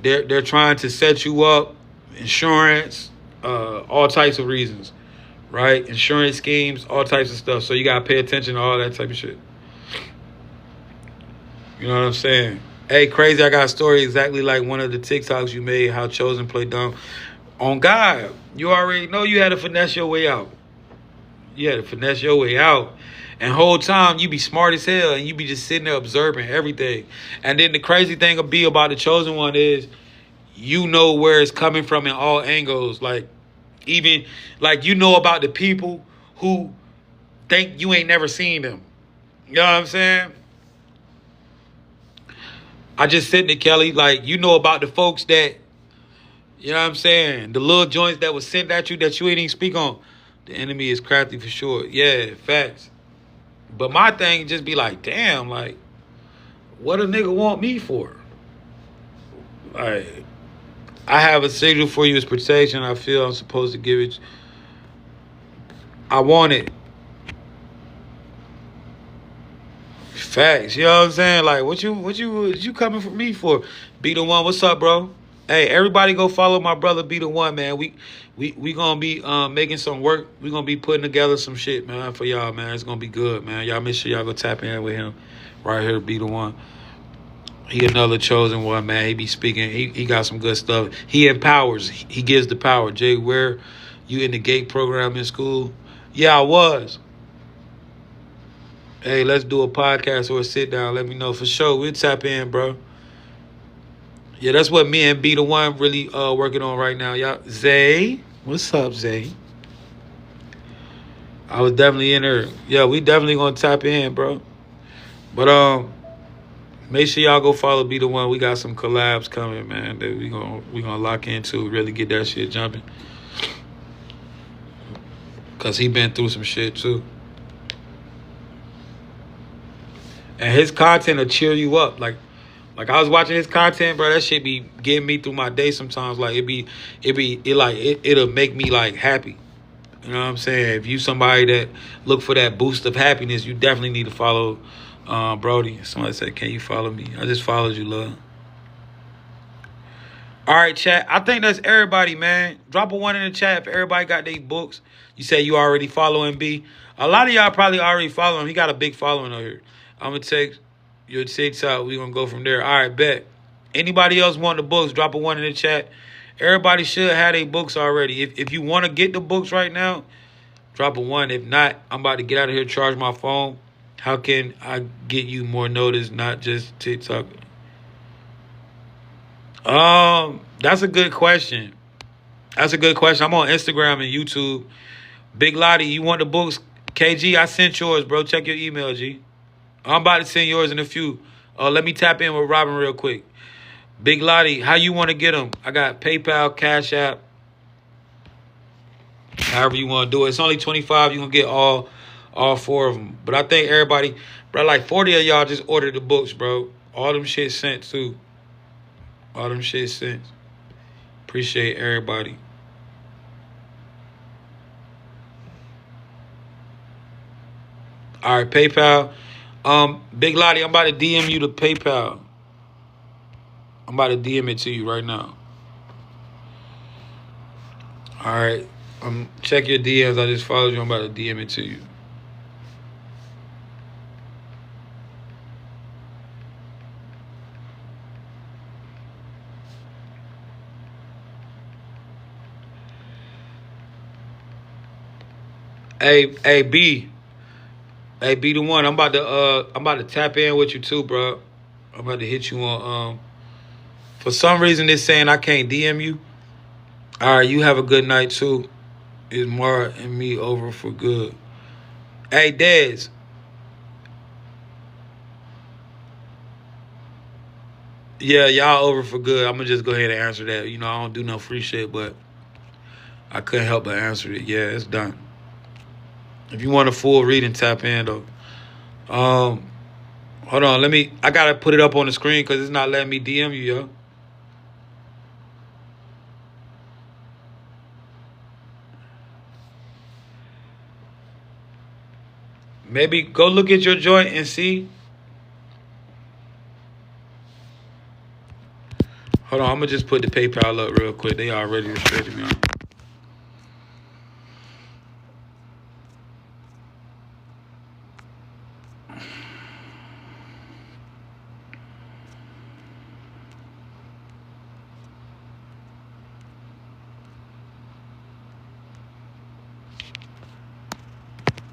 Speaker 2: they're trying to set you up, insurance, all types of reasons, right? Insurance schemes, all types of stuff. So you gotta pay attention to all that type of shit. You know what I'm saying? Hey, crazy! I got a story exactly like one of the TikToks you made. How Chosen play dumb. On God, you already know you had to finesse your way out. You had to finesse your way out. And whole time you be smart as hell and you be just sitting there observing everything. And then the crazy thing will be about the Chosen One is you know where it's coming from in all angles. Like, even like you know about the people who think you ain't never seen them. You know what I'm saying? I just said to Kelly, like, you know about the folks that, you know what I'm saying? The little joints that was sent at you that you ain't even speak on. The enemy is crafty for sure. Yeah, facts. But my thing just be like, damn, like, what a nigga want me for? Like, I have a signal for you as protection. I feel I'm supposed to give it. I want it. Facts. You know what I'm saying? Like, what you coming for me for? Be the one. What's up, bro? Hey, everybody go follow my brother Be the One, man. We gonna be making some work. We gonna be putting together some shit, man, for y'all, man. It's gonna be good, man. Y'all make sure y'all go tap in with him right here, Be the One. He another chosen one, man. He be speaking. He got some good stuff. He empowers. He gives the power. Jay, where you in the GATE program in school? Yeah, I was. Hey, let's do a podcast or a sit down. Let me know for sure. We'll tap in, bro. Yeah, that's what me and Be the One really working on right now, y'all. Zay, what's up, Zay? I was definitely in there. Yeah, we definitely gonna tap in, bro. But make sure y'all go follow Be the One. We got some collabs coming, man. That we gonna lock into, really get that shit jumping. Cause he been through some shit too. And his content will cheer you up. Like I was watching his content, bro. That shit be getting me through my day sometimes. Like it'll make me like happy. You know what I'm saying? If you somebody that look for that boost of happiness, you definitely need to follow Brody. Somebody said, "Can you follow me?" I just followed you, love. All right, chat. I think that's everybody, man. Drop a one in the chat if everybody got their books. You say you already following B. A lot of y'all probably already follow him. He got a big following over here. I'm gonna take your TikTok. We're gonna go from there. All right, bet. Anybody else want the books? Drop a one in the chat. Everybody should have their books already. If you want to get the books right now, drop a one. If not, I'm about to get out of here, charge my phone. How can I get you more notice, not just TikTok? That's a good question. That's a good question. I'm on Instagram and YouTube. Big Lottie, you want the books? KG, I sent yours, bro. Check your email, G. I'm about to send yours in a few. Let me tap in with Robin real quick. Big Lottie, how you want to get them? I got PayPal, Cash App. However you want to do it. It's only $25. You're going to get all four of them. But I think everybody, bro, like 40 of y'all just ordered the books, bro. All them shit sent, too. All them shit sent. Appreciate everybody. All right, PayPal. Big Lottie, I'm about to DM you the PayPal. I'm about to DM it to you right now. All right. Check your DMs. I just followed you. I'm about to DM it to you. Hey, B. Hey, Be the One. I'm about to tap in with you too, bro. I'm about to hit you on for some reason it's saying I can't DM you. All right, you have a good night too. Is Mara and me over for good? Hey, Dez. Yeah, y'all over for good. I'm gonna just go ahead and answer that. You know, I don't do no free shit, but I couldn't help but answer it. Yeah, it's done. If you want a full reading, tap in though. Hold on, I gotta put it up on the screen because it's not letting me DM you, yo. Maybe go look at your joint and see. Hold on, I'm gonna just put the PayPal up real quick. They already restricted me.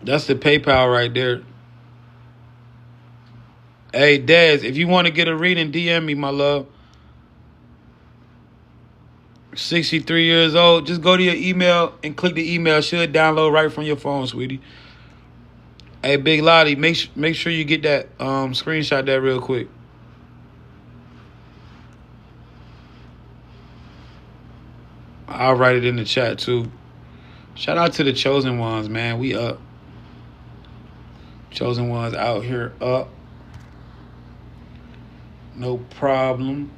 Speaker 2: That's the PayPal right there. Hey, Dez, if you want to get a reading, DM me, my love. 63 years old. Just go to your email and click the email. Should download right from your phone, sweetie. Hey, Big Lottie, make sure you get that screenshot that real quick. I'll write it in the chat too. Shout out to the chosen ones, man. We up. Chosen ones out here up. No problem.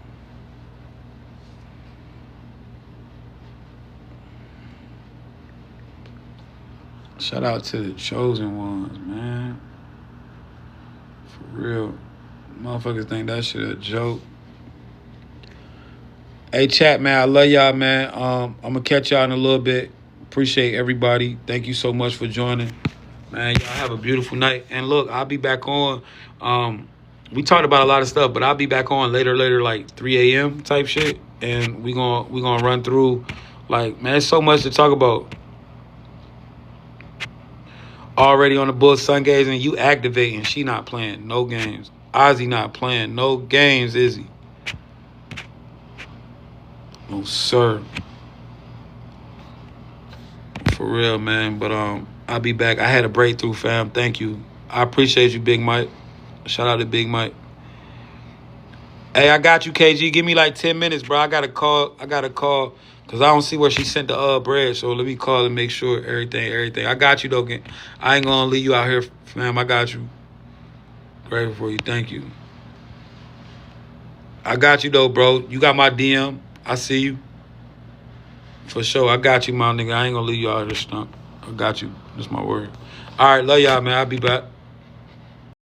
Speaker 2: Shout out to the chosen ones, man. For real. Motherfuckers think that shit a joke. Hey, chat, man. I love y'all, man. I'm going to catch y'all in a little bit. Appreciate everybody. Thank you so much for joining. Man, y'all have a beautiful night. And look, I'll be back on. We talked about a lot of stuff, but I'll be back on later, like 3 a.m. type shit. And we gonna run through, like, man, there's so much to talk about. Already on the Bulls Sun games, and you activating. She not playing no games. Ozzy not playing no games, is he? No, sir. For real, man. But I'll be back. I had a breakthrough, fam. Thank you. I appreciate you, Big Mike. Shout out to Big Mike. Hey, I got you, KG. Give me like 10 minutes, bro. I got to call because I don't see where she sent the bread. So let me call and make sure everything. I got you, though. I ain't going to leave you out here, fam. I got you. Grateful for you. Thank you. I got you, though, bro. You got my DM. I see you. For sure. I got you, my nigga. I ain't going to leave you out of this stump. I got you. That's my word. All right. Love y'all, man. I'll be back.